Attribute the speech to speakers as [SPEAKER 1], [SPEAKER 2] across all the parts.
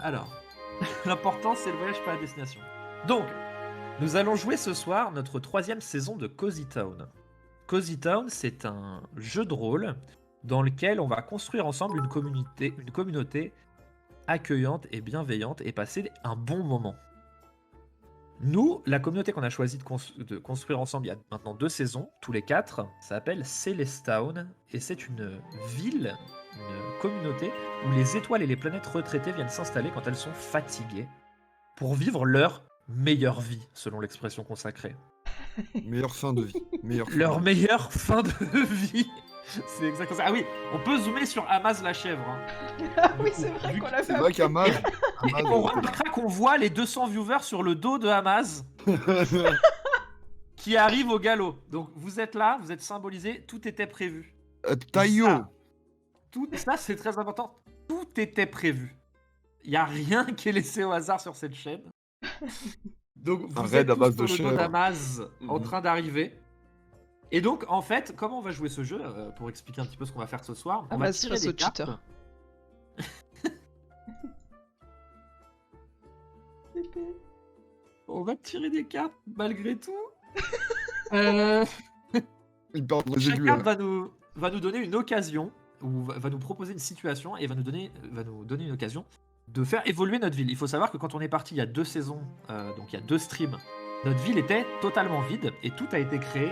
[SPEAKER 1] Alors, l'important c'est le voyage, pas la destination. Donc, nous allons jouer ce soir notre 3e saison de Cozy Town. Cozy Town, c'est un jeu de rôle dans lequel on va construire ensemble une communauté accueillante et bienveillante et passer un bon moment. Nous, la communauté qu'on a choisi de construire ensemble il y a maintenant 2 saisons, tous les 4, ça s'appelle Celestown et c'est une ville, une communauté où les étoiles et les planètes retraitées viennent s'installer quand elles sont fatiguées pour vivre leur meilleure vie, selon l'expression consacrée.
[SPEAKER 2] Meilleure fin de vie.
[SPEAKER 1] Leur meilleure fin de vie. C'est exactement ça. Ah oui, on peut zoomer sur Amaz la chèvre. Hein.
[SPEAKER 3] Ah oui, c'est vrai qu'on l'a fait.
[SPEAKER 2] C'est vrai qu'Amaz...
[SPEAKER 1] Et on remarquera qu'on voit les 200 viewers sur le dos de Amaz qui arrive au galop. Donc vous êtes là, vous êtes symbolisés, tout était prévu.
[SPEAKER 2] Taillot.
[SPEAKER 1] Ça c'est très important. Tout était prévu. Il n'y a rien qui est laissé au hasard sur cette chaîne. Donc vous êtes tous sur le dos d'Amaz en train d'arriver. Et donc en fait, comment on va jouer ce jeu pour expliquer un petit peu ce qu'on va faire ce soir, on va tirer des cartes. On va tirer des cartes malgré tout. Chaque carte va nous donner une occasion, ou va nous proposer une situation et va nous donner une occasion de faire évoluer notre ville. Il faut savoir que quand on est parti il y a 2 saisons, donc il y a 2 streams, notre ville était totalement vide et tout a été créé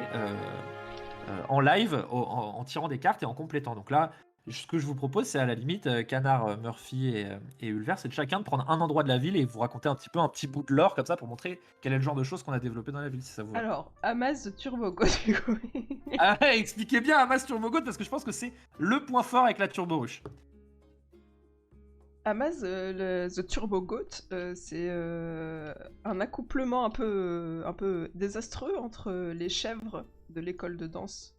[SPEAKER 1] en live en tirant des cartes et en complétant. Donc là, ce que je vous propose, c'est à la limite, Canard, Murphy et Ulver, c'est de chacun de prendre un endroit de la ville et vous raconter un petit bout de lore comme ça pour montrer quel est le genre de choses qu'on a développé dans la ville, si ça vous va.
[SPEAKER 3] Alors, Amaz Turbogoat, du coup.
[SPEAKER 1] Expliquez bien Amaz Turbogoat parce que je pense que c'est le point fort avec la Turboruche.
[SPEAKER 3] Amaz, The Turbogoat, c'est un accouplement un peu désastreux entre les chèvres de l'école de danse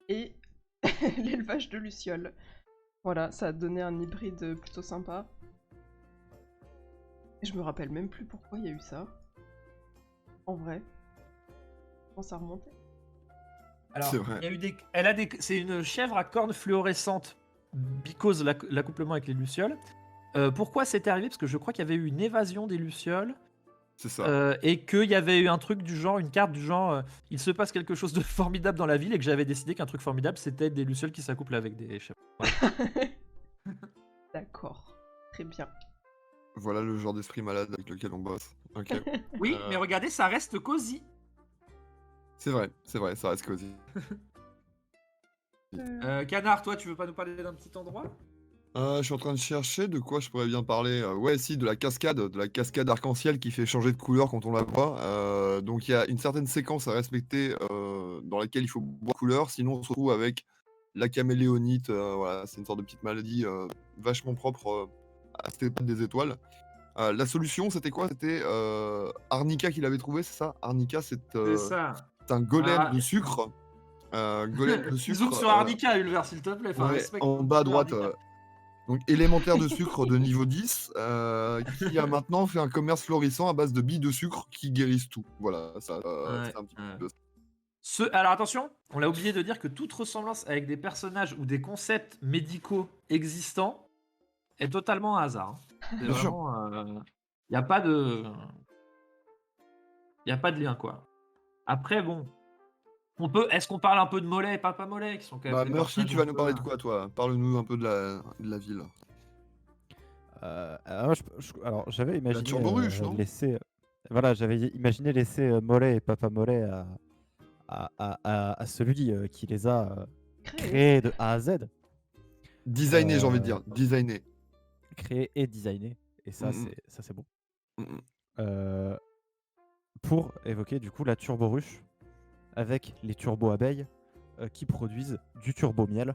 [SPEAKER 3] et l'élevage de lucioles. Voilà, ça a donné un hybride plutôt sympa. Et je me rappelle même plus pourquoi il y a eu ça. En vrai. Comment ça remontait?
[SPEAKER 1] Alors, c'est une chèvre à cornes fluorescentes because l'accouplement avec les lucioles. Pourquoi c'était arrivé? Parce que je crois qu'il y avait eu une évasion des lucioles.
[SPEAKER 2] C'est ça.
[SPEAKER 1] Et qu'il y avait eu un truc du genre, une carte du genre, il se passe quelque chose de formidable dans la ville et que j'avais décidé qu'un truc formidable c'était des lucioles qui s'accouplent avec des chèvres. Voilà.
[SPEAKER 3] D'accord, très bien.
[SPEAKER 2] Voilà le genre d'esprit malade avec lequel on bosse. Okay.
[SPEAKER 1] Oui, mais regardez, ça reste cosy.
[SPEAKER 2] C'est vrai, ça reste cosy.
[SPEAKER 1] Canard, toi, tu veux pas nous parler d'un petit endroit?
[SPEAKER 2] Je suis en train de chercher de quoi je pourrais bien parler. Ouais, si, de la cascade arc-en-ciel qui fait changer de couleur quand on la voit. Donc il y a une certaine séquence à respecter dans laquelle il faut boire couleur, sinon on se retrouve avec la caméléonite. Voilà, c'est une sorte de petite maladie vachement propre à cette époque des étoiles. La solution, c'était quoi? C'était Arnica qui l'avait trouvé, c'est ça? Arnica, c'est un golem de sucre. Golem de sucre.
[SPEAKER 1] Zoom sur Arnica, Ulver, s'il te plaît. Enfin,
[SPEAKER 2] ouais, en bas à droite. Donc élémentaire de sucre de niveau 10, qui a maintenant fait un commerce florissant à base de billes de sucre qui guérissent tout. Voilà, ça c'est un petit peu de...
[SPEAKER 1] Alors attention, on l'a oublié de dire que toute ressemblance avec des personnages ou des concepts médicaux existants est totalement un hasard. Hein. C'est vraiment... y a pas de lien, quoi. Après, bon... Est-ce qu'on parle un peu de Mollet et Papa Mollet qui sont quand même
[SPEAKER 2] Murphy, tu vas nous parler de quoi, toi? Parle-nous un peu de la ville.
[SPEAKER 4] Alors, j'avais imaginé
[SPEAKER 2] Turboruche, non?
[SPEAKER 4] j'avais imaginé laisser Mollet et Papa Mollet à celui qui les a créés de A à Z.
[SPEAKER 2] Designé, j'ai envie de dire. Designé.
[SPEAKER 4] Créé et designé. Et ça, c'est bon. Pour évoquer du coup la turboruche avec les turbo-abeilles qui produisent du turbo-miel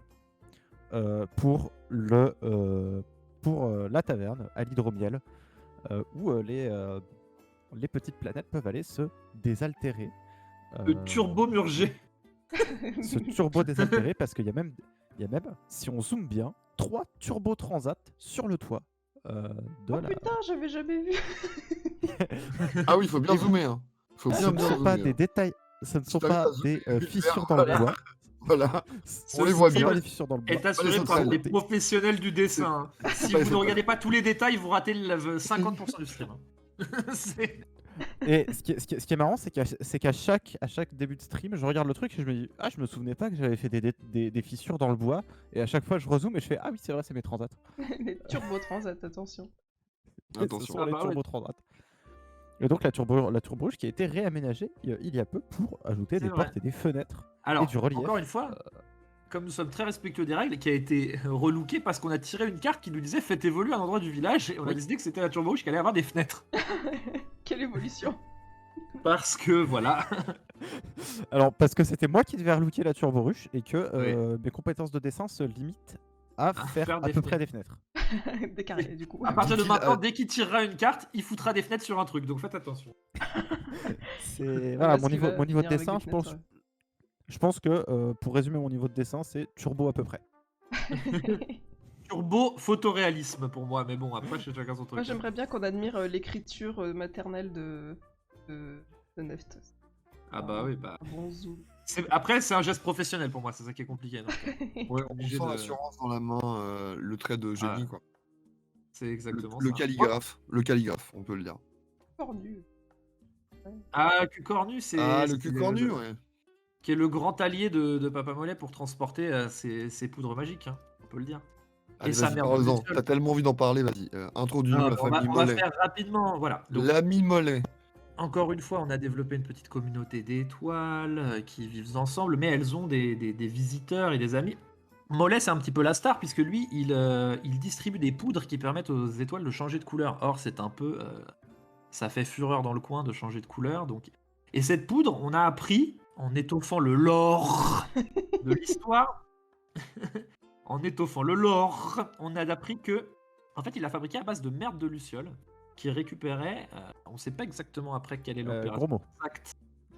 [SPEAKER 4] pour la taverne à l'hydromiel où les petites planètes peuvent aller se désaltérer.
[SPEAKER 1] Le turbo-murgé.
[SPEAKER 4] Se turbo-désaltérer parce qu'il y a même, si on zoome bien, 3 turbo-transats sur le toit.
[SPEAKER 3] Putain, j'avais jamais vu.
[SPEAKER 2] Ah oui, il faut bien zoomer. Hein. Faut bien
[SPEAKER 4] pas des détails. Ce ne sont pas des fissures dans le bois.
[SPEAKER 2] Voilà.
[SPEAKER 4] Ce
[SPEAKER 2] On les
[SPEAKER 4] sont
[SPEAKER 2] voit
[SPEAKER 4] pas
[SPEAKER 2] bien.
[SPEAKER 4] des fissures dans le bois.
[SPEAKER 1] Est assuré
[SPEAKER 2] les
[SPEAKER 1] par
[SPEAKER 2] sauterelles.
[SPEAKER 1] des professionnels du dessin. hein. Si
[SPEAKER 2] pas les
[SPEAKER 1] vous ne
[SPEAKER 2] sauterelles.
[SPEAKER 1] regardez pas tous les détails, vous ratez le 50% du stream. C'est-
[SPEAKER 4] Et ce qui est marrant, c'est qu'à chaque début de stream, je regarde le truc et je me dis ah, je me souvenais pas que j'avais fait des fissures dans le bois. Et à chaque fois, je rezoome et je fais ah oui, c'est vrai, c'est mes transats.
[SPEAKER 3] Les turbo transat, attention.
[SPEAKER 4] Ce
[SPEAKER 2] Attention.
[SPEAKER 4] sont les
[SPEAKER 1] Ah bah ouais.
[SPEAKER 4] turbo transats. Et donc la turbo qui a été réaménagée il y a peu pour ajouter
[SPEAKER 1] C'est
[SPEAKER 4] des
[SPEAKER 1] vrai.
[SPEAKER 4] portes et des fenêtres
[SPEAKER 1] Alors,
[SPEAKER 4] et du relief.
[SPEAKER 1] encore une fois, comme nous sommes très respectueux des règles, qui a été relooké parce qu'on a tiré une carte qui nous disait faites évoluer un endroit du village et on a
[SPEAKER 2] Oui.
[SPEAKER 1] décidé que c'était la turbo rouge qui allait avoir des fenêtres.
[SPEAKER 3] Quelle évolution.
[SPEAKER 1] Parce que voilà.
[SPEAKER 4] Alors parce que c'était moi qui devais relooker la turbo ruche et que mes compétences de dessin se limitent à faire
[SPEAKER 1] faire
[SPEAKER 4] à
[SPEAKER 1] des
[SPEAKER 4] peu près des fenêtres.
[SPEAKER 3] Des carrés, du coup.
[SPEAKER 1] À partir de
[SPEAKER 2] Dit-il,
[SPEAKER 1] maintenant, dès qu'il tirera une carte, il foutra des fenêtres sur un truc, donc faites attention.
[SPEAKER 4] C'est voilà
[SPEAKER 3] Parce
[SPEAKER 4] mon
[SPEAKER 3] qu'il
[SPEAKER 4] niveau
[SPEAKER 3] va
[SPEAKER 4] mon niveau de
[SPEAKER 3] finir avec
[SPEAKER 4] dessin,
[SPEAKER 3] des
[SPEAKER 4] je pense.
[SPEAKER 3] fenêtres,
[SPEAKER 4] Je pense que pour résumer mon niveau de dessin, c'est turbo à peu près.
[SPEAKER 1] Turbo photoréalisme pour moi, mais bon, après, chez chacun son
[SPEAKER 3] Moi,
[SPEAKER 1] truc.
[SPEAKER 3] j'aimerais bien qu'on admire l'écriture maternelle de Neft.
[SPEAKER 1] Ah bah oui, bah.
[SPEAKER 3] Un bon zoom.
[SPEAKER 1] Après, c'est un geste professionnel pour moi, c'est ça qui est compliqué. Donc,
[SPEAKER 2] Ouais, on
[SPEAKER 1] obligé
[SPEAKER 2] sent
[SPEAKER 1] de-
[SPEAKER 2] l'assurance dans la main, le trait de génie,
[SPEAKER 1] Ah,
[SPEAKER 2] quoi.
[SPEAKER 1] c'est exactement
[SPEAKER 2] Le
[SPEAKER 1] ça.
[SPEAKER 2] calligraphe, on peut le dire.
[SPEAKER 3] Cornu.
[SPEAKER 1] Ah, Q-Cornu, c'est.
[SPEAKER 2] Ah, le
[SPEAKER 1] c'est
[SPEAKER 2] cul cornu, ouais.
[SPEAKER 1] Qui est le grand allié de Papa Mollet pour transporter ses poudres magiques, hein, on peut le dire.
[SPEAKER 2] Allez,
[SPEAKER 1] sa
[SPEAKER 2] vas-y,
[SPEAKER 1] mère de
[SPEAKER 2] parle-en.
[SPEAKER 1] Luciole.
[SPEAKER 2] T'as tellement envie d'en parler, vas-y. Introduis-nous la
[SPEAKER 1] on va,
[SPEAKER 2] famille
[SPEAKER 1] on va
[SPEAKER 2] Mollet.
[SPEAKER 1] faire rapidement, voilà. Donc,
[SPEAKER 2] L'ami Mollet.
[SPEAKER 1] encore une fois, on a développé une petite communauté d'étoiles qui vivent ensemble, mais elles ont des visiteurs et des amis. Mollet, c'est un petit peu la star, puisque lui, il distribue des poudres qui permettent aux étoiles de changer de couleur. Or, c'est un peu... ça fait fureur dans le coin de changer de couleur. Donc... Et cette poudre, on a appris, en étoffant le lore de l'histoire, en étoffant le lore, on a appris que... En fait, il l'a fabriqué à base de merde de luciole, qui récupérait... on ne sait pas exactement après quelle est l'opération
[SPEAKER 4] Gros mot.
[SPEAKER 1] exacte.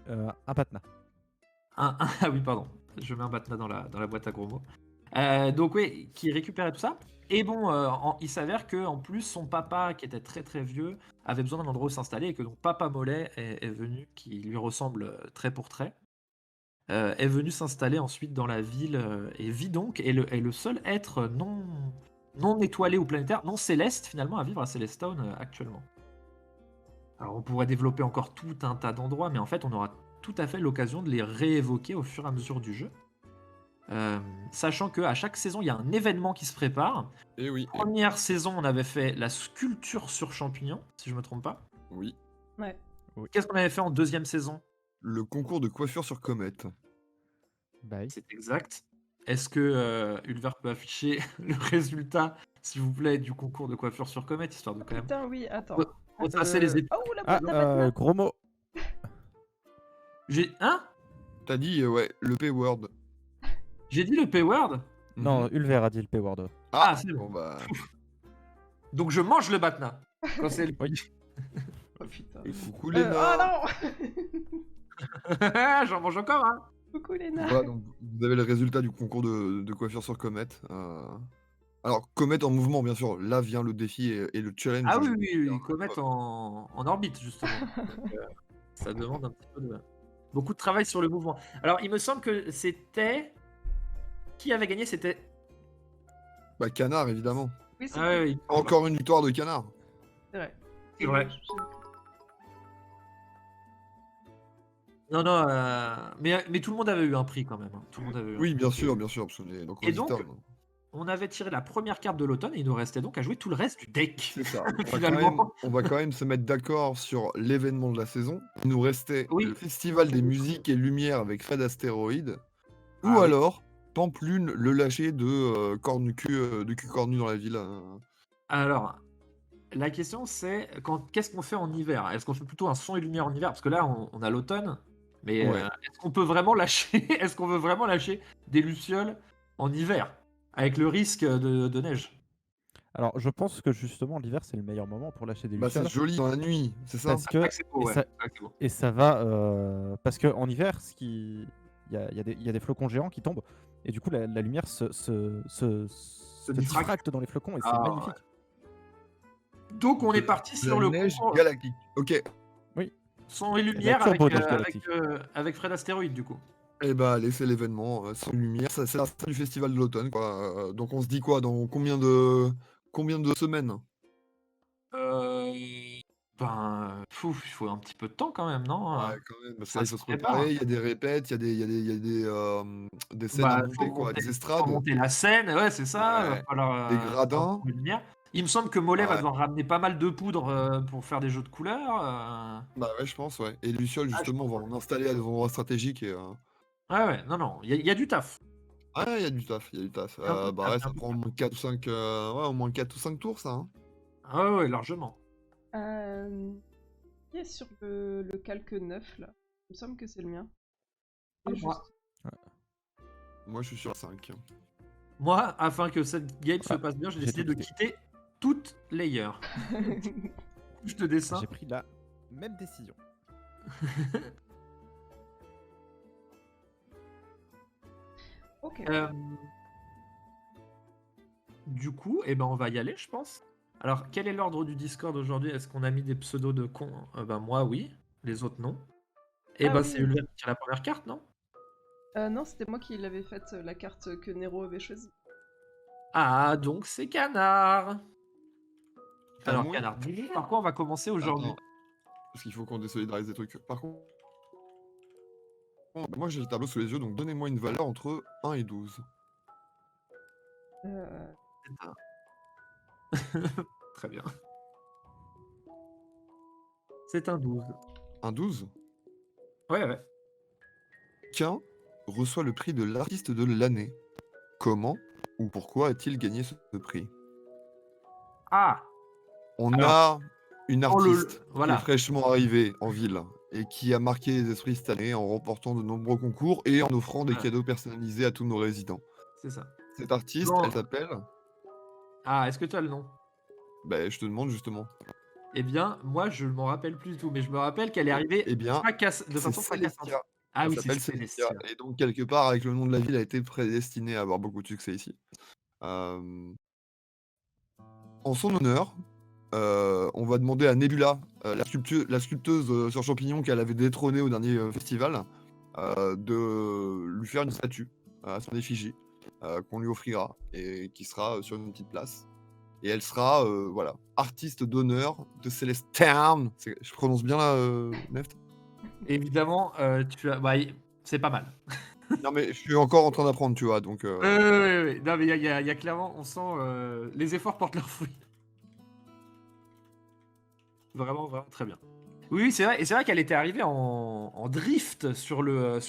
[SPEAKER 4] Un patna.
[SPEAKER 1] Ah oui, pardon. Je mets un batna dans la boîte à gros mots. Donc oui, qui récupérait tout ça. Et bon, il s'avère que en plus son papa, qui était très très vieux, avait besoin d'un endroit où s'installer et que donc Papa Mollet est venu, qui lui ressemble trait pour trait, est venu s'installer ensuite dans la ville et vit donc est le seul être non étoilé ou planétaire, non céleste finalement à vivre à Celestone actuellement. Alors on pourrait développer encore tout un tas d'endroits, mais en fait on aura tout à fait l'occasion de les réévoquer au fur et à mesure du jeu. Sachant qu'à chaque saison, il y a un événement qui se prépare.
[SPEAKER 2] Eh oui,
[SPEAKER 1] Première saison, on avait fait la sculpture sur champignon, si je me trompe pas.
[SPEAKER 2] oui.
[SPEAKER 3] Ouais.
[SPEAKER 1] Qu'est-ce qu'on avait fait en deuxième saison?
[SPEAKER 2] Le concours de coiffure sur comète.
[SPEAKER 4] Bye.
[SPEAKER 1] C'est exact. Est-ce que Ulver peut afficher le résultat, s'il vous plaît, du concours de coiffure sur comète, histoire de quand même
[SPEAKER 3] Putain, oui, attends.
[SPEAKER 1] retracer les étapes?
[SPEAKER 3] Oh, la
[SPEAKER 4] Ah,
[SPEAKER 3] boîte à Batman.
[SPEAKER 4] gros mot.
[SPEAKER 1] Hein?
[SPEAKER 2] T'as dit, ouais, le P-word.
[SPEAKER 1] J'ai dit le P-word?
[SPEAKER 4] Non,
[SPEAKER 2] Mhm.
[SPEAKER 4] Ulver a dit le P-word.
[SPEAKER 1] Ah, c'est bon.
[SPEAKER 2] Bon, bah.
[SPEAKER 1] Donc je mange le batna. Quand c'est le...
[SPEAKER 4] Oui.
[SPEAKER 3] Oh putain.
[SPEAKER 2] Coucou Léna.
[SPEAKER 3] Oh non.
[SPEAKER 1] J'en mange encore, hein.
[SPEAKER 3] Coucou Léna.
[SPEAKER 2] Voilà, donc vous avez le résultat du concours de coiffure sur comète. Alors, comète en mouvement, bien sûr. Là vient le défi et le challenge.
[SPEAKER 1] Ah oui, oui, comète en orbite, justement. Donc, ça demande un petit peu beaucoup de travail sur le mouvement. Alors, il me semble que c'était... Qui avait gagné? C'était...
[SPEAKER 2] Bah, Canard, évidemment.
[SPEAKER 3] Oui, c'est
[SPEAKER 1] Ah oui,
[SPEAKER 2] Encore une victoire de Canard.
[SPEAKER 3] vrai.
[SPEAKER 1] c'est vrai. Non, non, mais tout le monde avait eu un prix quand même. Hein. Tout le monde avait eu un
[SPEAKER 2] Oui,
[SPEAKER 1] prix.
[SPEAKER 2] bien sûr, parce qu'on est dans
[SPEAKER 1] Et donc,
[SPEAKER 2] Cozy Town.
[SPEAKER 1] on avait tiré la première carte de l'automne et il nous restait donc à jouer tout le reste du deck.
[SPEAKER 2] C'est ça.
[SPEAKER 1] Finalement.
[SPEAKER 2] On va quand même se mettre d'accord sur l'événement de la saison. Il nous restait
[SPEAKER 1] Oui.
[SPEAKER 2] le festival des musiques et lumières avec Fred Astéroïde.
[SPEAKER 1] Ah
[SPEAKER 2] ou
[SPEAKER 1] oui.
[SPEAKER 2] alors, Pamplune, le lâcher de cul cornu dans la ville.
[SPEAKER 1] Alors, la question c'est qu'est-ce qu'on fait en hiver? Est-ce qu'on fait plutôt un son et lumière en hiver? Parce que là, on a l'automne, mais
[SPEAKER 2] Ouais.
[SPEAKER 1] est-ce qu'on peut vraiment lâcher est-ce qu'on veut vraiment lâcher des lucioles en hiver avec le risque de neige?
[SPEAKER 4] Alors, je pense que justement, l'hiver, c'est le meilleur moment pour lâcher des
[SPEAKER 2] Bah, c'est
[SPEAKER 4] lucioles.
[SPEAKER 2] joli dans la nuit, c'est ça?
[SPEAKER 4] Parce que,
[SPEAKER 1] C'est beau,
[SPEAKER 4] et
[SPEAKER 1] ouais.
[SPEAKER 4] ça,
[SPEAKER 1] Ouais, c'est beau.
[SPEAKER 4] et ça va. Parce qu'en hiver, il y a des flocons géants qui tombent. Et du coup, la lumière se diffracte dans les flocons. Et c'est
[SPEAKER 1] Ah,
[SPEAKER 4] magnifique.
[SPEAKER 1] Donc on est parti sur
[SPEAKER 2] La
[SPEAKER 1] le
[SPEAKER 2] neige
[SPEAKER 1] concours
[SPEAKER 2] galactique. Ok.
[SPEAKER 1] son et lumière
[SPEAKER 4] turbo
[SPEAKER 1] avec,
[SPEAKER 4] neige
[SPEAKER 1] avec,
[SPEAKER 4] galactique.
[SPEAKER 1] avec Fred Astéroïde du coup.
[SPEAKER 2] Et bah, allez, c'est l'événement, sans lumière, ça c'est la fin du festival de l'automne, quoi, donc on se dit quoi? Dans combien de semaines?
[SPEAKER 1] Euh, Ben, il faut un petit peu de temps quand même, non?
[SPEAKER 2] Ouais, quand même, parce que là,
[SPEAKER 1] Ça
[SPEAKER 2] il
[SPEAKER 1] se
[SPEAKER 2] faut se
[SPEAKER 1] prépare.
[SPEAKER 2] préparer, il y a des répètes, des scènes à
[SPEAKER 1] Bah,
[SPEAKER 2] monter, quoi, des
[SPEAKER 1] faut
[SPEAKER 2] estrades.
[SPEAKER 1] monter la scène, ouais, c'est ça. Va
[SPEAKER 2] Ouais, des
[SPEAKER 1] falloir
[SPEAKER 2] gradins.
[SPEAKER 1] trouver une lumière. Il me semble que Mollet va
[SPEAKER 2] Ouais,
[SPEAKER 1] devoir ramener pas mal de poudre pour faire des jeux de couleurs.
[SPEAKER 2] bah, ouais, je pense, ouais, et Luciole,
[SPEAKER 1] Ah, je
[SPEAKER 2] justement,
[SPEAKER 1] pense,
[SPEAKER 2] va
[SPEAKER 1] ouais.
[SPEAKER 2] en installer à des endroits stratégiques
[SPEAKER 1] Ouais, ouais, non, non, il y a du taf.
[SPEAKER 2] ouais, il y a du taf, il y a du taf.
[SPEAKER 1] Il y a un peu de
[SPEAKER 2] Bah,
[SPEAKER 1] taf,
[SPEAKER 2] ouais,
[SPEAKER 1] il y a un
[SPEAKER 2] ça
[SPEAKER 1] peu de
[SPEAKER 2] prend au
[SPEAKER 1] taf.
[SPEAKER 2] moins 4 ou 5, ouais, au moins 4 ou 5 tours, ça, hein.
[SPEAKER 1] Ah ouais, ouais, largement.
[SPEAKER 3] Qui est sur le calque 9 là? Il me semble que c'est le mien.
[SPEAKER 1] Ah,
[SPEAKER 3] C'est
[SPEAKER 1] moi.
[SPEAKER 3] juste.
[SPEAKER 2] Moi, je suis sur 5.
[SPEAKER 1] Moi, afin que cette game se
[SPEAKER 4] Ah,
[SPEAKER 1] passe bien, j'ai
[SPEAKER 4] j'ai
[SPEAKER 1] décidé
[SPEAKER 4] tout
[SPEAKER 1] de
[SPEAKER 4] quitté.
[SPEAKER 1] quitter toutes layers. Couche de dessin.
[SPEAKER 4] J'ai pris la même décision.
[SPEAKER 3] Ok.
[SPEAKER 1] Du coup, eh ben, on va y aller, je pense. Alors, quel est l'ordre du Discord aujourd'hui? Est-ce qu'on a mis des pseudos de cons? Ben, moi, oui. Les autres, non. Eh
[SPEAKER 3] Ah
[SPEAKER 1] ben,
[SPEAKER 3] oui.
[SPEAKER 1] c'est Ulver qui tire la première carte, non?
[SPEAKER 3] Non, c'était moi qui l'avais faite, la carte que Nero avait choisie.
[SPEAKER 1] Ah, donc c'est Canard.
[SPEAKER 2] Enfin,
[SPEAKER 1] Alors,
[SPEAKER 2] moi,
[SPEAKER 1] Canard, par quoi on va commencer aujourd'hui?
[SPEAKER 2] attends, parce qu'il faut qu'on désolidarise des trucs. Par contre, moi, j'ai le tableau sous les yeux, donc donnez-moi une valeur entre 1 et 12.
[SPEAKER 3] Euh,
[SPEAKER 1] Très bien. C'est un 12.
[SPEAKER 2] Un 12?
[SPEAKER 1] Ouais, ouais.
[SPEAKER 2] Quelqu'un reçoit le prix de l'artiste de l'année. Comment ou pourquoi a-t-il gagné ce prix?
[SPEAKER 1] Ah,
[SPEAKER 2] On
[SPEAKER 1] alors,
[SPEAKER 2] a une
[SPEAKER 1] oh,
[SPEAKER 2] artiste qui est
[SPEAKER 1] voilà.
[SPEAKER 2] fraîchement arrivée en ville et qui a marqué les esprits cette année en remportant de nombreux concours et en offrant des
[SPEAKER 1] Ouais,
[SPEAKER 2] cadeaux personnalisés à tous nos résidents.
[SPEAKER 1] c'est ça.
[SPEAKER 2] Cette artiste,
[SPEAKER 1] Bon.
[SPEAKER 2] elle s'appelle...
[SPEAKER 1] Ah, est-ce que tu as le nom?
[SPEAKER 2] Bah, je te demande justement.
[SPEAKER 1] Eh bien, moi, je ne m'en rappelle plus du tout, mais je me rappelle qu'elle est arrivée
[SPEAKER 2] Eh bien,
[SPEAKER 1] de
[SPEAKER 2] c'est
[SPEAKER 1] façon fracassante.
[SPEAKER 2] Célestia.
[SPEAKER 1] Ah
[SPEAKER 2] Elle
[SPEAKER 1] oui, c'est
[SPEAKER 2] s'appelle Célestia.
[SPEAKER 1] Célestia.
[SPEAKER 2] Et donc, quelque part, avec le nom de la ville, a été prédestinée à avoir beaucoup de succès ici. Euh, En son honneur, on va demander à Nebula, la sculpteuse sur champignon qu'elle avait détrônée au dernier festival, de lui faire une statue à son effigie, qu'on lui offrira et qui sera sur une petite place. Et elle sera, voilà, artiste d'honneur de Celesteam. Je prononce bien là, Neft?
[SPEAKER 1] Évidemment, bah, c'est pas mal.
[SPEAKER 2] Non, mais je suis encore en train d'apprendre, tu vois, donc...
[SPEAKER 1] Oui. Non, mais il y a clairement, on sent les efforts portent leurs fruits. Vraiment, vraiment très bien. Oui, c'est vrai. Et c'est vrai qu'elle était arrivée en drift sur le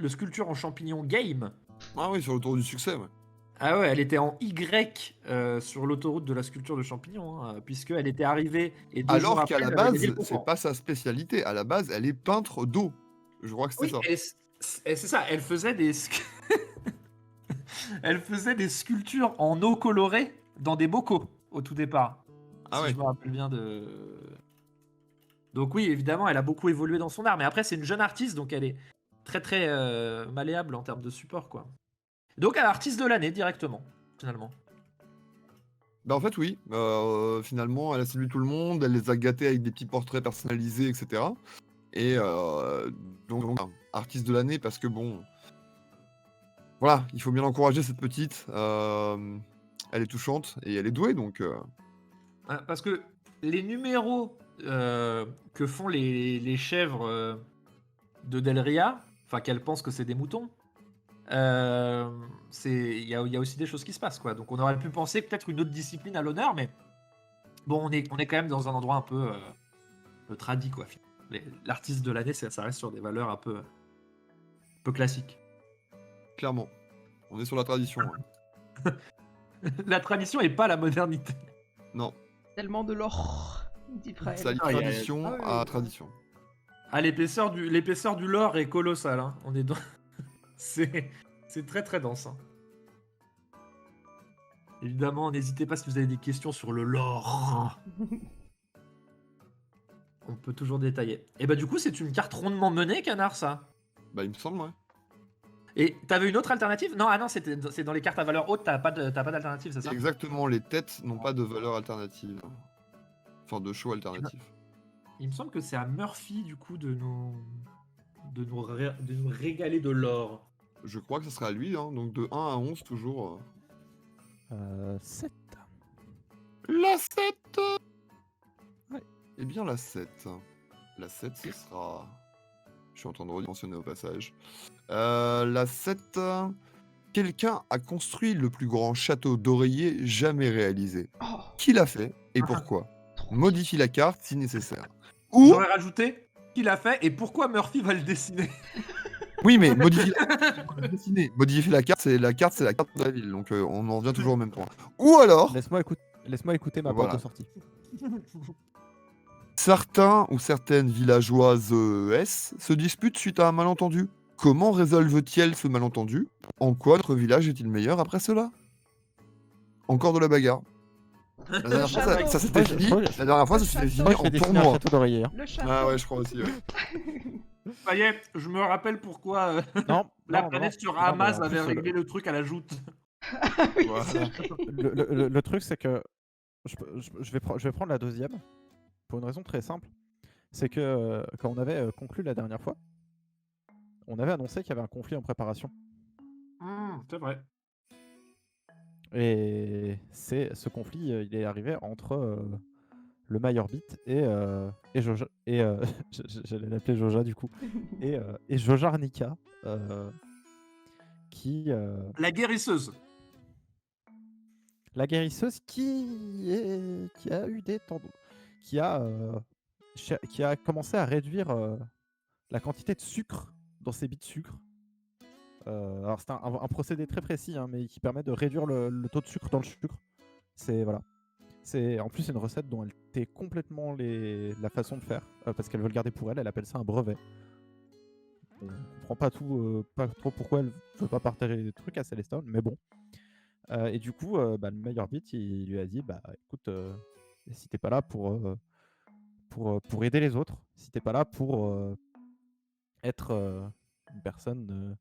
[SPEAKER 1] sculpture en champignon game.
[SPEAKER 2] Ah oui, sur le tour du succès, ouais.
[SPEAKER 1] Ah ouais, elle était en Y sur l'autoroute de la sculpture de champignons, hein, puisqu'elle était arrivée et 2 jours
[SPEAKER 2] Alors
[SPEAKER 1] après,
[SPEAKER 2] qu'à la
[SPEAKER 1] elle avait gagné le
[SPEAKER 2] base, c'est
[SPEAKER 1] concours.
[SPEAKER 2] pas sa spécialité. À la base, elle est peintre d'eau. Je crois que c'était
[SPEAKER 1] Oui,
[SPEAKER 2] ça.
[SPEAKER 1] et c'est ça, elle faisait elle faisait des sculptures en eau colorée dans des bocaux au tout départ.
[SPEAKER 2] Ah
[SPEAKER 1] Si
[SPEAKER 2] ouais.
[SPEAKER 1] je me rappelle bien de. Donc oui, évidemment, elle a beaucoup évolué dans son art, mais après c'est une jeune artiste, donc elle est très très malléable en termes de support, quoi. Donc elle est artiste de l'année directement, finalement.
[SPEAKER 2] Bah en fait oui, finalement elle a séduit tout le monde, elle les a gâtés avec des petits portraits personnalisés, etc. Et donc artiste de l'année parce que bon, voilà, il faut bien encourager cette petite. Elle est touchante et elle est douée donc.
[SPEAKER 1] Parce que les numéros que font les chèvres de Delria, enfin qu'elles pensent que c'est des moutons, il y a aussi des choses qui se passent, quoi. Donc on aurait pu penser peut-être une autre discipline à l'honneur, mais bon, on est quand même dans un endroit un peu tradit, quoi. L'artiste de l'année, ça reste sur des valeurs un peu classiques.
[SPEAKER 2] Clairement, on est sur la tradition. Ouais.
[SPEAKER 1] La tradition et pas la modernité.
[SPEAKER 2] Non,
[SPEAKER 3] Tellement de l'or, dit Praël.
[SPEAKER 2] ça lie
[SPEAKER 1] Ah,
[SPEAKER 2] tradition
[SPEAKER 3] Ah oui,
[SPEAKER 2] à
[SPEAKER 3] oui.
[SPEAKER 2] tradition.
[SPEAKER 1] Ah, l'épaisseur du lore est colossale, hein. On est dans... c'est très très dense, hein. Évidemment, n'hésitez pas si vous avez des questions sur le lore. On peut toujours détailler. Et bah du coup, c'est une carte rondement menée, Canard, ça.
[SPEAKER 2] Bah il me semble, ouais.
[SPEAKER 1] Et t'avais une autre alternative? Non, ah non, c'est dans les cartes à valeur haute, t'as pas d'alternative, c'est ça?
[SPEAKER 2] Exactement, les têtes n'ont pas de valeur alternative. Enfin, de choix alternatif.
[SPEAKER 1] Il me semble que c'est à Murphy, du coup, de de nous régaler de l'or.
[SPEAKER 2] Je crois que ce sera lui, hein, donc de 1 à 11 toujours.
[SPEAKER 4] 7.
[SPEAKER 2] La 7.
[SPEAKER 4] Ouais.
[SPEAKER 2] Eh bien la 7. La 7 ce sera... Je suis en train de redimensionner au passage. La 7... Quelqu'un a construit le plus grand château d'oreiller jamais réalisé.
[SPEAKER 3] Oh,
[SPEAKER 2] Qui l'a fait et
[SPEAKER 1] Ah.
[SPEAKER 2] pourquoi?
[SPEAKER 3] trop
[SPEAKER 2] Modifie la carte si nécessaire. Ou...
[SPEAKER 1] J'aurais rajouté qui l'a fait et pourquoi Murphy va le dessiner.
[SPEAKER 2] Oui, mais modifier la carte, c'est la carte de la ville, donc on en revient toujours au même point. Ou alors,
[SPEAKER 4] Laisse-moi écouter ma
[SPEAKER 2] Voilà.
[SPEAKER 4] porte de sortie.
[SPEAKER 2] certains ou certaines villageoises se disputent suite à un malentendu. Comment résolvent-ils ce malentendu? En quoi notre village est-il meilleur après cela? Encore de la bagarre. La dernière fois,
[SPEAKER 3] château.
[SPEAKER 2] ça s'était fini. La dernière fois, ça s'était
[SPEAKER 3] Le
[SPEAKER 2] fini
[SPEAKER 4] Moi, je
[SPEAKER 2] en
[SPEAKER 4] vais dessiner un
[SPEAKER 2] tournoi.
[SPEAKER 4] château d'oreiller. Hein.
[SPEAKER 3] Le château.
[SPEAKER 2] Ah ouais, je crois aussi. Ouais.
[SPEAKER 1] Ça y est, je me rappelle pourquoi
[SPEAKER 4] Non,
[SPEAKER 1] la
[SPEAKER 4] non,
[SPEAKER 1] planète
[SPEAKER 4] non,
[SPEAKER 1] sur
[SPEAKER 4] non, mais
[SPEAKER 1] Hamas
[SPEAKER 4] en plus,
[SPEAKER 1] avait réglé le truc à la joute.
[SPEAKER 3] Ah oui,
[SPEAKER 2] Voilà.
[SPEAKER 3] c'est vrai.
[SPEAKER 4] le truc, c'est que je vais prendre la deuxième pour une raison très simple. C'est que quand on avait conclu la dernière fois, on avait annoncé qu'il y avait un conflit en préparation.
[SPEAKER 1] C'est vrai.
[SPEAKER 4] Et ce conflit, il est arrivé entre le Mayorbit et Joja. Et j'allais l'appeler Joja du coup. Et Jojarnica, qui
[SPEAKER 1] La guérisseuse.
[SPEAKER 4] la guérisseuse qui a eu des tendons, qui a commencé à réduire la quantité de sucre dans ses billes de sucre. Alors c'est un procédé très précis, hein, mais qui permet de réduire le taux de sucre dans le sucre. En plus c'est une recette dont elle tait complètement la façon de faire parce qu'elle veut le garder pour elle. Elle appelle ça un brevet. On comprend pas trop pourquoi elle veut pas partager les trucs à Celestone, mais bon. Et du coup, le Mayorbit, il lui a dit, bah écoute, si t'es pas là pour aider les autres, si t'es pas là pour être une personne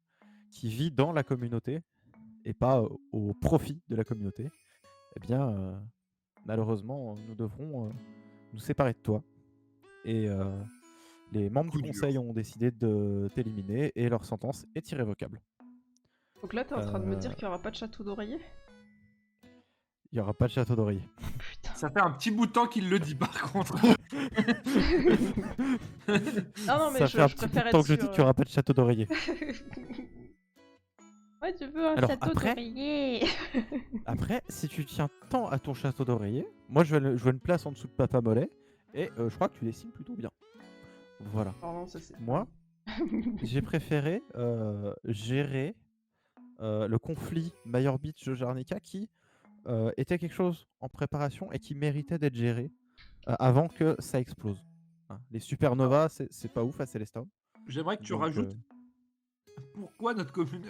[SPEAKER 4] qui vit dans la communauté et pas au profit de la communauté, eh bien, malheureusement, nous devrons nous séparer de toi. Et les membres
[SPEAKER 2] Coup
[SPEAKER 4] du
[SPEAKER 2] dur.
[SPEAKER 4] conseil ont décidé de t'éliminer et leur sentence est irrévocable.
[SPEAKER 3] Donc là, t'es en train de me dire qu'il n'y aura pas de château d'oreiller?
[SPEAKER 4] Il n'y aura pas de château d'oreiller.
[SPEAKER 3] Putain.
[SPEAKER 1] Ça fait un petit bout de temps qu'il le dit par contre.
[SPEAKER 3] Non, mais
[SPEAKER 4] Ça fait un
[SPEAKER 3] je
[SPEAKER 4] petit bout
[SPEAKER 3] préfère
[SPEAKER 4] de temps
[SPEAKER 3] être
[SPEAKER 4] que je dis
[SPEAKER 3] sûr.
[SPEAKER 4] qu'il n'y aura pas de château d'oreiller.
[SPEAKER 3] Ouais, tu veux un
[SPEAKER 4] Alors,
[SPEAKER 3] château
[SPEAKER 4] après-
[SPEAKER 3] d'oreiller.
[SPEAKER 4] Après, si tu tiens tant à ton château d'oreiller, moi je vois une place en dessous de Papa Mollet et je crois que tu dessines plutôt bien. Voilà.
[SPEAKER 3] Pardon, ça c'est.
[SPEAKER 4] Moi, j'ai préféré gérer le conflit Mayorbit-Jojarnica qui était quelque chose en préparation et qui méritait d'être géré avant que ça explose. Hein, les supernovas, c'est pas ouf à Celestone.
[SPEAKER 1] J'aimerais que tu
[SPEAKER 4] Donc,
[SPEAKER 1] rajoutes pourquoi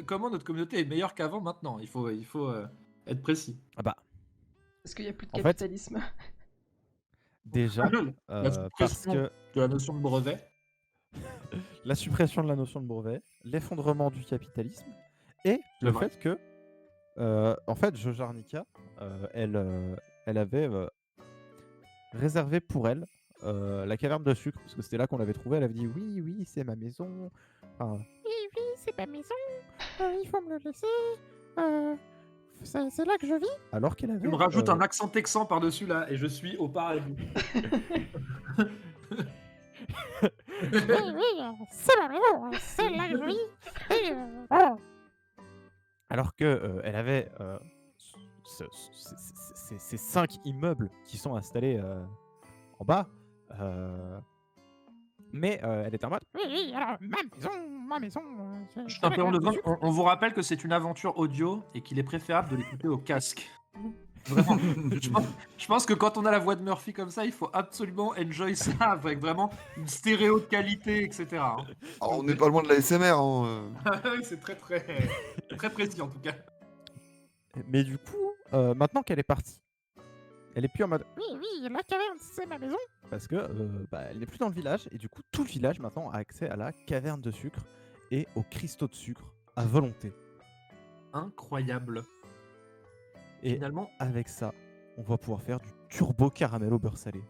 [SPEAKER 1] comment notre communauté est meilleure qu'avant maintenant. Il faut être précis.
[SPEAKER 4] Ah bah,
[SPEAKER 3] Parce qu'il n'y a plus de
[SPEAKER 4] En fait,
[SPEAKER 3] capitalisme.
[SPEAKER 4] déjà,
[SPEAKER 1] La
[SPEAKER 4] parce
[SPEAKER 1] suppression
[SPEAKER 4] que
[SPEAKER 1] de la notion de brevet.
[SPEAKER 4] la suppression de la notion de brevet, l'effondrement du capitalisme et
[SPEAKER 1] C'est
[SPEAKER 4] le
[SPEAKER 1] vrai.
[SPEAKER 4] fait que, en fait, Jojarnica, elle avait réservé pour elle la caverne de sucre, parce que c'était là qu'on l'avait trouvée. Elle avait dit oui, oui, c'est ma maison. Enfin, oui, c'est ma maison. Il faut me le laisser. C'est là que je vis. Alors qu'elle avait.
[SPEAKER 1] Tu me rajoutes un accent texan par-dessus là et je suis au paradis.
[SPEAKER 5] Oui, c'est ma maison, c'est là que je vis. Et, voilà.
[SPEAKER 4] Alors que elle avait ces 5 immeubles qui sont installés en bas. Mais elle était en mode.
[SPEAKER 5] Oui, alors, ma maison.
[SPEAKER 1] Je t'interromps 2 secondes. On vous rappelle que c'est une aventure audio et qu'il est préférable de l'écouter au casque. Vraiment. Je pense que quand on a la voix de Murphy comme ça, il faut absolument enjoy ça avec vraiment une stéréo de qualité, etc. hein.
[SPEAKER 2] Alors, on n'est pas loin de la SMR. Hein.
[SPEAKER 1] C'est très précis en tout cas.
[SPEAKER 4] Mais du coup, maintenant qu'elle est partie, elle est plus en mode.
[SPEAKER 5] Oui, la caverne, c'est ma maison.
[SPEAKER 4] Parce que elle n'est plus dans le village. Et du coup, tout le village maintenant a accès à la caverne de sucre et aux cristaux de sucre à volonté.
[SPEAKER 1] Incroyable.
[SPEAKER 4] Et
[SPEAKER 1] Finalement,
[SPEAKER 4] avec ça, on va pouvoir faire du turbo caramel au beurre salé.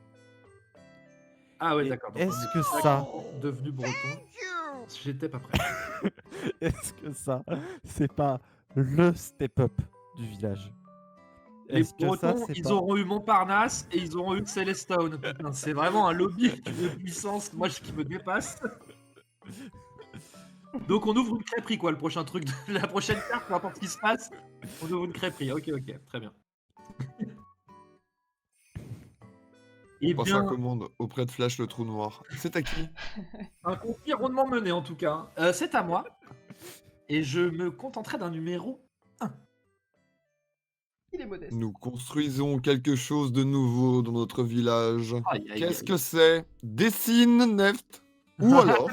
[SPEAKER 1] ah ouais
[SPEAKER 4] Et
[SPEAKER 1] d'accord. Donc,
[SPEAKER 4] est-ce
[SPEAKER 1] on
[SPEAKER 4] que
[SPEAKER 1] est
[SPEAKER 4] ça-
[SPEAKER 1] devenu breton. J'étais pas prêt.
[SPEAKER 4] Est-ce que ça, c'est pas le step-up du village?
[SPEAKER 1] Les
[SPEAKER 4] Est-ce que ça,
[SPEAKER 1] Bretons,
[SPEAKER 4] c'est
[SPEAKER 1] ils
[SPEAKER 4] pas...
[SPEAKER 1] auront eu Montparnasse et ils auront eu Célestone. Putain, c'est vraiment un lobby de puissance, moi, qui me dépasse. Donc on ouvre une crêperie, quoi, le prochain truc, de la prochaine carte, peu importe ce qui se passe, on ouvre une crêperie. Ok, très bien. Eh
[SPEAKER 2] On passe la
[SPEAKER 1] bien,
[SPEAKER 2] commande auprès de Flash le trou noir. C'est à qui?
[SPEAKER 1] un conflit rondement mené, en tout cas. C'est à moi. Et je me contenterai d'un numéro 1.
[SPEAKER 3] Il est modeste.
[SPEAKER 2] Nous construisons quelque chose de nouveau dans notre village.
[SPEAKER 1] Aïe, aïe,
[SPEAKER 2] Qu'est-ce
[SPEAKER 1] aïe.
[SPEAKER 2] que c'est? Dessine Neft. Ou alors...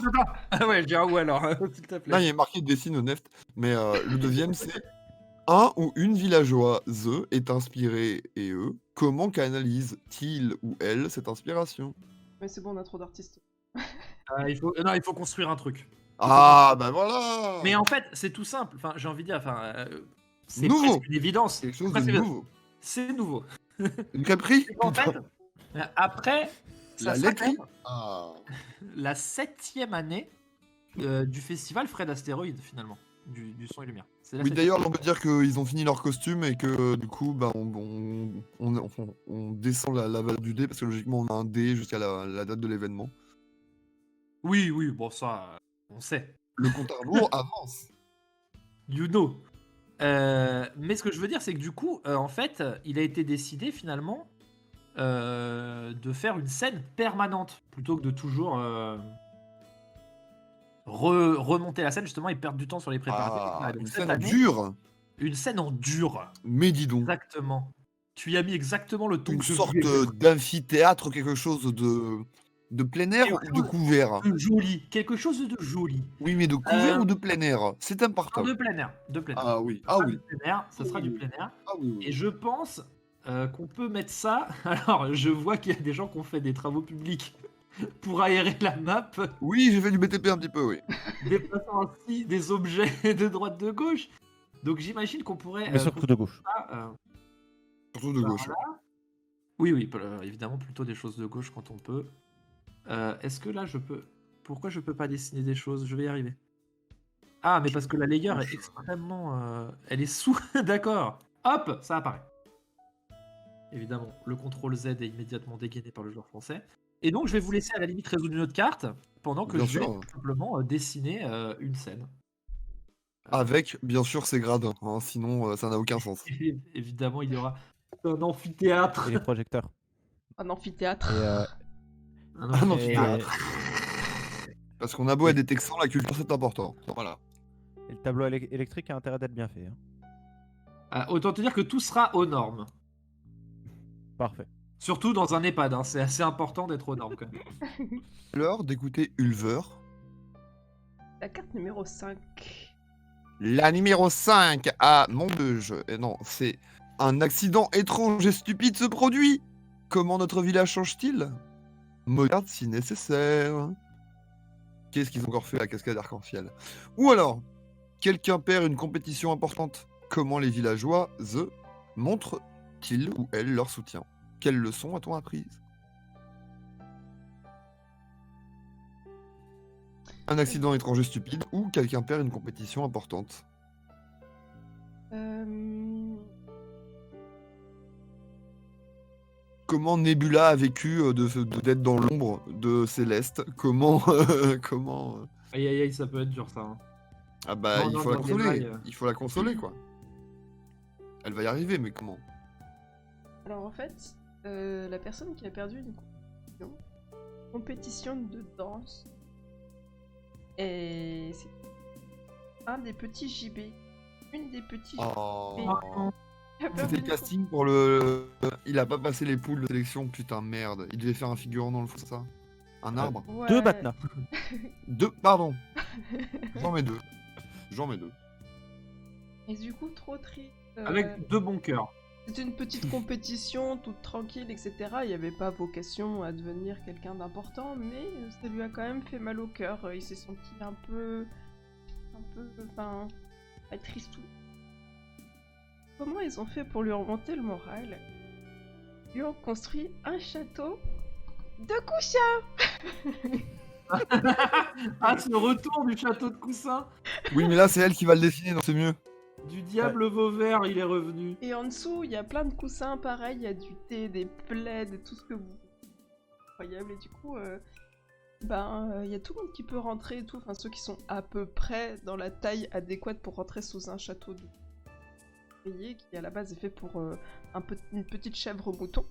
[SPEAKER 1] Ah ouais, je dirais ou alors, s'il te
[SPEAKER 2] Là,
[SPEAKER 1] plaît.
[SPEAKER 2] il y a marqué dessine au Neft. Mais le deuxième, c'est... Un ou une villageoise est inspiré et eux, comment canalise-t-il ou elle cette inspiration?
[SPEAKER 3] Mais c'est bon, on a trop d'artistes.
[SPEAKER 1] Non, il faut construire un truc.
[SPEAKER 2] Ah, bah voilà!
[SPEAKER 1] Mais en fait, c'est tout simple. Enfin, j'ai envie de dire, c'est
[SPEAKER 2] Nouveau.
[SPEAKER 1] presque une évidence.
[SPEAKER 2] Quelque chose
[SPEAKER 1] Presque
[SPEAKER 2] de
[SPEAKER 1] une-
[SPEAKER 2] nouveau.
[SPEAKER 1] C'est nouveau.
[SPEAKER 2] Une crêperie?
[SPEAKER 1] En fait, après, ça
[SPEAKER 2] La
[SPEAKER 1] sera
[SPEAKER 2] laiterie?
[SPEAKER 1] quand même
[SPEAKER 2] Ah.
[SPEAKER 1] la 7e année du festival Fred Astéroïde, finalement, du son et lumière. C'est la
[SPEAKER 2] Oui,
[SPEAKER 1] 7e.
[SPEAKER 2] d'ailleurs, on peut dire qu'ils ont fini leur costume et que du coup, bah, on descend la valeur du dé parce que logiquement, on a un dé jusqu'à la date de l'événement.
[SPEAKER 1] Oui, bon, ça, on sait.
[SPEAKER 2] Le compte à rebours avance.
[SPEAKER 1] You know. Mais ce que je veux dire, c'est que du coup, en fait, il a été décidé finalement de faire une scène permanente plutôt que de toujours remonter la scène justement et perdre du temps sur les préparatifs.
[SPEAKER 2] Ah,
[SPEAKER 1] Voilà, donc
[SPEAKER 2] une
[SPEAKER 1] cette
[SPEAKER 2] scène
[SPEAKER 1] année,
[SPEAKER 2] dure.
[SPEAKER 1] une scène en dur.
[SPEAKER 2] Mais dis donc,
[SPEAKER 1] Exactement. Tu y as mis exactement le ton
[SPEAKER 2] une
[SPEAKER 1] que je
[SPEAKER 2] sorte
[SPEAKER 1] voulais mettre.
[SPEAKER 2] d'amphithéâtre, quelque chose de plein air
[SPEAKER 1] Quelque
[SPEAKER 2] ou de
[SPEAKER 1] chose
[SPEAKER 2] couvert?
[SPEAKER 1] de joli, quelque chose de joli.
[SPEAKER 2] Oui, mais de couvert
[SPEAKER 1] Euh,
[SPEAKER 2] ou de plein air? C'est important.
[SPEAKER 1] De plein air, de plein air.
[SPEAKER 2] Ah oui,
[SPEAKER 1] Ça
[SPEAKER 2] ah
[SPEAKER 1] sera
[SPEAKER 2] oui,
[SPEAKER 1] du plein air, ça sera du
[SPEAKER 2] Oui.
[SPEAKER 1] plein air.
[SPEAKER 2] ah oui,
[SPEAKER 1] Et
[SPEAKER 2] oui.
[SPEAKER 1] je pense qu'on peut mettre ça. Alors, je vois qu'il y a des gens qui ont fait des travaux publics pour aérer la map,
[SPEAKER 2] Oui, j'ai fait du BTP un petit peu, oui.
[SPEAKER 1] déplaçant ainsi des objets de droite de gauche. Donc, j'imagine qu'on pourrait.
[SPEAKER 4] Mais surtout de gauche.
[SPEAKER 2] Surtout de gauche.
[SPEAKER 1] Oui, évidemment, plutôt des choses de gauche quand on peut. Est-ce que là, je peux. Pourquoi je peux pas dessiner des choses? Je vais y arriver. Ah, mais parce que la layer est extrêmement. Elle est sous. D'accord. Hop, ça apparaît. Évidemment, le CTRL Z est immédiatement dégainé par le joueur français. Et donc, je vais vous laisser à la limite résoudre une autre carte pendant que
[SPEAKER 2] Bien
[SPEAKER 1] je vais
[SPEAKER 2] sûr.
[SPEAKER 1] tout simplement dessiner une scène.
[SPEAKER 2] Avec, bien sûr, ses gradins, hein, sinon ça n'a aucun sens.
[SPEAKER 1] Évidemment, il y aura un amphithéâtre.
[SPEAKER 4] Et les projecteurs.
[SPEAKER 3] Un amphithéâtre.
[SPEAKER 4] Et,
[SPEAKER 1] Un
[SPEAKER 2] Un
[SPEAKER 1] amphithéâtre.
[SPEAKER 2] Parce qu'on a beau être des Texans, la culture c'est important. Voilà.
[SPEAKER 4] et le tableau électrique a intérêt d'être bien fait. Hein.
[SPEAKER 1] Autant te dire que tout sera aux normes.
[SPEAKER 4] Parfait.
[SPEAKER 1] Surtout dans un EHPAD, hein, c'est assez important d'être aux normes quand même.
[SPEAKER 2] L'heure d'écouter Ulver.
[SPEAKER 3] La carte numéro 5.
[SPEAKER 2] La numéro 5 à Montbeuge. Non, c'est un accident étrange et stupide se produit. Comment notre village change-t-il? Regarde si nécessaire. Qu'est-ce qu'ils ont encore fait à la cascade arc-en-ciel? Ou alors, quelqu'un perd une compétition importante. Comment les villageois montrent-ils ou elles leur soutien? Quelles leçons a-t-on apprises? Un accident étranger stupide ou quelqu'un perd une compétition importante. Comment Nebula a vécu d'être dans l'ombre de Céleste? Comment
[SPEAKER 1] Aïe aïe aïe, ça peut être dur ça. Hein.
[SPEAKER 2] Ah bah
[SPEAKER 1] Non,
[SPEAKER 2] il
[SPEAKER 1] non,
[SPEAKER 2] faut la
[SPEAKER 1] non,
[SPEAKER 2] consoler.
[SPEAKER 1] Nebula,
[SPEAKER 2] Il faut la consoler quoi. Elle va y arriver, mais comment?
[SPEAKER 3] Alors en fait, la personne qui a perdu une compétition de danse, et c'est un des petits JB. Une des petits JB.
[SPEAKER 2] Oh.
[SPEAKER 3] qui a perdu
[SPEAKER 2] C'était le
[SPEAKER 3] une
[SPEAKER 2] casting pour le. Il a pas passé les poules de sélection, putain merde. Il devait faire un figurant dans le fond, ça. Un arbre.
[SPEAKER 3] Ouais.
[SPEAKER 4] 2 Batna.
[SPEAKER 2] Deux, pardon. J'en mets deux. J'en mets deux.
[SPEAKER 3] Et du coup, trop triste.
[SPEAKER 1] Avec 2 bons cœurs.
[SPEAKER 3] C'était une petite compétition, toute tranquille, etc. Il n'y avait pas vocation à devenir quelqu'un d'important, mais ça lui a quand même fait mal au cœur. Il s'est senti un peu, enfin, tristou. Comment ils ont fait pour lui remonter le moral? Ils lui ont construit un château de couchins.
[SPEAKER 1] Ah, ce retour du château de Coussin.
[SPEAKER 2] Oui, mais là, c'est elle qui va le dessiner, donc c'est mieux.
[SPEAKER 1] Du diable Vauvert, il est revenu.
[SPEAKER 3] Et en dessous, il y a plein de coussins, pareil, il y a du thé, des plaids, tout ce que vous... Incroyable, et du coup, il y a tout le monde qui peut rentrer et tout, enfin ceux qui sont à peu près dans la taille adéquate pour rentrer sous un château de pays qui à la base est fait pour une petite chèvre au mouton.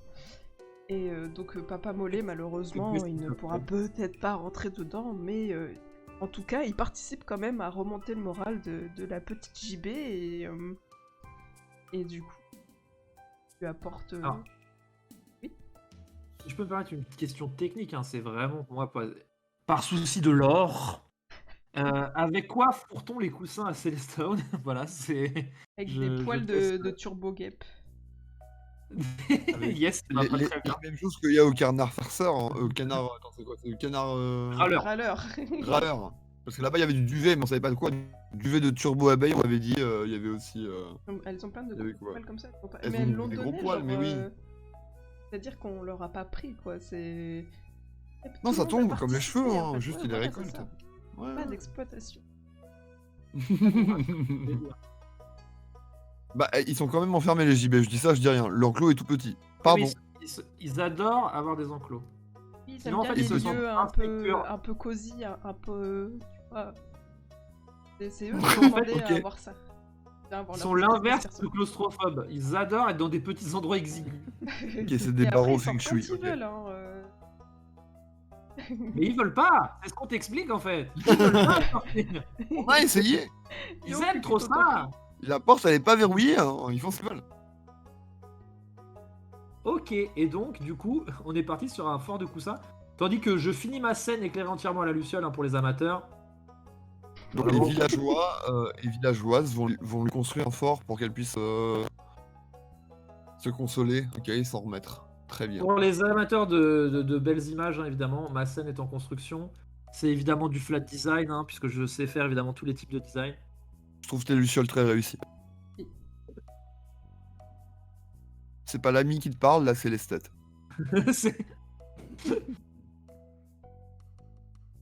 [SPEAKER 3] Et donc Papa Mollet, malheureusement, il ne pourra peut-être pas rentrer dedans, mais en tout cas, il participe quand même à remonter le moral de la petite JB et du coup, il lui apporte...
[SPEAKER 1] Ah. Si je peux me permettre une petite question technique, hein, c'est vraiment pour moi par souci de l'or. Avec quoi fourre-t-on les coussins à Celestone? Voilà, c'est.
[SPEAKER 3] Avec
[SPEAKER 1] Je-
[SPEAKER 3] des
[SPEAKER 1] je
[SPEAKER 3] poils
[SPEAKER 1] teste.
[SPEAKER 3] de Turbo Guêpe.
[SPEAKER 1] Yes, ça va pas très bien.
[SPEAKER 2] La même chose qu'il y a au canard farceur. Hein. Canard. Attends, c'est quoi? C'est le canard.
[SPEAKER 1] Râleur.
[SPEAKER 3] Râleur.
[SPEAKER 2] Râleur. Parce que là-bas, il y avait du duvet, mais on savait pas de quoi. Du duvet de turbo abeille, on avait dit. Il y avait aussi.
[SPEAKER 3] Elles ont plein de
[SPEAKER 2] Il y avait
[SPEAKER 3] gros
[SPEAKER 2] quoi
[SPEAKER 3] poils comme ça. Elles ont pas-
[SPEAKER 2] Elles
[SPEAKER 3] mais
[SPEAKER 2] ont
[SPEAKER 3] elles l'ont
[SPEAKER 2] des gros
[SPEAKER 3] donné,
[SPEAKER 2] poils,
[SPEAKER 3] genre,
[SPEAKER 2] mais oui.
[SPEAKER 3] C'est-à-dire qu'on leur a pas pris, quoi. C'est...
[SPEAKER 2] Non,
[SPEAKER 3] Tout
[SPEAKER 2] ça
[SPEAKER 3] le monde a
[SPEAKER 2] tombe comme les cheveux,
[SPEAKER 3] participé, en
[SPEAKER 2] hein,
[SPEAKER 3] fait.
[SPEAKER 2] juste
[SPEAKER 3] Ouais,
[SPEAKER 2] il les
[SPEAKER 3] voilà, c'est
[SPEAKER 2] récolte.
[SPEAKER 3] ça.
[SPEAKER 2] Ouais.
[SPEAKER 3] Pas d'exploitation.
[SPEAKER 2] Bah, ils sont quand même enfermés, les JB. Je dis ça, je dis rien. L'enclos est tout petit. Pardon.
[SPEAKER 1] Mais ils adorent avoir des enclos.
[SPEAKER 3] Ils aiment
[SPEAKER 1] Sinon, en
[SPEAKER 3] bien
[SPEAKER 1] fait, ils se
[SPEAKER 3] les
[SPEAKER 1] sentent
[SPEAKER 3] lieux
[SPEAKER 1] insécures.
[SPEAKER 3] un peu cosy, un peu... Tu vois... C'est eux qui ont demandé
[SPEAKER 2] ok.
[SPEAKER 3] à avoir ça. Bien avoir
[SPEAKER 1] Ils
[SPEAKER 3] leur
[SPEAKER 1] sont
[SPEAKER 3] petit
[SPEAKER 1] l'inverse
[SPEAKER 3] espace
[SPEAKER 1] de claustrophobes. Ils adorent être dans des petits endroits exigus.
[SPEAKER 3] perso.
[SPEAKER 2] Ok, c'est des
[SPEAKER 3] Et après,
[SPEAKER 2] barreaux
[SPEAKER 3] ils sortent
[SPEAKER 2] feng shui.
[SPEAKER 3] quand ils
[SPEAKER 2] ok.
[SPEAKER 3] veulent, hein,
[SPEAKER 1] Mais ils veulent pas. C'est ce qu'on t'explique en fait. Ils veulent pas sortir.
[SPEAKER 2] On a essayé.
[SPEAKER 1] Ils
[SPEAKER 3] Yo,
[SPEAKER 1] aiment trop
[SPEAKER 3] plutôt
[SPEAKER 1] ça.
[SPEAKER 2] La porte, elle est pas verrouillée. Hein. Ils font ce qu'ils veulent.
[SPEAKER 1] Ok, et donc, du coup, on est parti sur un fort de coussins. Tandis que je finis ma scène éclairée entièrement à la luciole, hein, pour les amateurs.
[SPEAKER 2] Donc
[SPEAKER 1] Vraiment.
[SPEAKER 2] les villageois et villageoises vont lui construire un fort pour qu'elle puisse se consoler. Ok, et s'en remettre. Très bien.
[SPEAKER 1] Pour les amateurs de belles images, hein, évidemment, ma scène est en construction. C'est évidemment du flat design, hein, puisque je sais faire évidemment tous les types de design.
[SPEAKER 2] Je trouve tes lucioles très réussies. C'est pas l'ami qui te parle, là c'est l'esthète.
[SPEAKER 1] C'est-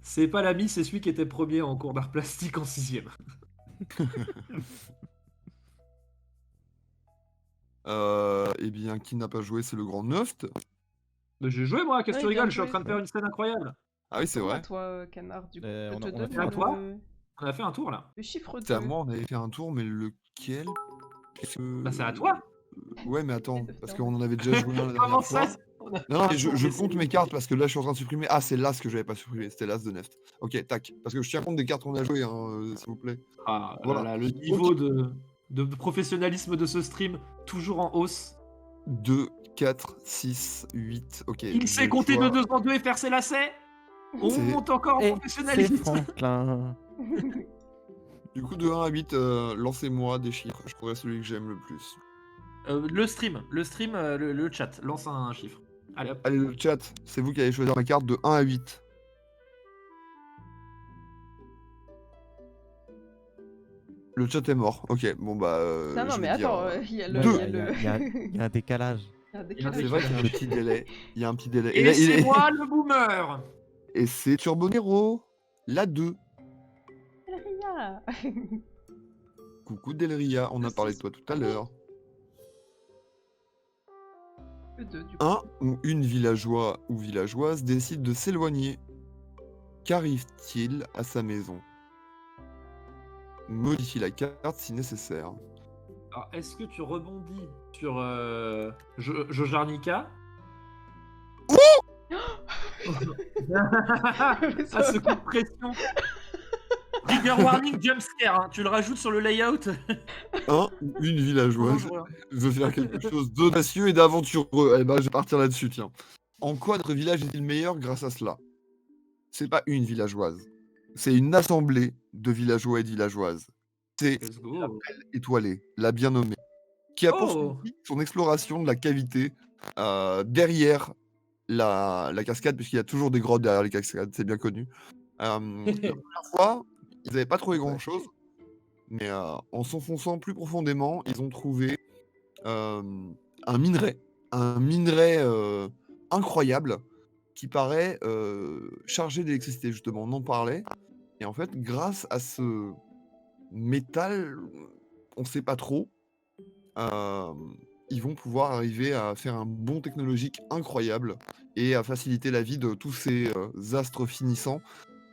[SPEAKER 1] C'est pas l'ami, c'est celui qui était premier en cours d'art plastique en 6ème.
[SPEAKER 2] Eh bien, qui n'a pas joué, c'est le grand Neuft.
[SPEAKER 1] Mais j'ai joué moi, qu'est-ce que tu
[SPEAKER 3] Ouais, bien
[SPEAKER 1] rigoles? Je suis en
[SPEAKER 3] joué.
[SPEAKER 1] train de faire une scène incroyable.
[SPEAKER 2] Ah oui, c'est
[SPEAKER 3] Tourne à
[SPEAKER 2] vrai.
[SPEAKER 3] toi, canard, du coup.
[SPEAKER 4] on
[SPEAKER 3] Je te
[SPEAKER 4] a
[SPEAKER 3] donne
[SPEAKER 4] fait
[SPEAKER 1] à toi
[SPEAKER 3] le...
[SPEAKER 1] On a fait un tour là.
[SPEAKER 3] le chiffre 2.
[SPEAKER 2] C'est à moi, on avait fait un tour, mais lequel?
[SPEAKER 1] Bah c'est à toi.
[SPEAKER 2] Ouais, mais attends,
[SPEAKER 3] de
[SPEAKER 2] parce
[SPEAKER 3] faire.
[SPEAKER 2] qu'on en avait déjà joué un la
[SPEAKER 1] Comment
[SPEAKER 2] dernière
[SPEAKER 1] ça
[SPEAKER 2] fois.
[SPEAKER 1] on a fait
[SPEAKER 2] Non,
[SPEAKER 1] un
[SPEAKER 2] mais
[SPEAKER 1] tour,
[SPEAKER 2] je
[SPEAKER 1] mais
[SPEAKER 2] compte
[SPEAKER 1] c'est-
[SPEAKER 2] mes cartes parce que là je suis en train de supprimer. Ah, c'est l'as que j'avais pas supprimé, c'était l'as de Neft. Ok, tac. Parce que je tiens compte des cartes qu'on a jouées, hein, s'il vous plaît.
[SPEAKER 1] Ah,
[SPEAKER 2] Voilà.
[SPEAKER 1] là, le niveau de professionnalisme de ce stream, toujours en hausse.
[SPEAKER 2] 2, 4, 6, 8. Ok.
[SPEAKER 1] Il sait
[SPEAKER 2] je
[SPEAKER 1] compter
[SPEAKER 2] vois-
[SPEAKER 1] de 2 en 2 et faire ses lacets. On
[SPEAKER 2] C'est-
[SPEAKER 1] monte encore en
[SPEAKER 4] Et c'est
[SPEAKER 1] professionnalisme.
[SPEAKER 4] Franklin.
[SPEAKER 2] Du coup, de 1 à 8, lancez-moi des chiffres. Je prendrai celui que j'aime le plus.
[SPEAKER 1] Le stream, le chat, lance un chiffre. Allez hop.
[SPEAKER 2] Allez, le chat, c'est vous qui allez choisir ma carte de 1 à 8. Le chat est mort. Ok, bon bah.
[SPEAKER 3] Non, non,
[SPEAKER 2] je
[SPEAKER 3] mais
[SPEAKER 2] vais dire,
[SPEAKER 3] attends, il y a le...
[SPEAKER 2] deux.
[SPEAKER 3] il y a le-
[SPEAKER 4] Il y a un décalage.
[SPEAKER 3] il y a un
[SPEAKER 1] Il y a un
[SPEAKER 3] décalage.
[SPEAKER 2] C'est vrai qu'il y a un petit délai. Il y a un petit délai.
[SPEAKER 1] Et
[SPEAKER 2] là,
[SPEAKER 1] c'est moi le boomer.
[SPEAKER 2] Et c'est Turbo Nero, la 2.
[SPEAKER 3] Ria.
[SPEAKER 2] Coucou Delria, on a parlé de toi tout à l'heure.
[SPEAKER 3] Le 2, du coup.
[SPEAKER 2] Un ou une villageois ou villageoise décide de s'éloigner. Qu'arrive-t-il à sa maison? Modifie la carte si nécessaire.
[SPEAKER 1] Alors, est-ce que tu rebondis sur Jojarnica? Ah, ce coup de pression. Trigger warning jumpscare, hein. Tu le rajoutes sur le layout.
[SPEAKER 2] Un ou une villageoise
[SPEAKER 1] Dangereux.
[SPEAKER 2] veut faire quelque chose d'audacieux et d'aventureux. Eh ben, je vais partir là-dessus, tiens. En quoi notre village est-il meilleur grâce à cela? C'est pas une villageoise. C'est une assemblée de villageois et de villageoises. C'est
[SPEAKER 1] Let's go.
[SPEAKER 2] étoilée, la bien nommée, qui a
[SPEAKER 1] Oh.
[SPEAKER 2] poursuivi son exploration de la cavité derrière la cascade, puisqu'il y a toujours des grottes derrière les cascades, c'est bien connu. La première fois, ils n'avaient pas trouvé grand-chose, mais en s'enfonçant plus profondément, ils ont trouvé un minerai incroyable, qui paraît chargé d'électricité, justement. On en parlait. Et en fait, grâce à ce métal, on ne sait pas trop, ils vont pouvoir arriver à faire un bond technologique incroyable et à faciliter la vie de tous ces astres finissants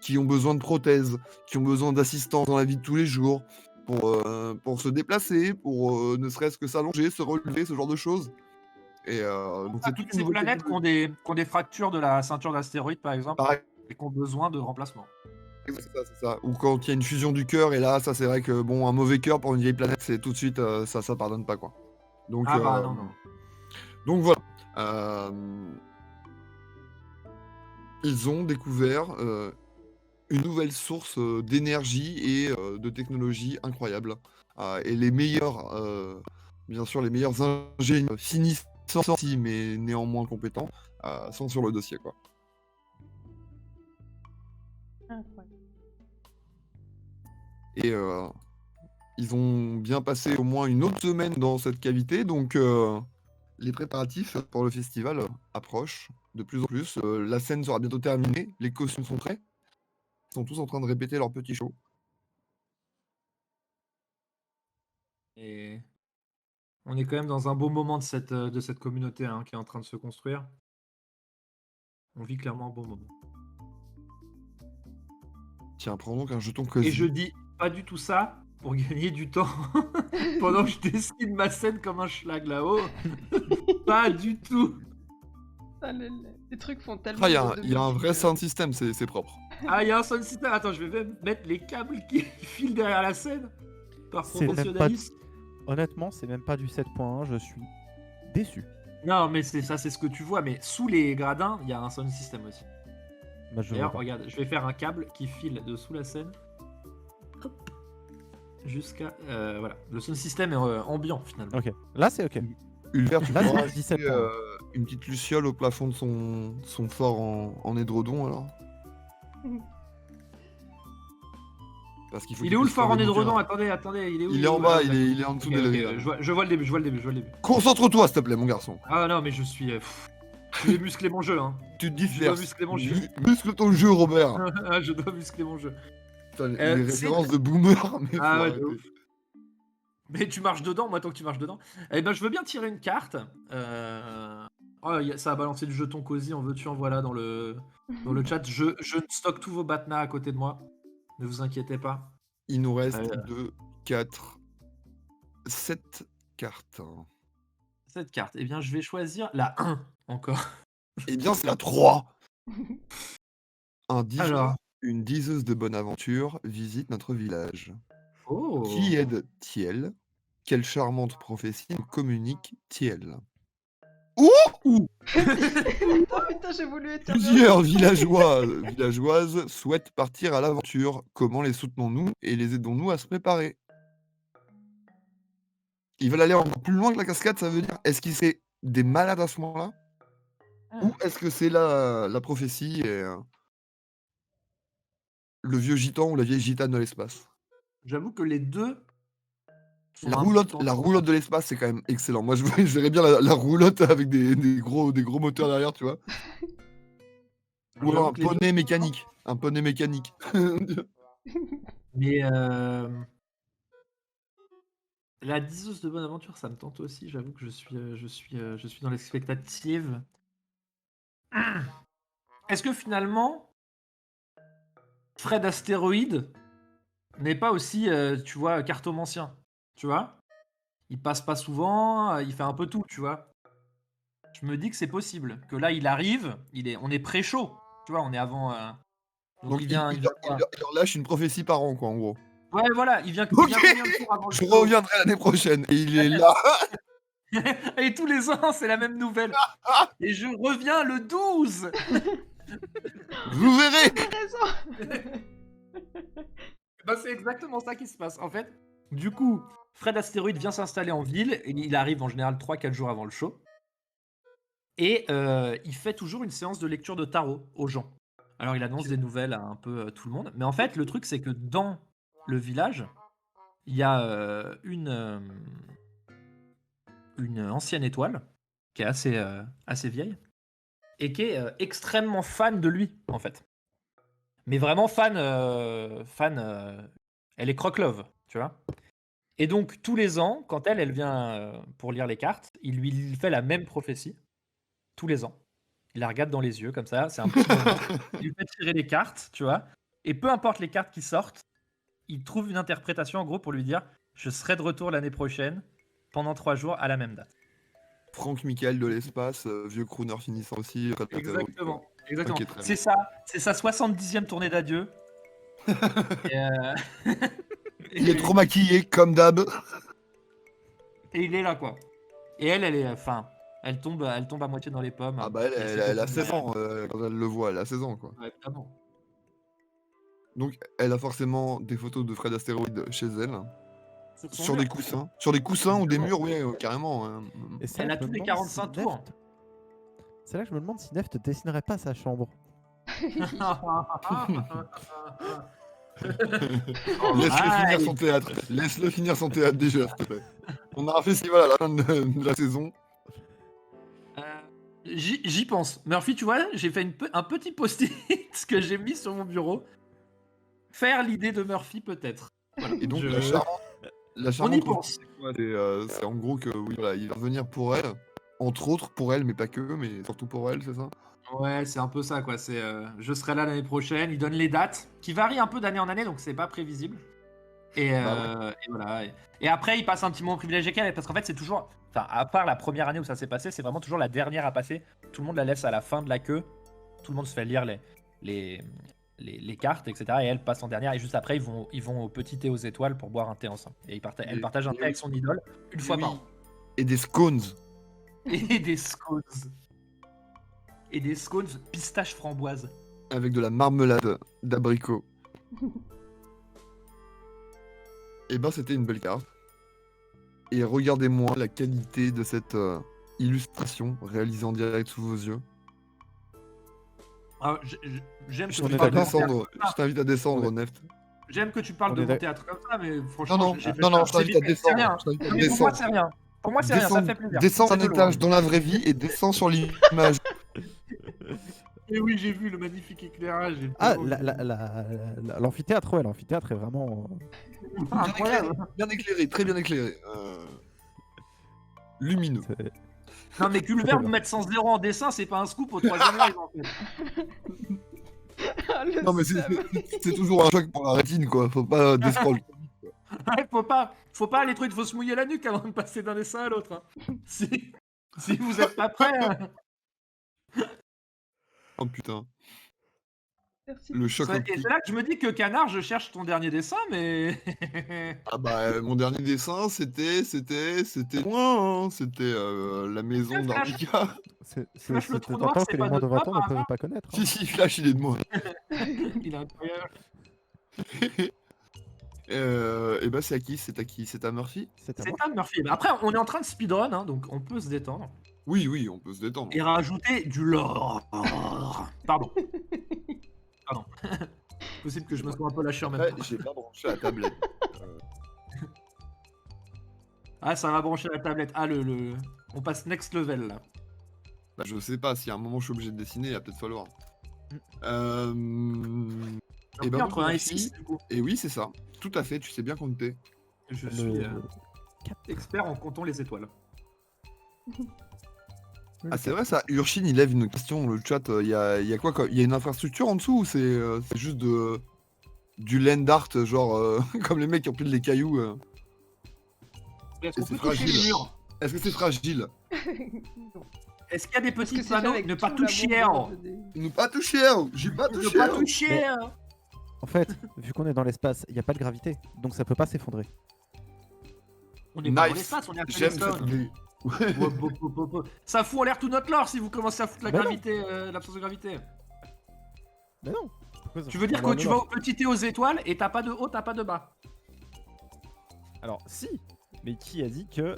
[SPEAKER 2] qui ont besoin de prothèses, qui ont besoin d'assistance dans la vie de tous les jours, pour se déplacer, pour ne serait-ce que s'allonger, se relever, ce genre de choses. Et donc c'est toute
[SPEAKER 1] Toutes
[SPEAKER 2] une
[SPEAKER 1] ces
[SPEAKER 2] nouvelle
[SPEAKER 1] planètes qui
[SPEAKER 2] technologie.
[SPEAKER 1] qui ont des fractures de la ceinture d'astéroïdes, par exemple,
[SPEAKER 2] Pareil,
[SPEAKER 1] et qui ont besoin de remplacement.
[SPEAKER 2] c'est ça, c'est ça. Ou quand il y a une fusion du cœur, et là, ça c'est vrai que bon, un mauvais cœur pour une vieille planète, c'est tout de suite, ça pardonne pas, quoi. Donc,
[SPEAKER 1] Ah bah non.
[SPEAKER 2] donc voilà. Euh, Ils ont découvert une nouvelle source d'énergie et de technologie incroyable. Et les meilleurs, bien sûr, les meilleurs ingénieurs finissants, mais néanmoins compétents, sont sur le dossier, quoi.
[SPEAKER 3] Incroyable.
[SPEAKER 2] Et ils ont bien passé au moins une autre semaine dans cette cavité, donc les préparatifs pour le festival approchent de plus en plus. La scène sera bientôt terminée, les costumes sont prêts, ils sont tous en train de répéter leur petit show.
[SPEAKER 1] Et on est quand même dans un beau moment de cette communauté hein, qui est en train de se construire. On vit clairement un beau moment.
[SPEAKER 2] Tiens, prends donc un jeton
[SPEAKER 1] Et
[SPEAKER 2] cosy.
[SPEAKER 1] je dis pas du tout ça pour gagner du temps pendant que je dessine ma scène comme un schlag là-haut. Pas du tout.
[SPEAKER 3] Ah, les trucs font tellement.
[SPEAKER 2] Ah, il y a un
[SPEAKER 3] musique,
[SPEAKER 2] vrai sound system, c'est propre.
[SPEAKER 1] Ah, il y a un sound system. Attends, je vais même mettre les câbles qui filent derrière la scène par
[SPEAKER 4] C'est même pas-
[SPEAKER 1] professionnalisme.
[SPEAKER 4] Honnêtement, c'est même pas du 7.1, je suis déçu.
[SPEAKER 1] Non, mais c'est ça, c'est ce que tu vois. Mais sous les gradins, il y a un sound system aussi.
[SPEAKER 4] Bah, je vois
[SPEAKER 1] D'ailleurs,
[SPEAKER 4] pas.
[SPEAKER 1] regarde, je vais faire un câble qui file de sous la scène. Hop. Jusqu'à. Voilà. Le sound system est ambiant finalement.
[SPEAKER 4] Ok, là c'est ok.
[SPEAKER 2] Ulver, tu
[SPEAKER 4] Là,
[SPEAKER 2] peux
[SPEAKER 4] c'est
[SPEAKER 2] rajouter
[SPEAKER 4] 17 points.
[SPEAKER 2] une petite luciole au plafond de son fort en édredon, alors. Parce qu'il faut
[SPEAKER 1] Il
[SPEAKER 2] qu'il
[SPEAKER 1] est où le
[SPEAKER 2] puisse
[SPEAKER 1] fort en
[SPEAKER 2] faire des
[SPEAKER 1] édredon?
[SPEAKER 2] montures.
[SPEAKER 1] Attendez, il est où?
[SPEAKER 2] Il est en bas, il est en dessous
[SPEAKER 1] Ok,
[SPEAKER 2] de
[SPEAKER 1] ok,
[SPEAKER 2] l'élévateur.
[SPEAKER 1] je vois le début, je vois le début.
[SPEAKER 2] Concentre-toi, s'il te plaît, mon garçon.
[SPEAKER 1] Ah non, mais je suis. Je vais muscler mon jeu, hein.
[SPEAKER 2] Tu te
[SPEAKER 1] Je dois
[SPEAKER 2] disperses.
[SPEAKER 1] muscler mon jeu.
[SPEAKER 2] Muscle ton jeu, Robert.
[SPEAKER 1] Ah, je dois muscler mon jeu.
[SPEAKER 2] Putain, les
[SPEAKER 1] C'est-
[SPEAKER 2] références de boomer, mais
[SPEAKER 1] Ah
[SPEAKER 2] faut
[SPEAKER 1] ouais,
[SPEAKER 2] arrêter.
[SPEAKER 1] de ouf. Mais tu marches dedans, moi tant que tu marches dedans. Eh ben, je veux bien tirer une carte. Oh, ça a balancé du jeton cosy, en veux-tu, en voilà dans le chat. Je stocke tous vos batnas à côté de moi. Ne vous inquiétez pas.
[SPEAKER 2] Il nous reste 2, 4, 7 cartes.
[SPEAKER 1] Cette carte, eh bien, je vais choisir la 1 encore.
[SPEAKER 2] Eh bien, c'est la 3. Un diseur,
[SPEAKER 1] Alors.
[SPEAKER 2] une diseuse de bonne aventure visite notre village.
[SPEAKER 1] Oh.
[SPEAKER 2] Qui aide Thiel? Quelle charmante prophétie nous communique Thiel?
[SPEAKER 3] Attends, putain, j'ai voulu être.
[SPEAKER 2] Plusieurs villageoises souhaitent partir à l'aventure. Comment les soutenons-nous et les aidons-nous à se préparer? Ils veulent aller encore plus loin que la cascade, ça veut dire, est-ce qu'ils c'est des malades à ce moment-là? Ou est-ce que c'est la prophétie et le vieux gitan ou la vieille gitane de l'espace?
[SPEAKER 1] J'avoue que les deux sont
[SPEAKER 2] La
[SPEAKER 1] un
[SPEAKER 2] roulotte,
[SPEAKER 1] petit peu
[SPEAKER 2] la
[SPEAKER 1] en-
[SPEAKER 2] roulotte de l'espace, c'est quand même excellent. Moi, je verrais bien la roulotte avec des gros moteurs derrière, tu vois. Ou alors
[SPEAKER 1] J'avoue
[SPEAKER 2] un
[SPEAKER 1] que les deux-
[SPEAKER 2] poney mécanique. Un poney mécanique.
[SPEAKER 1] Mais la diseuse de bonne aventure, ça me tente aussi. J'avoue que je suis dans l'expectative. Est-ce que finalement, Fred Astéroïde n'est pas aussi, tu vois, cartomancien? Tu vois? Il passe pas souvent, il fait un peu tout, tu vois? Je me dis que c'est possible. Que là, il arrive, on est pré-chaud. Tu vois, on est avant. Donc il vient.
[SPEAKER 2] il leur lâche une prophétie par an, quoi, en gros.
[SPEAKER 1] Ouais, voilà, il vient,
[SPEAKER 2] Ok.
[SPEAKER 1] il vient combien de jours avant le
[SPEAKER 2] Je
[SPEAKER 1] show?
[SPEAKER 2] reviendrai l'année prochaine. Et il est là.
[SPEAKER 1] Et tous les ans, c'est la même nouvelle. Et je reviens le 12.
[SPEAKER 2] Vous verrez.
[SPEAKER 3] T'as raison.
[SPEAKER 1] Bah, c'est exactement ça qui se passe. En fait, du coup, Fred Astéroïde vient s'installer en ville. Et il arrive en général 3-4 jours avant le show. Et il fait toujours une séance de lecture de tarot aux gens. Alors, il annonce des nouvelles à un peu tout le monde. Mais en fait, le truc, c'est que dans le village, il y a une ancienne étoile qui est assez vieille. et qui est extrêmement fan de lui, en fait. Mais vraiment fan, elle est croque-love, tu vois. Et donc, tous les ans, quand elle vient pour lire les cartes, il lui fait la même prophétie, tous les ans. Il la regarde dans les yeux, comme ça, c'est un petit moment. Il lui fait tirer les cartes, tu vois. Et peu importe les cartes qui sortent, il trouve une interprétation, en gros, pour lui dire « Je serai de retour l'année prochaine, pendant 3 jours, à la même date.
[SPEAKER 2] Franck Michael de l'espace, vieux crooner finissant aussi. Fred »
[SPEAKER 1] Exactement. Exactement.
[SPEAKER 2] Ok, très
[SPEAKER 1] C'est ça, c'est sa 70e tournée d'adieu. Et,
[SPEAKER 2] Il est trop maquillé, comme d'hab.
[SPEAKER 1] et il est là, quoi. Et elle est, enfin, elle tombe à moitié dans les pommes.
[SPEAKER 2] Ah bah elle a 16 ans quand elle le voit, elle a 16 ans quoi.
[SPEAKER 1] Ouais, évidemment.
[SPEAKER 2] Donc elle a forcément des photos de Fred Astéroïde chez elle.
[SPEAKER 1] Sur son
[SPEAKER 2] Sur
[SPEAKER 1] mur.
[SPEAKER 2] des coussins. Sur des coussins ou des
[SPEAKER 1] Exactement.
[SPEAKER 2] murs, oui, carrément. hein.
[SPEAKER 4] Et c'est
[SPEAKER 1] Elle
[SPEAKER 4] là
[SPEAKER 1] a
[SPEAKER 4] que je
[SPEAKER 1] tous
[SPEAKER 4] me
[SPEAKER 1] les
[SPEAKER 4] demande
[SPEAKER 1] 45
[SPEAKER 4] si
[SPEAKER 1] tours.
[SPEAKER 4] Neft- C'est là que je me demande si Neft dessinerait pas sa chambre.
[SPEAKER 2] Laisse-le finir son théâtre. Laisse-le finir son théâtre déjà, s'il te plaît. On a un festival à la fin de la saison.
[SPEAKER 1] J'y pense. Murphy, tu vois, j'ai fait un petit post-it que j'ai mis sur mon bureau. Faire l'idée de Murphy, peut-être. Voilà.
[SPEAKER 2] Et donc
[SPEAKER 1] Je-
[SPEAKER 2] la
[SPEAKER 1] On y
[SPEAKER 2] charmante
[SPEAKER 1] pense.
[SPEAKER 2] c'est en gros que oui, voilà, il va revenir pour elle. Entre autres pour elle, mais pas que, mais surtout pour elle, c'est ça?
[SPEAKER 1] Ouais, c'est un peu ça, quoi. C'est je serai là l'année prochaine. Il donne les dates, qui varient un peu d'année en année, donc c'est pas prévisible. Et, et voilà. Et après, il passe un petit moment privilégié avec elle, parce qu'en fait, c'est toujours. Enfin, à part la première année où ça s'est passé, c'est vraiment toujours la dernière à passer. Tout le monde la laisse à la fin de la queue. Tout le monde se fait lire les cartes, etc. Et elle passe en dernière. Et juste après, ils vont au petit thé aux étoiles pour boire un thé ensemble. Et elle partage un thé avec son idole une fois par an.
[SPEAKER 2] Et des scones.
[SPEAKER 1] Et des scones. Et des scones pistache framboise.
[SPEAKER 2] Avec de la marmelade d'abricot. Et ben c'était une belle carte. Et regardez-moi la qualité de cette illustration réalisée en direct sous vos yeux.
[SPEAKER 1] Ah, j'aime que
[SPEAKER 4] On
[SPEAKER 1] tu
[SPEAKER 4] est
[SPEAKER 1] parles de mon
[SPEAKER 4] d'accord.
[SPEAKER 1] théâtre.
[SPEAKER 2] Je t'invite à descendre,
[SPEAKER 4] On est-
[SPEAKER 2] Neft.
[SPEAKER 1] J'aime que tu parles
[SPEAKER 4] On
[SPEAKER 1] de
[SPEAKER 4] est
[SPEAKER 1] mon
[SPEAKER 4] d'ac-
[SPEAKER 1] théâtre comme ça, mais franchement,
[SPEAKER 2] Non,
[SPEAKER 1] j'ai fait
[SPEAKER 2] non,
[SPEAKER 1] ça.
[SPEAKER 2] je t'invite à
[SPEAKER 1] C'est
[SPEAKER 2] descendre.
[SPEAKER 1] rien.
[SPEAKER 2] Je t'invite à
[SPEAKER 1] Non, mais pour moi,
[SPEAKER 2] descendre.
[SPEAKER 1] c'est rien. Pour moi, c'est rien, ça me fait plaisir.
[SPEAKER 2] Descends
[SPEAKER 1] C'est
[SPEAKER 2] un
[SPEAKER 1] de
[SPEAKER 2] étage
[SPEAKER 1] loin.
[SPEAKER 2] dans la vraie vie et descends sur l'image.
[SPEAKER 1] Et oui, j'ai vu le magnifique éclairage. et
[SPEAKER 4] Ah,
[SPEAKER 1] tout.
[SPEAKER 4] l'amphithéâtre, ouais, l'amphithéâtre est vraiment.
[SPEAKER 1] Incroyable.
[SPEAKER 2] Bien éclairé, très bien éclairé. Lumineux.
[SPEAKER 4] c'est-
[SPEAKER 1] Non, mais Culver vous mettre 100-0 en dessin, c'est pas un scoop au 3ème live en fait.
[SPEAKER 3] Ah, le
[SPEAKER 2] Non mais
[SPEAKER 3] seum.
[SPEAKER 2] c'est toujours un choc pour la rétine quoi, faut pas descroll.
[SPEAKER 1] Ouais, faut pas les trucs, faut se mouiller la nuque avant de passer d'un dessin à l'autre. hein. Si vous êtes pas prêts.
[SPEAKER 2] Oh putain,
[SPEAKER 3] Merci.
[SPEAKER 2] le choc
[SPEAKER 1] Et
[SPEAKER 2] optique.
[SPEAKER 1] c'est là que je me dis que Canard, je cherche ton dernier dessin, mais.
[SPEAKER 2] Ah bah mon dernier dessin c'était loin, hein. C'était la maison
[SPEAKER 1] Quel flash.
[SPEAKER 2] d'Arnica.
[SPEAKER 1] Flash le trou noir,
[SPEAKER 4] T'entends
[SPEAKER 1] c'est
[SPEAKER 4] que les
[SPEAKER 1] pas
[SPEAKER 4] moins
[SPEAKER 1] de
[SPEAKER 4] de
[SPEAKER 1] toi,
[SPEAKER 4] 20 ans ne
[SPEAKER 1] par
[SPEAKER 4] peuvent
[SPEAKER 1] hasard
[SPEAKER 4] pas connaître. hein.
[SPEAKER 2] Si Flash il est de moi.
[SPEAKER 1] Il est incroyable.
[SPEAKER 2] Et bah c'est à qui? C'est à qui? C'est à Murphy?
[SPEAKER 4] C'est à
[SPEAKER 1] C'est
[SPEAKER 4] moi.
[SPEAKER 1] un Murphy. Après, on est en train de speedrun, hein, donc on peut se détendre.
[SPEAKER 2] Oui, on peut se détendre.
[SPEAKER 1] Et rajouter du lore. Pardon. Possible que je me sois un peu lâché en même
[SPEAKER 2] Après,
[SPEAKER 1] temps.
[SPEAKER 2] j'ai pas branché la tablette.
[SPEAKER 1] Ah, ça va brancher la tablette. Ah, on passe next level là.
[SPEAKER 2] Bah je sais pas, si à un moment je suis obligé de dessiner, il va peut-être falloir. Et ben
[SPEAKER 1] Entre 1 et
[SPEAKER 2] Murphy,
[SPEAKER 1] 6, du coup.
[SPEAKER 2] et oui c'est ça, tout à fait, tu sais bien compter.
[SPEAKER 1] Je
[SPEAKER 4] Le-
[SPEAKER 1] suis expert en comptant les étoiles.
[SPEAKER 2] Ah c'est vrai ça, Urshin il lève une question, le chat, il y a quoi Il y a une infrastructure en dessous ou c'est juste du land art, genre comme les mecs qui empilent les cailloux
[SPEAKER 1] Est-ce qu'on
[SPEAKER 2] c'est
[SPEAKER 1] peut toucher
[SPEAKER 2] fragile.
[SPEAKER 1] les murs?
[SPEAKER 2] Est-ce que c'est fragile?
[SPEAKER 3] Non.
[SPEAKER 1] Est-ce qu'il y a des
[SPEAKER 3] Parce que
[SPEAKER 1] petits
[SPEAKER 3] c'est fait
[SPEAKER 1] panneaux
[SPEAKER 3] avec
[SPEAKER 1] ne pas
[SPEAKER 3] tout
[SPEAKER 1] toucher
[SPEAKER 3] l'amour
[SPEAKER 1] hein.
[SPEAKER 3] de VD.
[SPEAKER 2] Ne pas toucher, j'ai pas
[SPEAKER 1] Ne
[SPEAKER 2] touché.
[SPEAKER 1] pas toucher hein.
[SPEAKER 4] En fait, vu qu'on est dans l'espace, il n'y a pas de gravité, donc ça peut pas s'effondrer.
[SPEAKER 1] On est pas dans
[SPEAKER 2] Nice.
[SPEAKER 1] l'espace, on est à
[SPEAKER 2] J'aime
[SPEAKER 1] Flintstone.
[SPEAKER 2] cette idée.
[SPEAKER 1] Ça fout en l'air tout notre lore si vous commencez à foutre la
[SPEAKER 4] Bah non.
[SPEAKER 1] gravité, l'absence de gravité.
[SPEAKER 4] Mais non. Pourquoi ça
[SPEAKER 1] Tu veux dire
[SPEAKER 4] fout
[SPEAKER 1] que tu vas au petit thé aux étoiles et t'as pas de haut, t'as pas de bas.
[SPEAKER 4] Alors, si. Mais qui a dit que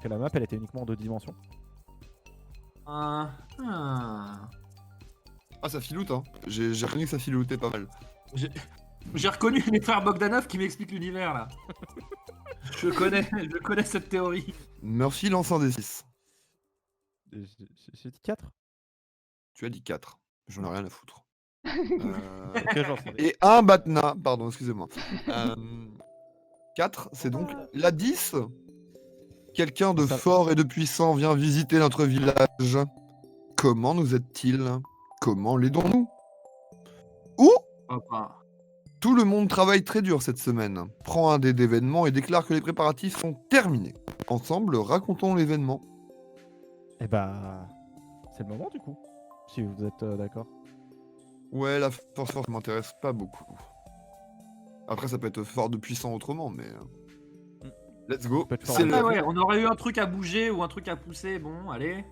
[SPEAKER 4] la map elle était uniquement en 2 dimensions?
[SPEAKER 2] Ah ça filoute hein, j'ai reconnu que ça filoutait pas mal.
[SPEAKER 1] J'ai reconnu les frères Bogdanov qui m'expliquent l'univers là. Je connais cette théorie.
[SPEAKER 2] Murphy lance un D6.
[SPEAKER 4] J'ai dit 4.
[SPEAKER 2] Tu as dit 4. J'en ai rien à foutre.
[SPEAKER 4] Ok, j'en sais rien.
[SPEAKER 2] Et un Batna, pardon, excusez-moi. 4, c'est donc la 10. Quelqu'un de
[SPEAKER 4] Ça-
[SPEAKER 2] fort et de puissant vient visiter notre village. Comment nous aide-t-il? Comment l'aidons-nous? Ou
[SPEAKER 1] Enfin,
[SPEAKER 2] tout le monde travaille très dur cette semaine, prend un dé d'événement et déclare que les préparatifs sont terminés. Ensemble, racontons l'événement.
[SPEAKER 4] Eh bah, c'est le moment du coup, si vous êtes d'accord.
[SPEAKER 2] Ouais, la force m'intéresse pas beaucoup. Après, ça peut être fort de puissant autrement, mais... Let's go.
[SPEAKER 4] peut être fort
[SPEAKER 2] C'est
[SPEAKER 4] de
[SPEAKER 2] le...
[SPEAKER 1] ah ouais, on aurait eu un truc à bouger ou un truc à pousser, bon, allez.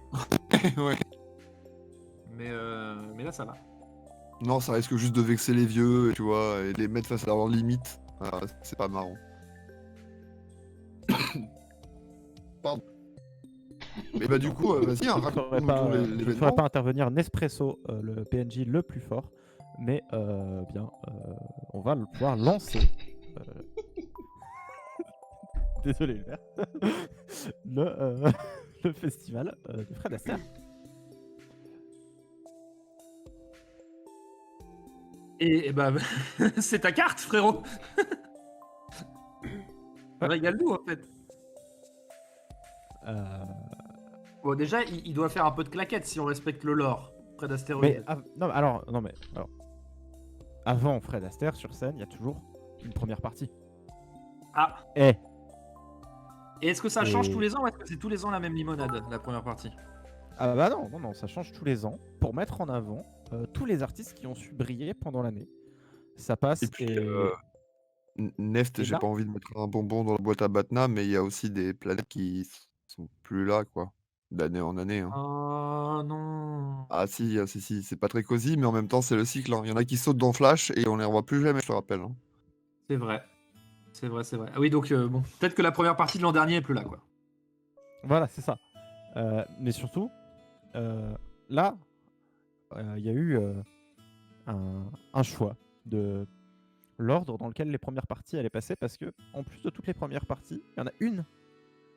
[SPEAKER 2] ouais.
[SPEAKER 1] Mais là, ça va.
[SPEAKER 2] Non, ça risque juste de vexer les vieux, tu vois, et les mettre face à leurs limites. Ah, c'est pas marrant. Pardon. Mais bah du coup, vas-y,
[SPEAKER 4] Je ne
[SPEAKER 2] raconte-nous
[SPEAKER 4] ferai
[SPEAKER 2] l'événement.
[SPEAKER 4] pas intervenir Nespresso, le PNJ le plus fort, mais on va pouvoir lancer. Désolé, Hubert. le festival de Fred Astaire.
[SPEAKER 1] Et bah, c'est ta carte, frérot. Régale-nous, en fait. Bon, déjà, il doit faire un peu de claquette si on respecte le lore. Près
[SPEAKER 4] Mais
[SPEAKER 1] d'astéroïdes.
[SPEAKER 4] alors, avant Fred Astaire sur scène, il y a toujours une première partie.
[SPEAKER 1] Ah,
[SPEAKER 4] Eh,
[SPEAKER 1] et est-ce que ça change
[SPEAKER 4] Et-
[SPEAKER 1] tous les ans ou est-ce que c'est tous les ans la même limonade, la première partie?
[SPEAKER 4] ah bah non, ça change tous les ans pour mettre en avant tous les artistes qui ont su briller pendant l'année. Ça passe
[SPEAKER 2] Et puis,
[SPEAKER 4] et
[SPEAKER 2] Neft,
[SPEAKER 4] Et
[SPEAKER 2] j'ai
[SPEAKER 4] là-
[SPEAKER 2] pas envie de mettre un bonbon dans la boîte à Batna, mais il y a aussi des planètes qui sont plus là, quoi. D'année en année. Hein.
[SPEAKER 1] Oh non.
[SPEAKER 2] Ah si, si, c'est pas très cosy, mais en même temps, c'est le cycle. Hein. Il y en a qui sautent dans Flash et on les revoit plus jamais, je te rappelle. Hein.
[SPEAKER 1] C'est vrai. C'est vrai, c'est vrai. Ah oui, donc bon, peut-être que la première partie de l'an dernier est plus là, quoi.
[SPEAKER 4] voilà, c'est ça. Mais surtout, là, il y a eu un choix de l'ordre dans lequel les premières parties allaient passer parce que, en plus de toutes les premières parties, il y en a une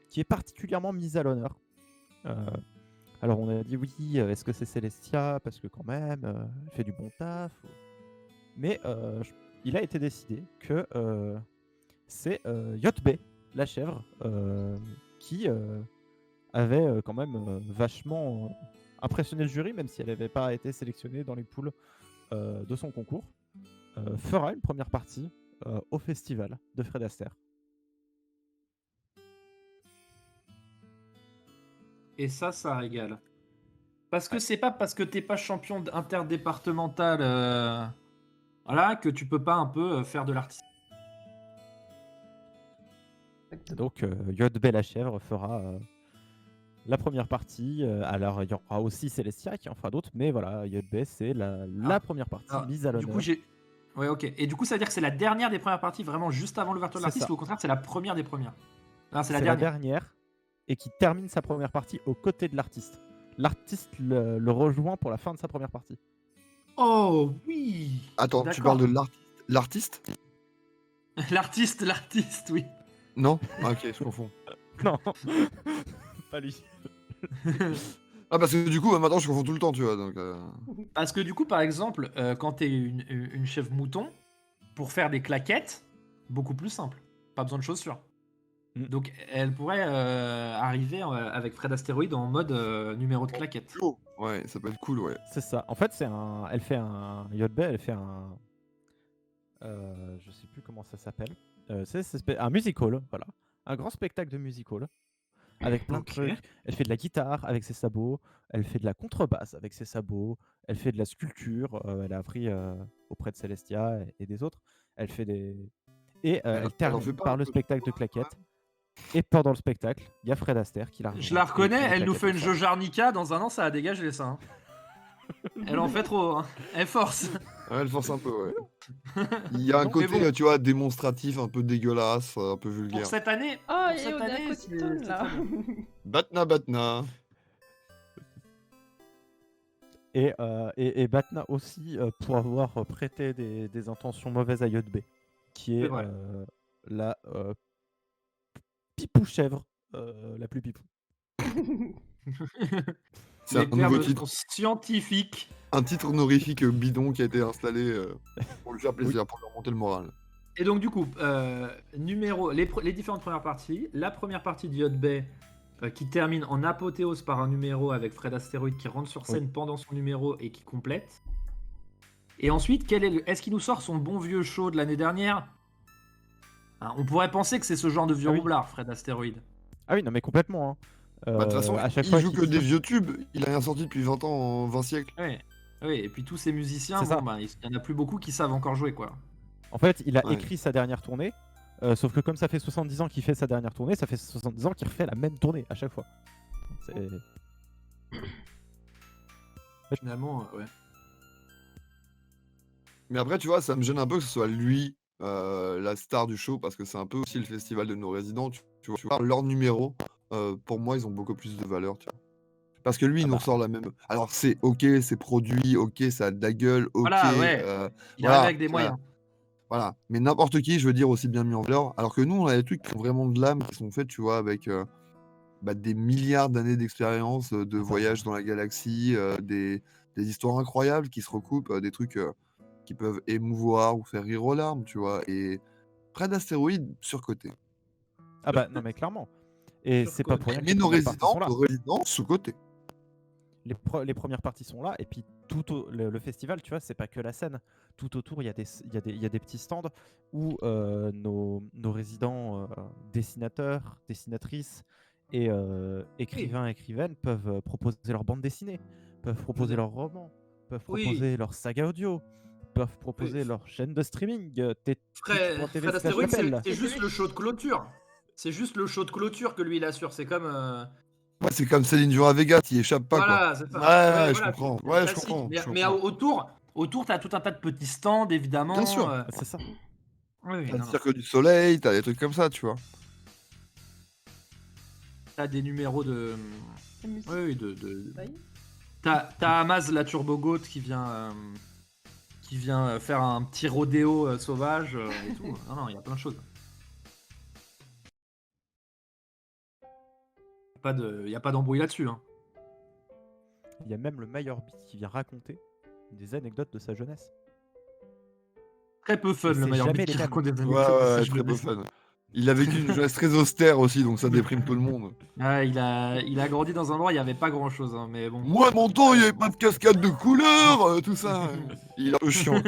[SPEAKER 4] qui est particulièrement mise à l'honneur. Alors on a dit oui, est-ce que c'est Celestia? Parce que quand même, elle fait du bon taf. Mais il a été décidé que c'est Yotbe, la chèvre, qui avait quand même vachement impressionné le jury, même si elle n'avait pas été sélectionnée dans les poules de son concours, fera une première partie au festival de Fred Astaire.
[SPEAKER 1] Et ça régale. Parce que c'est pas parce que t'es pas champion interdépartemental, voilà, que tu peux pas un peu faire de l'artiste.
[SPEAKER 4] Donc Yotbe, la chèvre, fera la première partie. Alors il y aura aussi Celestia qui en fera d'autres, mais voilà, Yotbe, c'est la première partie
[SPEAKER 1] Ah,
[SPEAKER 4] mise à
[SPEAKER 1] du
[SPEAKER 4] l'honneur.
[SPEAKER 1] coup, ouais, ok. Et du coup, ça veut dire que c'est la dernière des premières parties, vraiment juste avant l'ouverture de
[SPEAKER 4] C'est
[SPEAKER 1] l'artiste,
[SPEAKER 4] ça.
[SPEAKER 1] ou au contraire, c'est la première des premières? Non, c'est la
[SPEAKER 4] C'est
[SPEAKER 1] dernière.
[SPEAKER 4] et qui termine sa première partie aux côtés de l'artiste. L'artiste le rejoint pour la fin de sa première partie.
[SPEAKER 1] Oh oui.
[SPEAKER 2] Attends, tu
[SPEAKER 1] D'accord.
[SPEAKER 2] parles de l'artiste?
[SPEAKER 1] L'artiste, oui.
[SPEAKER 2] Non? Ah, ok, je confonds.
[SPEAKER 4] Non, pas lui.
[SPEAKER 2] Ah, parce que du coup, maintenant, je confonds tout le temps, tu vois. Donc,
[SPEAKER 1] Parce que du coup, par exemple, quand t'es une chèvre mouton, pour faire des claquettes, beaucoup plus simple. Pas besoin de chaussures.
[SPEAKER 4] Mm.
[SPEAKER 1] Donc, elle pourrait arriver avec Fred Astéroïde en mode numéro de claquette.
[SPEAKER 2] ouais, ça peut être cool, ouais.
[SPEAKER 4] C'est ça. En fait, elle fait un Yotbe, elle fait un je sais plus comment ça s'appelle. C'est un musical, voilà. Un grand spectacle de musical. Avec plein de trucs. Elle fait de la guitare avec ses sabots. Elle fait de la contrebasse avec ses sabots. Elle fait de la sculpture. Elle a appris auprès de Celestia et des autres. Elle fait des... Et elle
[SPEAKER 2] en
[SPEAKER 4] termine
[SPEAKER 2] fait pas
[SPEAKER 4] par
[SPEAKER 2] un
[SPEAKER 4] le
[SPEAKER 2] peu
[SPEAKER 4] spectacle de claquettes. Et pendant le spectacle, il y a Fred Astaire qui la rejoint.
[SPEAKER 1] Je la reconnais,
[SPEAKER 4] Et
[SPEAKER 1] elle nous fait une
[SPEAKER 4] claquettes,
[SPEAKER 1] Jojarnica, dans un an, ça a dégagé les seins. Elle en fait trop, hein. Elle force.
[SPEAKER 2] Ouais, elle force un peu, ouais. Il y a un
[SPEAKER 1] Non,
[SPEAKER 2] côté,
[SPEAKER 1] mais bon.
[SPEAKER 2] tu vois, démonstratif, un peu dégueulasse, un peu
[SPEAKER 1] Pour
[SPEAKER 2] vulgaire.
[SPEAKER 1] cette année,
[SPEAKER 3] Ah,
[SPEAKER 1] pour
[SPEAKER 3] et
[SPEAKER 1] cette
[SPEAKER 3] on est à
[SPEAKER 1] année,
[SPEAKER 3] Cotitone,
[SPEAKER 1] c'est
[SPEAKER 3] là.
[SPEAKER 1] très bien.
[SPEAKER 2] Batna.
[SPEAKER 4] Et Batna aussi pour avoir prêté des intentions mauvaises à Yotbe, qui
[SPEAKER 1] C'est
[SPEAKER 4] est
[SPEAKER 1] vrai.
[SPEAKER 4] la pipou chèvre la plus pipou.
[SPEAKER 2] C'est un
[SPEAKER 1] Les
[SPEAKER 2] nouveau
[SPEAKER 1] perles
[SPEAKER 2] titre.
[SPEAKER 1] sont scientifiques.
[SPEAKER 2] Un titre honorifique bidon qui a été installé pour lui faire plaisir, pour lui remonter le moral.
[SPEAKER 1] Et donc, du coup, les différentes premières parties. La première partie de Yacht Bay qui termine en apothéose par un numéro avec Fred Astéroïde qui rentre sur scène pendant son numéro et qui complète. Et ensuite, est-ce qu'il nous sort son bon vieux show de l'année dernière? Hein, on pourrait penser que c'est ce genre de vieux
[SPEAKER 4] Ah oui.
[SPEAKER 1] roublard, Fred Astéroïde.
[SPEAKER 4] Ah oui, non, mais complètement. Hein.
[SPEAKER 2] Bah, de toute façon,
[SPEAKER 4] à chaque
[SPEAKER 2] il
[SPEAKER 4] fois
[SPEAKER 2] joue
[SPEAKER 4] qu'il
[SPEAKER 2] que des
[SPEAKER 4] sort-
[SPEAKER 2] vieux tubes. Il a rien sorti depuis 20 ans, en 20 siècles.
[SPEAKER 1] Ouais. Oui, et puis tous ces musiciens,
[SPEAKER 4] C'est ça.
[SPEAKER 1] bon, bah, il y en a plus beaucoup qui savent encore jouer, quoi.
[SPEAKER 4] En fait, il a
[SPEAKER 2] Ouais.
[SPEAKER 4] écrit sa dernière tournée, sauf que comme ça fait 70 ans qu'il fait sa dernière tournée, ça fait 70 ans qu'il refait la même tournée à chaque fois. C'est-
[SPEAKER 1] Finalement, ouais.
[SPEAKER 2] Mais après, tu vois, ça me gêne un peu que ce soit lui la star du show parce que c'est un peu aussi le festival de nos résidents. Tu vois, leurs numéros, pour moi, ils ont beaucoup plus de valeur. Tu vois. Parce que lui, il
[SPEAKER 4] Ah
[SPEAKER 2] nous
[SPEAKER 4] bah.
[SPEAKER 2] ressort la même. Alors, c'est ok, c'est produit, ok, ça a de la gueule, ok.
[SPEAKER 1] Voilà, ouais. Il
[SPEAKER 2] voilà,
[SPEAKER 1] arrive avec des
[SPEAKER 2] tu vois.
[SPEAKER 1] moyens.
[SPEAKER 2] Voilà. Mais n'importe qui, je veux dire, aussi bien mis en valeur. Alors que nous, on a des trucs qui ont vraiment de l'âme, qui sont faits, tu vois, avec des milliards d'années d'expérience, de voyages dans la galaxie, des histoires incroyables qui se recoupent, des trucs qui peuvent émouvoir ou faire rire aux larmes, tu vois. Et Près d'astéroïdes, surcoté.
[SPEAKER 4] Ah bah non mais clairement. Et c'est pas pour rien que
[SPEAKER 2] Mais
[SPEAKER 4] les
[SPEAKER 2] nos
[SPEAKER 4] premières parties sont
[SPEAKER 2] résidents,
[SPEAKER 4] là.
[SPEAKER 2] sous-cotés.
[SPEAKER 4] Les premières parties sont là et puis le festival, tu vois, c'est pas que la scène. Tout autour, il y a des petits stands où nos résidents dessinateurs, dessinatrices et écrivains, écrivaines peuvent proposer leur bande dessinée, peuvent proposer leurs romans, peuvent
[SPEAKER 1] Oui.
[SPEAKER 4] proposer leur saga audio, peuvent proposer leur chaîne de streaming.
[SPEAKER 1] Fred Astéroïde, c'est juste le show de clôture. C'est juste le show de clôture que lui il assure. C'est comme.
[SPEAKER 2] Ouais, c'est comme Céline Dion à Vegas, il échappe pas,
[SPEAKER 1] Voilà,
[SPEAKER 2] quoi.
[SPEAKER 1] c'est ça.
[SPEAKER 2] Ouais, je
[SPEAKER 1] voilà,
[SPEAKER 2] comprends.
[SPEAKER 1] c'est
[SPEAKER 2] Ouais, je
[SPEAKER 1] classique.
[SPEAKER 2] comprends.
[SPEAKER 1] Mais autour, t'as tout un tas de petits stands, évidemment.
[SPEAKER 2] Bien sûr.
[SPEAKER 4] C'est ça.
[SPEAKER 1] Oui,
[SPEAKER 2] T'as le
[SPEAKER 1] non, non.
[SPEAKER 2] Cirque du Soleil, t'as des trucs comme ça, tu vois.
[SPEAKER 1] T'as des numéros de.
[SPEAKER 3] La musique.
[SPEAKER 1] Oui,
[SPEAKER 3] Oui.
[SPEAKER 1] T'as Amaz, la Turbo Goat, qui vient faire un petit rodéo sauvage et tout. Non, il y a plein de choses. Il n'y a pas d'embrouille là-dessus. Hein.
[SPEAKER 4] Il y a même le Mayor Beat qui vient raconter des anecdotes de sa jeunesse.
[SPEAKER 1] Très peu fun,
[SPEAKER 4] Et
[SPEAKER 1] le
[SPEAKER 4] c'est
[SPEAKER 1] meilleur
[SPEAKER 4] jamais
[SPEAKER 1] beat
[SPEAKER 4] les
[SPEAKER 1] qui
[SPEAKER 4] mêmes.
[SPEAKER 1] raconte des
[SPEAKER 2] Ouais,
[SPEAKER 1] anecdotes de sa
[SPEAKER 2] ouais, très peu
[SPEAKER 1] jeunesse.
[SPEAKER 2] fun. Il a vécu une jeunesse très austère aussi, donc ça déprime tout le monde.
[SPEAKER 1] Ah, il a grandi dans un endroit où il n'y avait pas grand-chose, hein, mais bon.
[SPEAKER 2] Moi, mon temps, il n'y avait pas de cascade de couleurs, tout ça. Il est un peu chiant.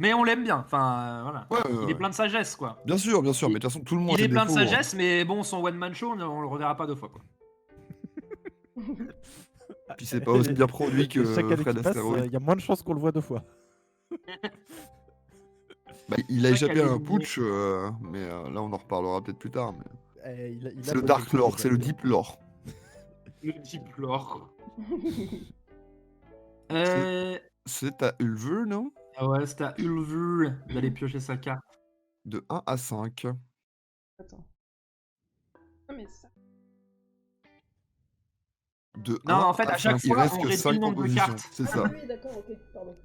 [SPEAKER 1] Mais on l'aime bien, enfin voilà.
[SPEAKER 2] Ouais,
[SPEAKER 1] Il est plein de sagesse, quoi.
[SPEAKER 2] Bien sûr, mais de toute façon, tout le monde
[SPEAKER 1] Il
[SPEAKER 2] a
[SPEAKER 1] est
[SPEAKER 2] des
[SPEAKER 1] plein de
[SPEAKER 2] défauts, hein.
[SPEAKER 1] sagesse, mais bon, son one-man show, on le reverra pas deux fois, quoi.
[SPEAKER 2] Puis c'est pas aussi bien produit que
[SPEAKER 4] Chaque année
[SPEAKER 2] Fred
[SPEAKER 4] qui passe,
[SPEAKER 2] Astéroïde.
[SPEAKER 4] il y a moins de chances qu'on le voit deux fois.
[SPEAKER 2] Bah, il a
[SPEAKER 1] Chaque
[SPEAKER 2] échappé à
[SPEAKER 1] année,
[SPEAKER 2] un putsch, mais là on en reparlera peut-être plus tard. Mais...
[SPEAKER 4] Il
[SPEAKER 2] C'est
[SPEAKER 4] a
[SPEAKER 2] le
[SPEAKER 4] bossé
[SPEAKER 2] Dark
[SPEAKER 4] dessus,
[SPEAKER 2] Lore,
[SPEAKER 4] déjà.
[SPEAKER 2] c'est le Deep Lore.
[SPEAKER 1] Le type lore.
[SPEAKER 2] C'est à Ulver, non?
[SPEAKER 1] Ah ouais, c'est à Ulvur d'aller piocher sa carte.
[SPEAKER 2] De 1 à 5.
[SPEAKER 3] Attends. Non mais ça.
[SPEAKER 2] De
[SPEAKER 1] Non,
[SPEAKER 2] 1
[SPEAKER 1] en fait, à chaque
[SPEAKER 2] 5, il
[SPEAKER 1] fois,
[SPEAKER 2] reste
[SPEAKER 1] on
[SPEAKER 2] que
[SPEAKER 1] réduit
[SPEAKER 2] 5
[SPEAKER 1] le nombre de
[SPEAKER 2] propositions.
[SPEAKER 1] cartes.
[SPEAKER 2] C'est ça.
[SPEAKER 3] Oui, d'accord, ok, pardon.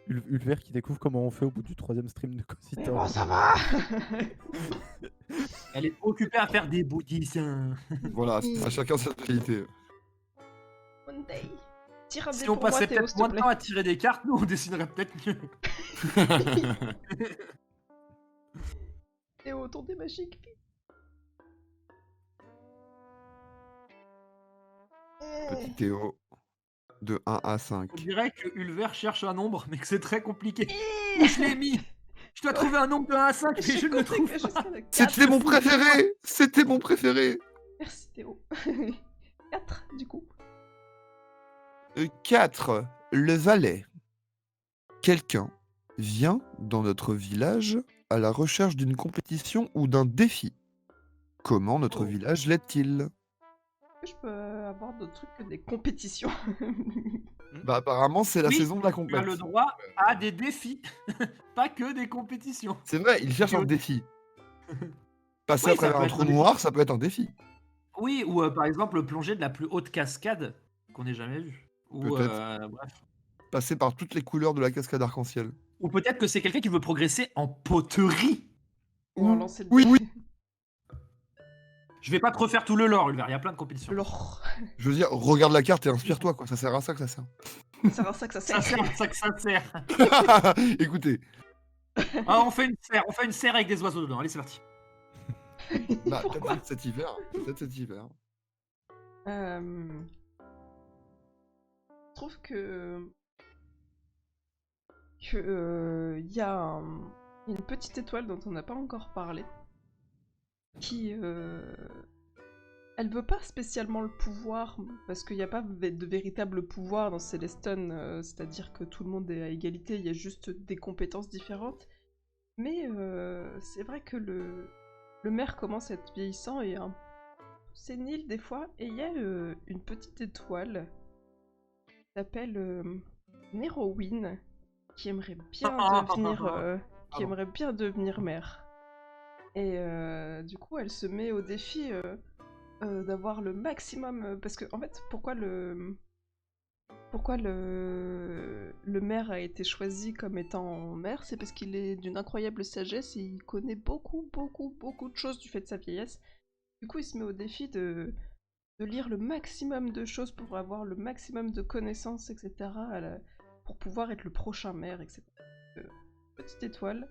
[SPEAKER 4] Ulver qui découvre comment on fait au bout du 3ème stream de Cosita.
[SPEAKER 3] ça va.
[SPEAKER 1] Elle est occupée à faire des bouddhistes.
[SPEAKER 2] Voilà, à chacun sa qualité.
[SPEAKER 3] Monday. Tire un
[SPEAKER 1] Si
[SPEAKER 3] dé
[SPEAKER 1] on
[SPEAKER 3] pour moi,
[SPEAKER 1] passait
[SPEAKER 3] Théo,
[SPEAKER 1] peut-être
[SPEAKER 3] s'il te
[SPEAKER 1] moins de
[SPEAKER 3] plaît.
[SPEAKER 1] temps à tirer des cartes, nous on dessinerait peut-être mieux.
[SPEAKER 3] Théo, ton dé magique.
[SPEAKER 2] Petit Théo. De 1 à 5.
[SPEAKER 1] On dirait que Ulver cherche un nombre, mais que c'est très compliqué. Où je l'ai mis? Je dois trouver un nombre de 1 à 5, mais je ne le trouve pas.
[SPEAKER 2] C'était mon préféré! C'était mon préféré!
[SPEAKER 3] Merci Théo. 4 du coup.
[SPEAKER 2] 4. Le valet. Quelqu'un vient dans notre village à la recherche d'une compétition ou d'un défi. Comment notre village l'est-il?
[SPEAKER 3] Je peux avoir d'autres trucs que des compétitions.
[SPEAKER 2] Bah apparemment c'est la
[SPEAKER 1] Oui,
[SPEAKER 2] saison de la
[SPEAKER 1] Tu as
[SPEAKER 2] compète.
[SPEAKER 1] le droit à des défis, pas que des compétitions.
[SPEAKER 2] C'est vrai, il cherche un défi. Passer
[SPEAKER 1] Oui,
[SPEAKER 2] à
[SPEAKER 1] ça
[SPEAKER 2] travers
[SPEAKER 1] peut
[SPEAKER 2] un
[SPEAKER 1] être
[SPEAKER 2] trou
[SPEAKER 1] un défi.
[SPEAKER 2] noir, ça peut être un défi.
[SPEAKER 1] Oui, ou par exemple plonger de la plus haute cascade qu'on ait jamais vue. Ou
[SPEAKER 2] Peut-être.
[SPEAKER 1] bref.
[SPEAKER 2] Passer par toutes les couleurs de la cascade arc-en-ciel.
[SPEAKER 1] Ou peut-être que c'est quelqu'un qui veut progresser en poterie.
[SPEAKER 3] Ou en lancer de
[SPEAKER 2] Oui,
[SPEAKER 3] dés.
[SPEAKER 2] oui.
[SPEAKER 1] Je vais pas te refaire tout le lore, Ulver, il y a plein de compétitions.
[SPEAKER 3] Alors,
[SPEAKER 2] Je veux dire, regarde la carte et inspire-toi, quoi. Ça sert à ça que ça sert.
[SPEAKER 3] c'est à ça que ça
[SPEAKER 1] Ça
[SPEAKER 3] sert.
[SPEAKER 1] sert à ça que ça sert.
[SPEAKER 2] Écoutez,
[SPEAKER 1] Ah, on fait une serre avec des oiseaux dedans. Allez, c'est parti.
[SPEAKER 2] bah,
[SPEAKER 3] Pourquoi
[SPEAKER 2] peut-être cet hiver. Peut-être cet hiver.
[SPEAKER 3] Je trouve que y a une petite étoile dont on n'a pas encore parlé, qui elle veut pas spécialement le pouvoir, parce qu'il n'y a pas de véritable pouvoir dans Celestone, c'est-à-dire que tout le monde est à égalité, il y a juste des compétences différentes. Mais c'est vrai que le maire commence à être vieillissant et un peu sénile des fois, et il y a une petite étoile qui s'appelle Nerowin, qui aimerait bien devenir maire. Et du coup, elle se met au défi d'avoir le maximum. Parce que, en fait, pourquoi le maire a été choisi comme étant maire, c'est parce qu'il est d'une incroyable sagesse et il connaît beaucoup, beaucoup, beaucoup de choses du fait de sa vieillesse. Du coup, il se met au défi de lire le maximum de choses pour avoir le maximum de connaissances, etc. Pour pouvoir être le prochain maire, etc. Petite étoile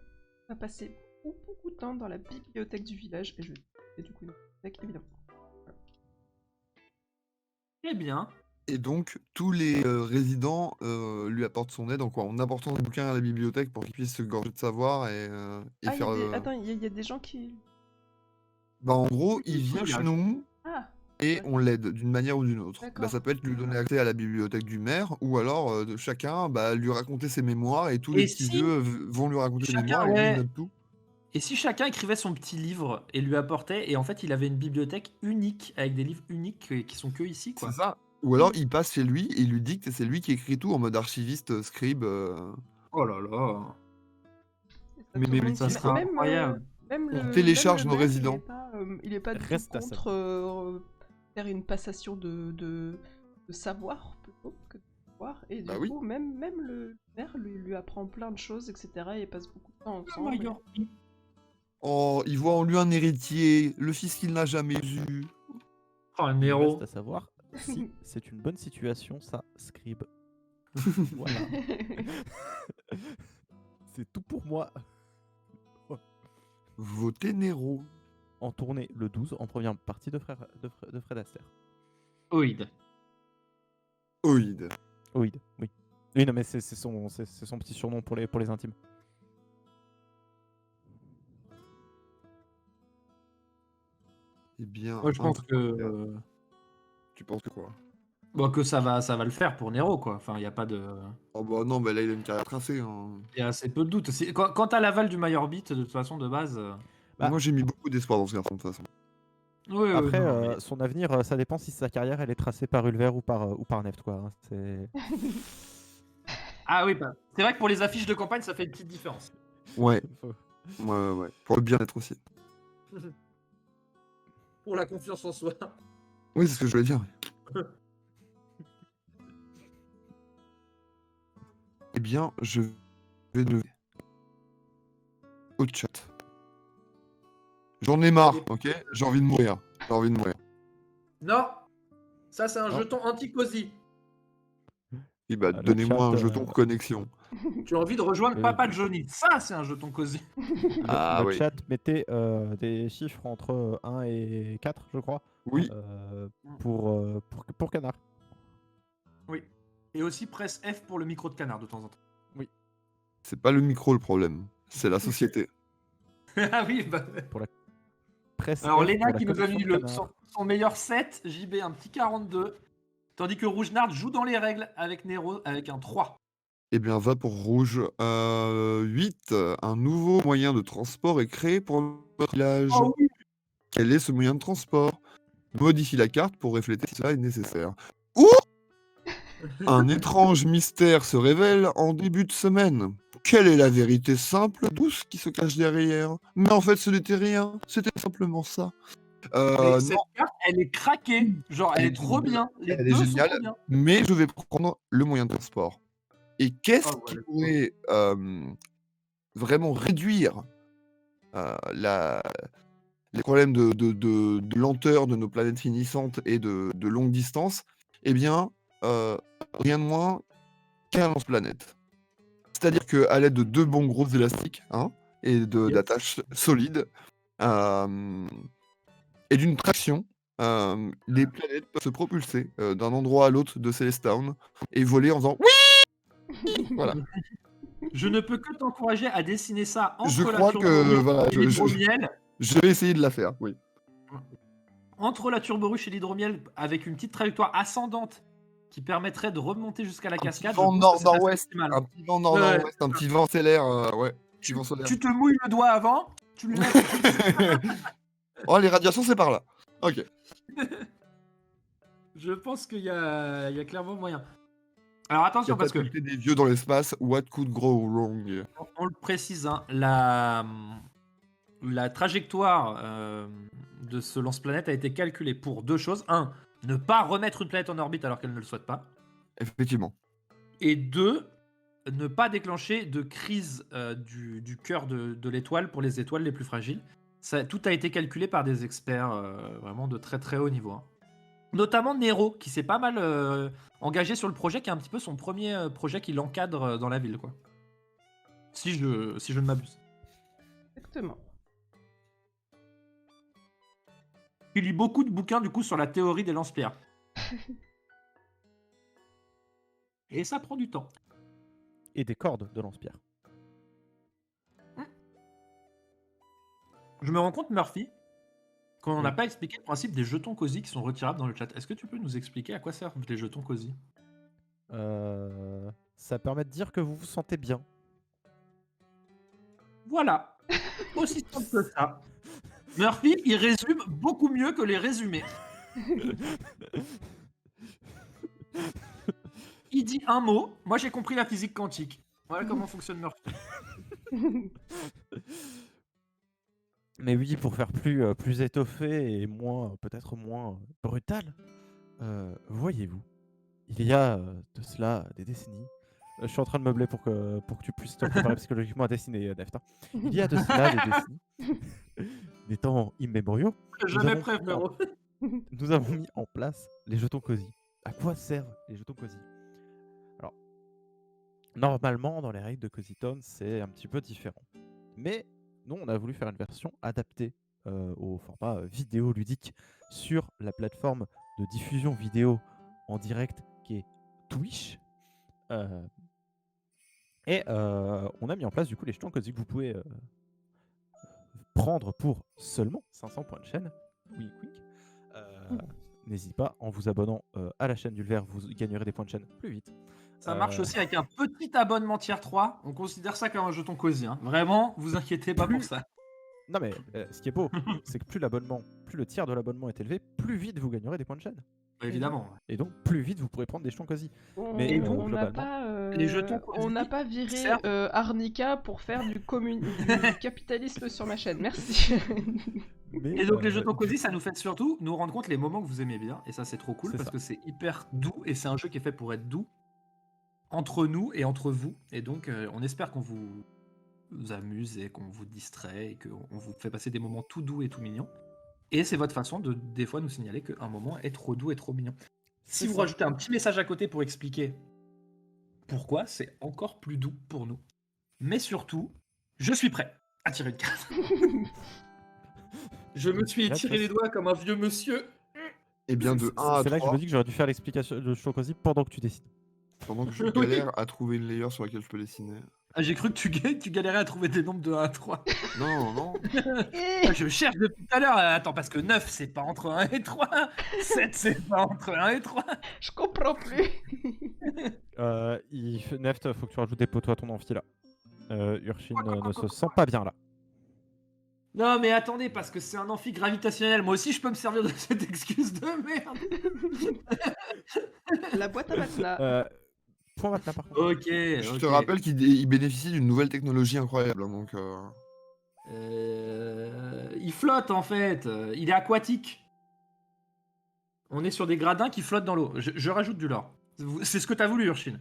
[SPEAKER 3] va passer beaucoup de temps dans la bibliothèque du village, et du coup, une bibliothèque, évidemment.
[SPEAKER 1] Eh bien.
[SPEAKER 2] Et donc, tous les résidents lui apportent son aide en apportant des bouquins à la bibliothèque pour qu'ils puissent se gorger de savoir et
[SPEAKER 3] Ah,
[SPEAKER 2] faire.
[SPEAKER 3] attends, il y a des gens qui...
[SPEAKER 2] Bah, en gros, il
[SPEAKER 1] Oui,
[SPEAKER 2] vient
[SPEAKER 1] oui,
[SPEAKER 2] chez
[SPEAKER 1] là,
[SPEAKER 2] nous
[SPEAKER 3] Ah,
[SPEAKER 2] et
[SPEAKER 3] ouais.
[SPEAKER 2] on l'aide d'une manière ou d'une autre. Bah,
[SPEAKER 3] D'accord.
[SPEAKER 2] ça peut être lui donner accès à la bibliothèque du maire, ou alors de chacun lui raconter ses mémoires, et tous les
[SPEAKER 1] Et
[SPEAKER 2] petits
[SPEAKER 1] si
[SPEAKER 2] vieux vont lui raconter ses mémoires, et lui il note tout.
[SPEAKER 1] Et si chacun écrivait son petit livre et lui apportait, et en fait il avait une bibliothèque unique avec des livres uniques qui sont que ici, quoi.
[SPEAKER 2] C'est ça. Ou alors il passe chez lui et il lui dicte, et c'est lui qui écrit tout en mode archiviste, scribe.
[SPEAKER 1] Oh là là.
[SPEAKER 3] Et ça,
[SPEAKER 2] Mais
[SPEAKER 3] tout le monde
[SPEAKER 2] petit,
[SPEAKER 1] Ça
[SPEAKER 3] dit-
[SPEAKER 1] sera incroyable.
[SPEAKER 3] même
[SPEAKER 2] On
[SPEAKER 3] le
[SPEAKER 2] télécharge nos
[SPEAKER 3] maire,
[SPEAKER 2] résidents.
[SPEAKER 3] il est pas du tout
[SPEAKER 4] Reste à
[SPEAKER 3] contre faire une passation de savoir plutôt que de pouvoir. Et du
[SPEAKER 2] Bah oui.
[SPEAKER 3] coup, même le maire lui apprend plein de choses, etc. Et passe beaucoup de temps
[SPEAKER 1] Oh,
[SPEAKER 3] ensemble.
[SPEAKER 1] my God.
[SPEAKER 2] Oh, il voit en lui un héritier, le fils qu'il n'a jamais eu.
[SPEAKER 1] Oh, un
[SPEAKER 4] Il
[SPEAKER 1] héros.
[SPEAKER 4] reste à savoir si c'est une bonne situation, ça, Scribe. Voilà. C'est tout pour moi.
[SPEAKER 2] Votez Nero.
[SPEAKER 4] En tournée le 12, en première partie de Fred Astaire.
[SPEAKER 1] Oïd.
[SPEAKER 2] Oïd.
[SPEAKER 4] Oïd, oui. Oui, non, mais c'est son petit surnom pour les intimes.
[SPEAKER 2] Eh bien,
[SPEAKER 1] Moi je pense que
[SPEAKER 2] tu penses que quoi?
[SPEAKER 1] bon, que ça va le faire pour Nero, quoi. Enfin, il y a pas de
[SPEAKER 2] Oh bah non, bah là il a une carrière tracée.
[SPEAKER 1] il y a assez peu de doutes. Quand t'as l'aval du Major Beat, de toute façon de base
[SPEAKER 4] Bah.
[SPEAKER 2] Moi j'ai mis beaucoup d'espoir dans ce garçon de toute façon.
[SPEAKER 1] oui,
[SPEAKER 4] Après,
[SPEAKER 1] non, mais-
[SPEAKER 4] son avenir, ça dépend si sa carrière elle est tracée par Ulver ou par Neft, quoi. Hein. C'est...
[SPEAKER 1] Ah oui, bah, c'est vrai que pour les affiches de campagne, ça fait une petite différence.
[SPEAKER 2] Ouais,
[SPEAKER 4] Faut-
[SPEAKER 2] ouais. Pour le bien-être aussi.
[SPEAKER 1] Pour la confiance en soi.
[SPEAKER 2] Oui, c'est ce que je voulais dire. Eh bien, je vais lever au chat. J'en ai marre, ok? J'ai envie de mourir.
[SPEAKER 1] Non, ça c'est un
[SPEAKER 4] Non.
[SPEAKER 1] jeton anti-cosy.
[SPEAKER 2] Et bah,
[SPEAKER 4] Le
[SPEAKER 2] donnez-moi
[SPEAKER 4] chat,
[SPEAKER 2] un jeton connexion.
[SPEAKER 1] Tu as envie de rejoindre
[SPEAKER 4] Oui.
[SPEAKER 1] Papa Johnny. Ça c'est un jeton cosy.
[SPEAKER 2] Ah
[SPEAKER 4] le
[SPEAKER 2] oui.
[SPEAKER 4] chat mettait des chiffres entre 1 et 4, je crois,
[SPEAKER 2] Oui,
[SPEAKER 4] pour Canard.
[SPEAKER 1] Oui. Et aussi presse F pour le micro de Canard de temps en temps.
[SPEAKER 2] c'est pas le micro le problème, c'est la société.
[SPEAKER 1] Ah oui, bah.
[SPEAKER 4] Presse
[SPEAKER 1] Alors
[SPEAKER 4] F
[SPEAKER 1] Léna
[SPEAKER 4] pour la
[SPEAKER 1] qui nous a
[SPEAKER 4] connexion
[SPEAKER 1] mis
[SPEAKER 4] de Canard.
[SPEAKER 1] son meilleur set, JB un petit 42. Tandis que Rougenard joue dans les règles avec Nero avec un 3.
[SPEAKER 2] Eh bien, va pour rouge. 8. Un nouveau moyen de transport est créé pour notre village.
[SPEAKER 1] Oh oui.
[SPEAKER 2] Quel est ce moyen de transport? Modifie la carte pour refléter si cela est nécessaire. Ou un étrange mystère se révèle en début de semaine. Quelle est la vérité simple, douce qui se cache derrière? Mais en fait, ce n'était rien. C'était simplement ça.
[SPEAKER 1] Mais cette
[SPEAKER 2] Non,
[SPEAKER 1] carte, elle est craquée. Genre, elle
[SPEAKER 2] Elle
[SPEAKER 1] est
[SPEAKER 2] est
[SPEAKER 1] trop bien. Les
[SPEAKER 2] elle est
[SPEAKER 1] deux sont
[SPEAKER 2] géniale.
[SPEAKER 1] trop bien.
[SPEAKER 2] mais je vais prendre le moyen de transport. Et qu'est-ce
[SPEAKER 1] Oh,
[SPEAKER 2] qui
[SPEAKER 1] voilà.
[SPEAKER 2] pourrait vraiment réduire la les problèmes de lenteur de nos planètes finissantes et de longue distance, eh bien, rien de moins qu'un lance-planète. C'est-à-dire qu'à l'aide de 2 bons gros élastiques, hein, et
[SPEAKER 1] Yes.
[SPEAKER 2] d'attaches solides, hem et d'une traction, les planètes peuvent se propulser, d'un endroit à l'autre de Celesttown et voler en faisant «Oui!» Voilà.
[SPEAKER 1] Je ne peux que t'encourager à dessiner ça
[SPEAKER 2] Je
[SPEAKER 1] entre la
[SPEAKER 2] crois que
[SPEAKER 1] turboruche
[SPEAKER 2] voilà,
[SPEAKER 1] et l'hydromiel.
[SPEAKER 2] je vais essayer de la faire, oui.
[SPEAKER 1] Entre la turboruche et l'hydromiel, avec une petite trajectoire ascendante qui permettrait de remonter jusqu'à la
[SPEAKER 2] Un petit
[SPEAKER 1] cascade.
[SPEAKER 2] vent
[SPEAKER 1] je pense que c'est
[SPEAKER 2] nord-nord-ouest,
[SPEAKER 1] pas si mal.
[SPEAKER 2] un petit vent
[SPEAKER 1] Ouais,
[SPEAKER 2] nord-nord-ouest, un petit vent stellaire, ouais, petit
[SPEAKER 1] tu,
[SPEAKER 2] vent solaire.
[SPEAKER 1] tu te mouilles le doigt avant, tu lui laisses.
[SPEAKER 2] Oh, les radiations, c'est par là. OK.
[SPEAKER 1] Je pense qu'il y a clairement moyen. Alors attention, parce que
[SPEAKER 2] Catapulter des vieux dans l'espace, what could go wrong?
[SPEAKER 1] on le précise, hein, la trajectoire de ce lance-planète a été calculée pour 2 choses. 1, ne pas remettre une planète en orbite alors qu'elle ne le souhaite pas.
[SPEAKER 2] Effectivement.
[SPEAKER 1] Et 2, ne pas déclencher de crise du cœur de l'étoile pour les étoiles les plus fragiles. Tout a été calculé par des experts vraiment de très très haut niveau, hein. Notamment Nero, qui s'est pas mal engagé sur le projet, qui est un petit peu son premier projet qu'il encadre dans la ville, quoi. Si je ne m'abuse.
[SPEAKER 3] Exactement.
[SPEAKER 1] Il lit beaucoup de bouquins du coup sur la théorie des lance-pierres. Et ça prend du temps.
[SPEAKER 4] Et des cordes de lance-pierre.
[SPEAKER 1] Je me rends compte, Murphy, qu'on n'a
[SPEAKER 4] Oui.
[SPEAKER 1] pas expliqué le principe des jetons cosy qui sont retirables dans le chat. Est-ce que tu peux nous expliquer à quoi servent les jetons cosy?
[SPEAKER 4] Ça permet de dire que vous vous sentez bien.
[SPEAKER 1] Voilà. Aussi simple que ça. Murphy, il résume beaucoup mieux que les résumés. Il dit un mot. Moi, j'ai compris la physique quantique. Voilà comment fonctionne Murphy.
[SPEAKER 4] Mais oui, pour faire plus étoffé et moins, peut-être moins brutal, voyez-vous, il y a de cela des décennies. Je suis en train de meubler pour que tu puisses te préparer psychologiquement à dessiner, Neft, hein. Il y a de cela des décennies, des temps immémoriaux,
[SPEAKER 1] Jamais
[SPEAKER 4] avons
[SPEAKER 1] prêt,
[SPEAKER 4] mis
[SPEAKER 1] frérot.
[SPEAKER 4] nous avons mis en place les jetons cosy. À quoi servent les jetons cosy? Alors, normalement, dans les règles de Cozy Town, c'est un petit peu différent. Mais nous, on a voulu faire une version adaptée au format vidéo ludique sur la plateforme de diffusion vidéo en direct qui est Twitch. Et on a mis en place du coup les jetons Cozy que vous pouvez prendre pour seulement 500 points de chaîne. Wink wink. N'hésitez pas, en vous abonnant à la chaîne d'Ulver, vous gagnerez des points de chaîne plus vite.
[SPEAKER 1] Ça marche aussi avec un petit abonnement tier 3. On considère ça comme un jeton cosy, hein. Vraiment, vous inquiétez pas pour ça.
[SPEAKER 4] Non mais ce qui est beau, c'est que plus le tiers de l'abonnement est élevé, plus vite vous gagnerez des points de chaîne.
[SPEAKER 1] Évidemment.
[SPEAKER 4] Et donc plus vite vous pourrez prendre des jetons Cozy.
[SPEAKER 3] Mais
[SPEAKER 1] donc,
[SPEAKER 3] on n'a
[SPEAKER 4] globalement,
[SPEAKER 3] pas,
[SPEAKER 1] les jetons cosy
[SPEAKER 3] on n'a pas viré
[SPEAKER 1] servent-
[SPEAKER 3] Arnica pour faire du capitalisme sur ma chaîne. Merci.
[SPEAKER 4] Mais,
[SPEAKER 1] Et donc les jetons
[SPEAKER 4] du
[SPEAKER 1] cosy,
[SPEAKER 4] coup,
[SPEAKER 1] ça nous fait surtout nous rendre compte les moments que vous aimez bien. Et ça, c'est trop cool
[SPEAKER 4] C'est
[SPEAKER 1] parce
[SPEAKER 4] ça.
[SPEAKER 1] que c'est hyper doux et c'est un jeu qui est fait pour être doux entre nous et entre vous. Et donc, on espère qu'on vous amuse et qu'on vous distrait et qu'on vous fait passer des moments tout doux et tout mignons. Et c'est votre façon de des fois nous signaler qu'un moment est trop doux et trop mignon. Si
[SPEAKER 4] C'est
[SPEAKER 1] vous
[SPEAKER 4] ça.
[SPEAKER 1] rajoutez un petit message à côté pour expliquer pourquoi, c'est encore plus doux pour nous. Mais surtout, je suis prêt à tirer une carte. Je me suis
[SPEAKER 4] Là,
[SPEAKER 1] tiré
[SPEAKER 4] tu
[SPEAKER 1] les doigts comme un vieux monsieur.
[SPEAKER 2] Eh bien, de 1 à
[SPEAKER 4] C'est là que je
[SPEAKER 2] 3,
[SPEAKER 4] me dis que j'aurais dû faire l'explication de jetons Cozy pendant que tu décides.
[SPEAKER 2] pendant que je
[SPEAKER 1] Oui.
[SPEAKER 2] galère à trouver une layer sur laquelle je peux dessiner.
[SPEAKER 1] Ah, j'ai cru que tu galérais à trouver des nombres de 1 à 3.
[SPEAKER 2] Non, non.
[SPEAKER 1] Ah, je cherche depuis tout à l'heure. Attends, parce que 9, c'est pas entre 1 et 3. 7, c'est pas entre 1 et 3.
[SPEAKER 3] Je comprends plus.
[SPEAKER 4] Neft, faut que tu rajoutes des poteaux à ton amphi là. Urchin ne se sent pas bien là.
[SPEAKER 1] Non, mais attendez, parce que c'est un amphi gravitationnel. Moi aussi, je peux me servir de cette excuse de merde.
[SPEAKER 3] La boîte à matelas.
[SPEAKER 4] Point matelas par contre.
[SPEAKER 1] Ok.
[SPEAKER 2] Je te rappelle qu'il bénéficie d'une nouvelle technologie incroyable, hein, donc...
[SPEAKER 1] Il flotte en fait. Il est aquatique. On est sur des gradins qui flottent dans l'eau. Je rajoute du lore. C'est ce que t'as voulu, Urshin.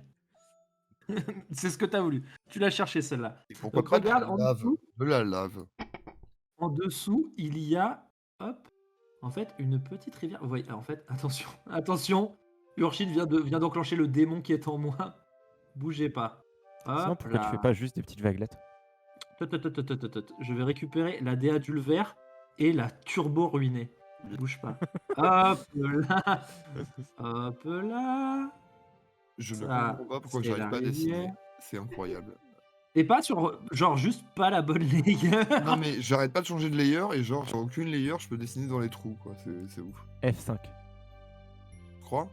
[SPEAKER 1] C'est ce que t'as voulu. Tu l'as cherché celle-là.
[SPEAKER 2] Pourquoi
[SPEAKER 1] Donc,
[SPEAKER 2] pas de
[SPEAKER 1] regarde,
[SPEAKER 2] la
[SPEAKER 1] en
[SPEAKER 2] lave?
[SPEAKER 1] dessous.
[SPEAKER 2] De la lave.
[SPEAKER 1] en dessous, il y a, hop, en fait, une petite rivière. Vous voyez, en fait, attention, attention, Urshid vient d'enclencher le démon qui est en moi. Bougez pas.
[SPEAKER 4] Sinon,
[SPEAKER 1] Hop
[SPEAKER 4] pourquoi tu fais
[SPEAKER 1] là.
[SPEAKER 4] pas juste des petites vaguelettes?
[SPEAKER 1] Je vais récupérer la déadulvère et la turbo ruinée. Bouge pas. Hop là. Hop là.
[SPEAKER 2] Je ne
[SPEAKER 1] Ça,
[SPEAKER 2] comprends pas pourquoi
[SPEAKER 1] c'est
[SPEAKER 2] j'arrive
[SPEAKER 1] la
[SPEAKER 2] pas à dessiner.
[SPEAKER 1] rivière.
[SPEAKER 2] C'est incroyable.
[SPEAKER 1] Et pas sur, genre, juste pas la bonne layer.
[SPEAKER 2] Non mais j'arrête pas de changer de layer et genre sur aucune layer je peux dessiner dans les trous quoi. C'est ouf.
[SPEAKER 4] F5.
[SPEAKER 2] Tu crois?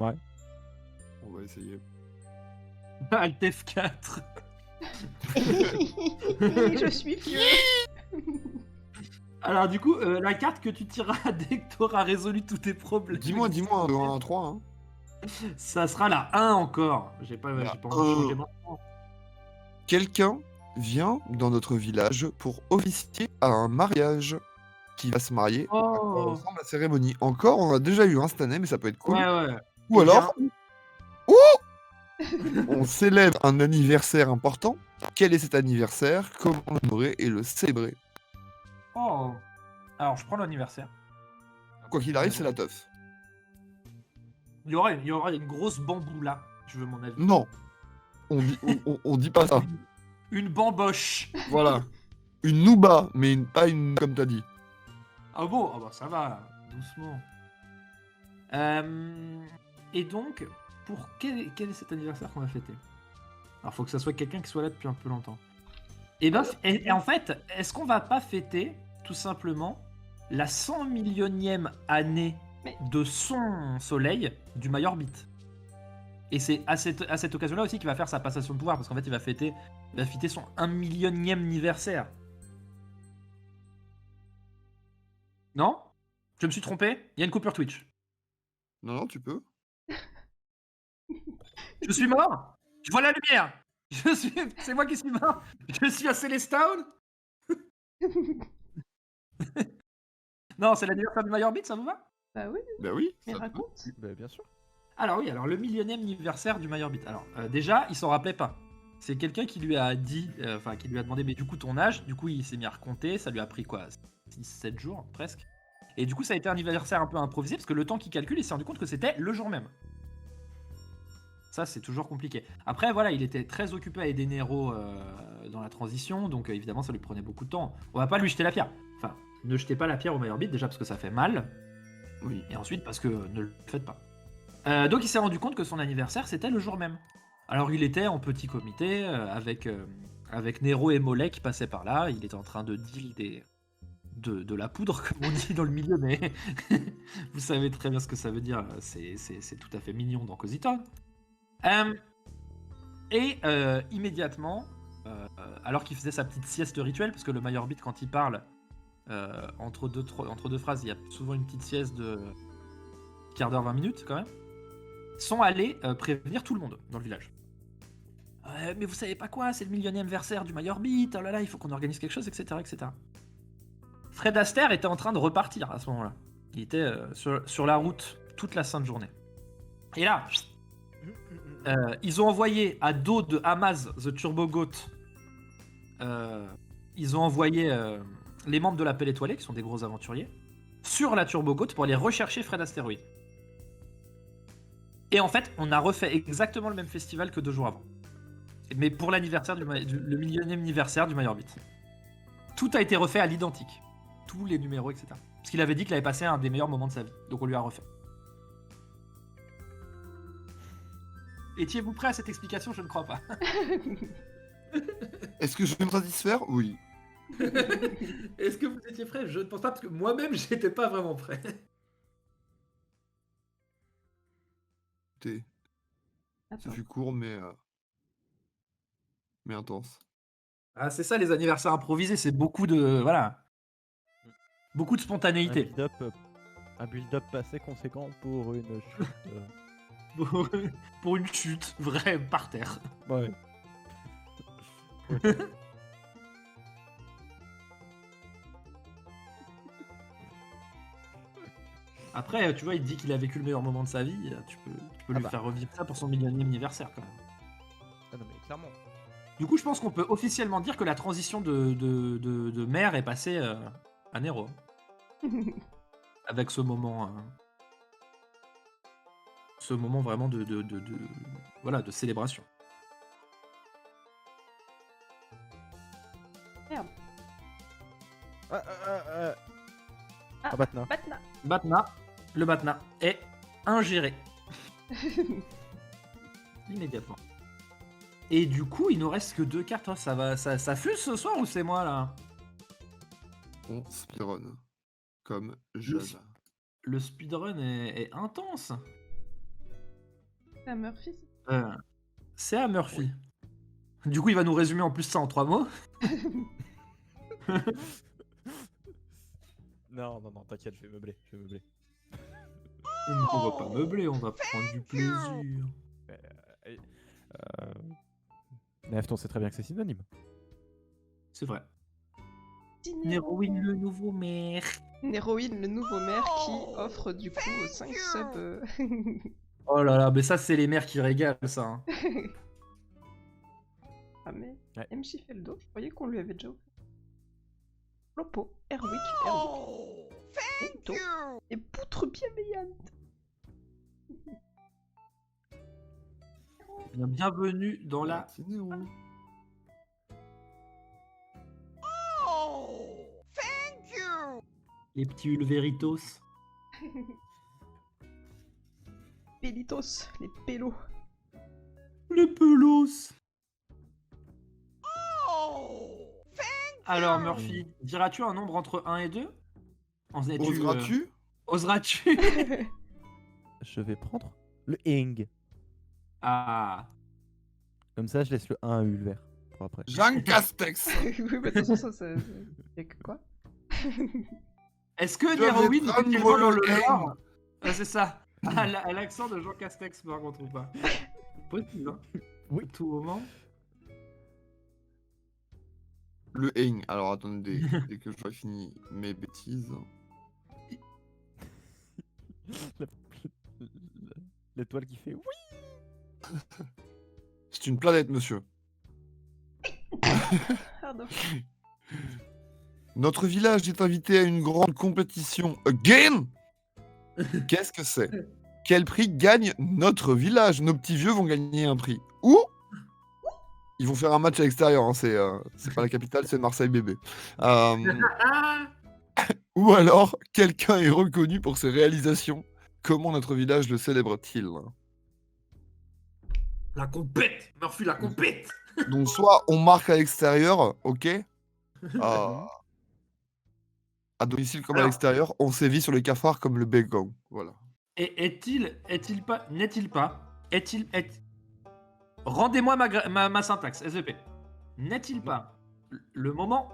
[SPEAKER 4] Ouais.
[SPEAKER 2] On va essayer.
[SPEAKER 1] Alt F4.
[SPEAKER 3] Je suis fieux.
[SPEAKER 1] Alors du coup, la carte que tu tireras dès que tu auras résolu tous tes problèmes.
[SPEAKER 2] Dis-moi un 2, un 3 hein.
[SPEAKER 1] Ça sera la 1 encore. J'ai pas envie de changer maintenant.
[SPEAKER 2] Quelqu'un vient dans notre village pour officier à un mariage. Qui va se marier. À quoi
[SPEAKER 1] Oh.
[SPEAKER 2] ressemble la cérémonie. Encore, on a déjà eu un cette année, mais ça peut être cool.
[SPEAKER 1] Ouais.
[SPEAKER 2] Ou
[SPEAKER 1] Eh
[SPEAKER 2] alors, on célèbre un anniversaire important. Quel est cet anniversaire? Comment l'honorer et le célébrer?
[SPEAKER 1] Oh. Alors je prends l'anniversaire.
[SPEAKER 2] Quoi qu'il arrive, c'est la teuf.
[SPEAKER 1] Il y aura une grosse bambou là. Je veux mon avis.
[SPEAKER 2] Non, on dit pas ça.
[SPEAKER 1] Une bamboche.
[SPEAKER 2] Voilà. Une nouba, mais pas une comme t'as dit.
[SPEAKER 1] Ah bon? Ah bah ça va, doucement. Et donc, pour quel est cet anniversaire qu'on va fêter? Alors faut que ça soit quelqu'un qui soit là depuis un peu longtemps. Et ben, et en fait, est-ce qu'on va pas fêter tout simplement la 100 millionième année de son soleil du Mayorbit? Et c'est à cette occasion-là aussi qu'il va faire sa passation de pouvoir, parce qu'en fait il va fêter son 1 millionième anniversaire. Non? Je me suis trompé? Il y a une coupure Twitch.
[SPEAKER 2] Non, tu peux.
[SPEAKER 1] Je suis mort? Je vois la lumière! C'est moi qui suis mort! Je suis à Célestone? Non, c'est l'anniversaire du Mayorbit, ça vous va?
[SPEAKER 3] Bah oui,
[SPEAKER 2] Bah oui.
[SPEAKER 3] mais
[SPEAKER 2] ça peut.
[SPEAKER 3] raconte.
[SPEAKER 4] Bah, bien sûr.
[SPEAKER 1] Alors oui, alors le millionième anniversaire du Mayorbit. Alors déjà, il s'en rappelait pas. C'est quelqu'un qui lui a dit, qui lui a demandé, mais du coup ton âge, du coup il s'est mis à recompter, ça lui a pris quoi, 6-7 jours presque. Et du coup ça a été un anniversaire un peu improvisé, parce que le temps qu'il calcule, il s'est rendu compte que c'était le jour même. Ça c'est toujours compliqué. Après voilà, il était très occupé à aider Nero dans la transition, donc évidemment ça lui prenait beaucoup de temps. On va pas lui jeter la pierre. Enfin, ne jetez pas la pierre au Mayorbit, déjà parce que ça fait mal,
[SPEAKER 2] Oui.
[SPEAKER 1] et ensuite parce que ne le faites pas. Donc il s'est rendu compte que son anniversaire c'était le jour même. Alors il était en petit comité avec Nero et Mollet qui passaient par là. Il était en train de deal de la poudre comme on dit dans le milieu, mais vous savez très bien ce que ça veut dire. C'est tout à fait mignon dans Cozy Town. Immédiatement, alors qu'il faisait sa petite sieste rituelle, parce que le Mayorbit quand il parle entre deux phrases, il y a souvent une petite sieste de quart d'heure, 20 minutes quand même, sont allés prévenir tout le monde dans le village. Mais vous savez pas quoi, c'est le millionième anniversaire du Mayorbit, oh là là, il faut qu'on organise quelque chose, etc. etc. Fred Astaire était en train de repartir à ce moment-là. Il était sur la route toute la sainte journée. Et là, ils ont envoyé à dos de Hamaz, The Turbo Goat, ils ont envoyé les membres de la Pelle Étoilée, qui sont des gros aventuriers, sur la Turbo Goat pour aller rechercher Fred Astéroïde. Et en fait, on a refait exactement le même festival que 2 jours avant. Mais pour l'anniversaire le millionième anniversaire du Mayorbit. Tout a été refait à l'identique. Tous les numéros, etc. Parce qu'il avait dit qu'il avait passé un des meilleurs moments de sa vie. Donc on lui a refait. Étiez-vous prêt à cette explication? Je ne crois pas.
[SPEAKER 2] Est-ce que je vais me satisfaire? Oui.
[SPEAKER 1] Est-ce que vous étiez prêt? Je ne pense pas, parce que moi-même, j'étais pas vraiment prêt.
[SPEAKER 2] Ça
[SPEAKER 3] Attends.
[SPEAKER 2] fut court, mais intense.
[SPEAKER 1] Ah, c'est ça les anniversaires improvisés, c'est beaucoup de... Voilà. Beaucoup de spontanéité.
[SPEAKER 4] Un build-up assez conséquent pour une chute.
[SPEAKER 1] Pour une chute, vraie, par terre.
[SPEAKER 4] Ouais.
[SPEAKER 1] Après, tu vois, il dit qu'il a vécu le meilleur moment de sa vie. Tu peux lui faire revivre ça pour son millionième anniversaire, quand même.
[SPEAKER 4] Ah non, mais clairement.
[SPEAKER 1] Du coup, je pense qu'on peut officiellement dire que la transition de mère est passée à Nero. Avec ce moment vraiment voilà, de célébration.
[SPEAKER 3] Merde.
[SPEAKER 4] Ah, Batna.
[SPEAKER 3] Batna.
[SPEAKER 1] Le Batna est ingéré immédiatement. Et du coup, il nous reste que 2 cartes. Oh, ça fuse ce soir ou c'est moi là?
[SPEAKER 2] On speedrun. Comme Java.
[SPEAKER 1] Le speedrun est intense.
[SPEAKER 3] C'est à Murphy.
[SPEAKER 1] C'est à Murphy. Du coup, il va nous résumer en plus ça en 3 mots.
[SPEAKER 4] Non, t'inquiète, je vais meubler.
[SPEAKER 1] On va pas meubler, on va prendre du plaisir.
[SPEAKER 4] Nefton sait très bien que c'est synonyme.
[SPEAKER 1] C'est vrai.
[SPEAKER 3] Néroïne,
[SPEAKER 1] le nouveau maire.
[SPEAKER 3] Néroïne, le nouveau maire qui offre du coup 5 subs.
[SPEAKER 1] Oh là là, mais ça, c'est les mères qui régalent, ça. Hein.
[SPEAKER 3] Ah mais
[SPEAKER 4] Ouais.
[SPEAKER 3] MC Feldo, je croyais qu'on lui avait déjà offert. Lopo, Erwick, Ento et poutre bienveillante.
[SPEAKER 1] Bienvenue dans la...
[SPEAKER 2] Petit Nero.
[SPEAKER 1] Les petits Ulveritos.
[SPEAKER 3] Pélitos, les pélos.
[SPEAKER 1] Les pelos. Alors, Murphy, diras-tu un nombre entre 1 et 2?
[SPEAKER 2] Oseras-tu
[SPEAKER 1] Oseras-tu
[SPEAKER 4] Je vais prendre le Ing.
[SPEAKER 1] Ah.
[SPEAKER 4] Comme ça, je laisse le 1 à Ulver pour après.
[SPEAKER 2] Jean Castex.
[SPEAKER 3] Oui, mais de toute façon, ça c'est que quoi?
[SPEAKER 1] Est-ce que
[SPEAKER 2] Je vais
[SPEAKER 1] Néroïne
[SPEAKER 2] prendre
[SPEAKER 1] est dans le
[SPEAKER 2] le
[SPEAKER 1] lore? C'est ça. Ah, l'accent de Jean Castex, par contre, ou pas? Possible, hein.
[SPEAKER 4] Oui.
[SPEAKER 1] À tout moment.
[SPEAKER 2] Le Ing. Alors attendez, dès que j'aurai fini mes bêtises.
[SPEAKER 4] L'étoile qui fait oui.
[SPEAKER 2] C'est une planète, monsieur.
[SPEAKER 3] Pardon.
[SPEAKER 2] Notre village est invité à une grande compétition. Again? Qu'est-ce que c'est? Quel prix gagne notre village? Nos petits vieux vont gagner un prix. Où? Ils vont faire un match à l'extérieur. Hein. C'est pas la capitale, c'est Marseille bébé. Ou alors, quelqu'un est reconnu pour ses réalisations. Comment notre village le célèbre-t-il?
[SPEAKER 1] La compète Murphy, la compète.
[SPEAKER 2] Donc soit on marque à l'extérieur, ok. À domicile comme à
[SPEAKER 1] Alors.
[SPEAKER 2] l'extérieur, on sévit sur les cafards comme le bacon. Voilà.
[SPEAKER 1] Et rendez-moi ma syntaxe, SVP. N'est-il pas le moment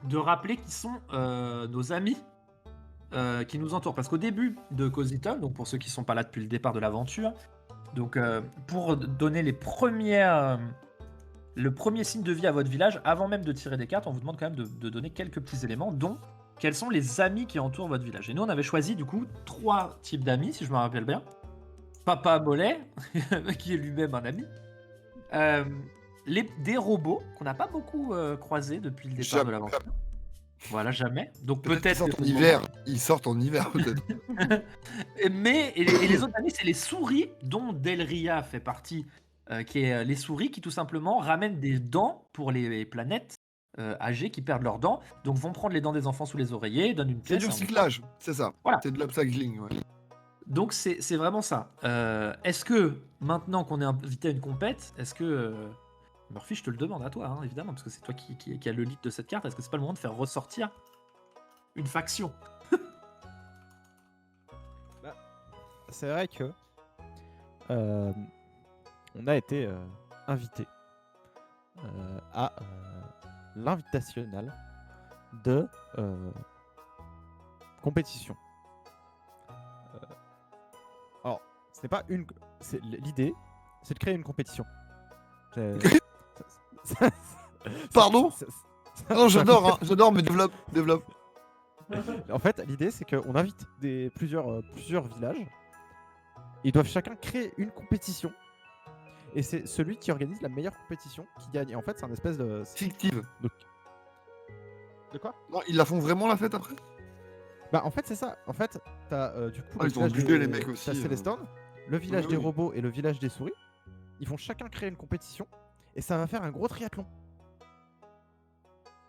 [SPEAKER 1] de rappeler qui sont nos amis qui nous entourent? Parce qu'au début de Cozy Town, donc pour ceux qui ne sont pas là depuis le départ de l'aventure, donc pour donner le premier signe de vie à votre village, avant même de tirer des cartes, on vous demande quand même de donner quelques petits éléments, dont quels sont les amis qui entourent votre village. Et nous, on avait choisi du coup 3 types d'amis, si je me rappelle bien. Papa Mollet, qui est lui-même un ami. Des robots qu'on n'a pas beaucoup croisés depuis le départ de l'aventure. Voilà, jamais. Donc peut-être
[SPEAKER 2] Ils sortent en hiver, peut-être.
[SPEAKER 1] Mais et les autres amis, c'est les souris, dont Delria fait partie, qui est les souris qui tout simplement ramènent des dents pour les planètes âgées qui perdent leurs dents. Donc vont prendre les dents des enfants sous les oreillers, donnent une
[SPEAKER 2] C'est
[SPEAKER 1] pièce.
[SPEAKER 2] du recyclage, c'est ça.
[SPEAKER 1] Voilà.
[SPEAKER 2] C'est de l'upcycling, ouais.
[SPEAKER 1] Donc c'est vraiment ça. Est-ce que maintenant qu'on est invité à une compète, est-ce que Murphy, je te le demande à toi, hein, évidemment, parce que c'est toi qui a le lead de cette carte. Est-ce que c'est pas le moment de faire ressortir une faction?
[SPEAKER 4] C'est vrai que on a été invité à l'invitationnal de compétition. Alors, ce n'est pas une. L'idée, c'est de créer une compétition.
[SPEAKER 2] Pardon? Non, j'adore, hein, j'adore, mais développe.
[SPEAKER 4] En fait, l'idée, c'est qu'on invite plusieurs villages. Ils doivent chacun créer une compétition. Et c'est celui qui organise la meilleure compétition qui gagne. Et en fait, c'est un espèce de.
[SPEAKER 2] Fictive.
[SPEAKER 4] De quoi?
[SPEAKER 2] Non, ils la font vraiment la fête après?
[SPEAKER 4] Bah, en fait, c'est ça. En fait, t'as du coup
[SPEAKER 2] Ah,
[SPEAKER 4] le
[SPEAKER 2] ils ont
[SPEAKER 4] village
[SPEAKER 2] bugué
[SPEAKER 4] des-
[SPEAKER 2] les mecs aussi,
[SPEAKER 4] t'as Célestin, le village
[SPEAKER 2] Oui,
[SPEAKER 4] des
[SPEAKER 2] oui.
[SPEAKER 4] robots et le village des souris. Ils vont chacun créer une compétition et ça va faire un gros triathlon.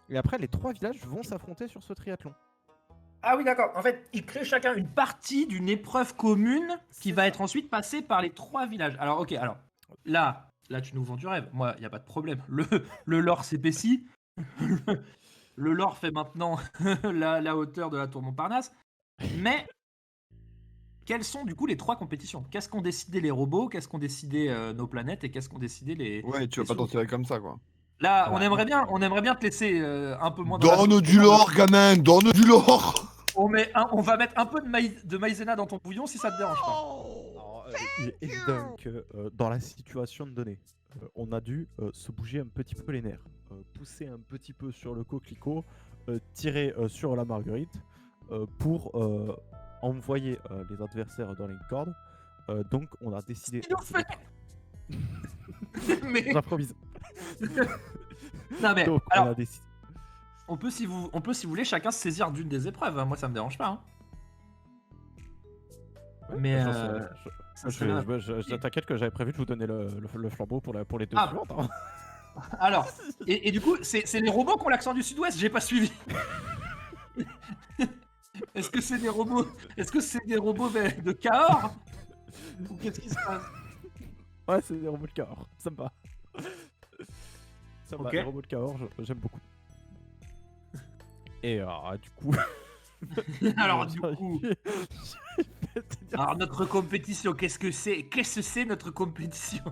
[SPEAKER 4] Et après, les 3 villages vont s'affronter sur ce triathlon.
[SPEAKER 1] Ah oui, d'accord. En fait, ils créent chacun une partie d'une épreuve commune qui
[SPEAKER 4] C'est
[SPEAKER 1] va
[SPEAKER 4] ça.
[SPEAKER 1] être ensuite passée par les 3 villages. Alors, ok, alors là tu nous vends du rêve. Moi, il n'y a pas de problème. Le lore s'épaissit. Le lore fait maintenant la hauteur de la tour Montparnasse. Mais quelles sont du coup les 3 compétitions? Qu'est-ce qu'ont décidé les robots? Qu'est-ce qu'ont décidé nos planètes? Et qu'est-ce qu'ont décidé les.
[SPEAKER 2] Ouais, tu vas
[SPEAKER 1] les
[SPEAKER 2] pas t'en
[SPEAKER 1] souris
[SPEAKER 2] tirer comme ça, quoi.
[SPEAKER 1] Là,
[SPEAKER 4] Ah
[SPEAKER 1] on
[SPEAKER 4] bah,
[SPEAKER 1] aimerait bien te laisser un peu moins dans la
[SPEAKER 2] Donne
[SPEAKER 1] sauce.
[SPEAKER 2] du lore, gamin, donne du lore!
[SPEAKER 1] On va mettre un peu de maïzena dans ton bouillon si ça te dérange pas.
[SPEAKER 4] Alors, il est évident que dans la situation donnée, on a dû se bouger un petit peu les nerfs, pousser un petit peu sur le coquelicot, tirer sur la marguerite pour envoyer les adversaires dans les cordes. Donc on a décidé.
[SPEAKER 1] Il nous fait Mais
[SPEAKER 4] J'improvise.
[SPEAKER 1] non mais
[SPEAKER 4] Donc
[SPEAKER 1] alors
[SPEAKER 4] on a décidé.
[SPEAKER 1] on peut si vous voulez chacun se saisir d'une des épreuves. Moi ça me dérange pas. Hein.
[SPEAKER 4] Ouais,
[SPEAKER 1] Mais
[SPEAKER 4] bah, j'en sais-
[SPEAKER 1] ça serait bien.
[SPEAKER 4] je t'inquiète que j'avais prévu de vous donner le flambeau pour les 2
[SPEAKER 1] Ah.
[SPEAKER 4] suivantes. Hein.
[SPEAKER 1] Alors et du coup c'est les robots qui ont l'accent du Sud-Ouest. J'ai pas suivi. Est-ce que c'est des robots de Cahors ou qu'est-ce qui se passe?
[SPEAKER 4] Ouais, c'est des robots de Cahors, ça me va. Ça me va,
[SPEAKER 1] Ok.
[SPEAKER 4] les robots de Cahors, j'aime beaucoup. Et du coup.
[SPEAKER 1] Alors du coup, alors notre compétition, qu'est-ce que c'est notre compétition?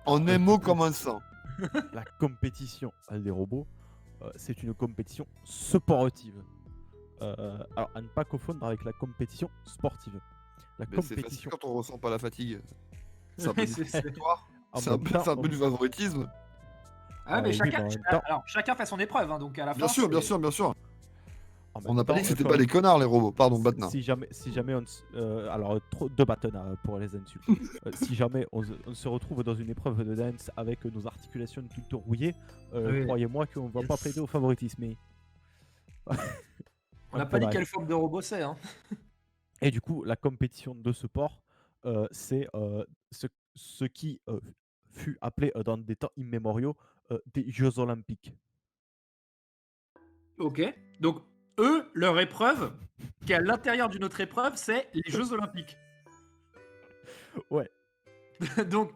[SPEAKER 2] En un mot comme un sang.
[SPEAKER 4] La compétition des robots, c'est une compétition sportive. Alors, à ne pas confondre avec la compétition sportive. La
[SPEAKER 2] Mais c'est facile
[SPEAKER 4] compétition.
[SPEAKER 2] quand on ressent pas la fatigue. C'est un peu du
[SPEAKER 1] C'est-
[SPEAKER 2] victoire.
[SPEAKER 4] En
[SPEAKER 2] C'est un
[SPEAKER 4] même
[SPEAKER 2] peu,
[SPEAKER 4] temps,
[SPEAKER 2] c'est un peu du favoritisme.
[SPEAKER 1] Ah mais
[SPEAKER 4] oui, mais en même temps-
[SPEAKER 1] alors, chacun fait son épreuve, hein, donc à la fin.
[SPEAKER 2] Bien sûr, bien
[SPEAKER 1] c'est-
[SPEAKER 2] sûr, bien sûr.
[SPEAKER 4] en même
[SPEAKER 2] On n'a pas
[SPEAKER 4] temps,
[SPEAKER 2] dit que c'était
[SPEAKER 4] faut-
[SPEAKER 2] pas des connards les robots. Pardon, Batna.
[SPEAKER 4] Si jamais on alors trop de bâtons pour les insultes. Si jamais on se retrouve dans une épreuve de dance avec nos articulations toutes rouillées,
[SPEAKER 1] Oui.
[SPEAKER 4] croyez-moi qu'on va pas plaider au favoritisme. Mais...
[SPEAKER 1] On n'a pas dit quelle forme de robot c'est. Hein.
[SPEAKER 4] Et du coup, la compétition de ce sport, c'est ce qui fut appelé dans des temps immémoriaux des Jeux Olympiques.
[SPEAKER 1] Ok. Donc eux, leur épreuve, qui est à l'intérieur d'une autre épreuve, c'est les Jeux Olympiques.
[SPEAKER 4] Ouais.
[SPEAKER 1] donc,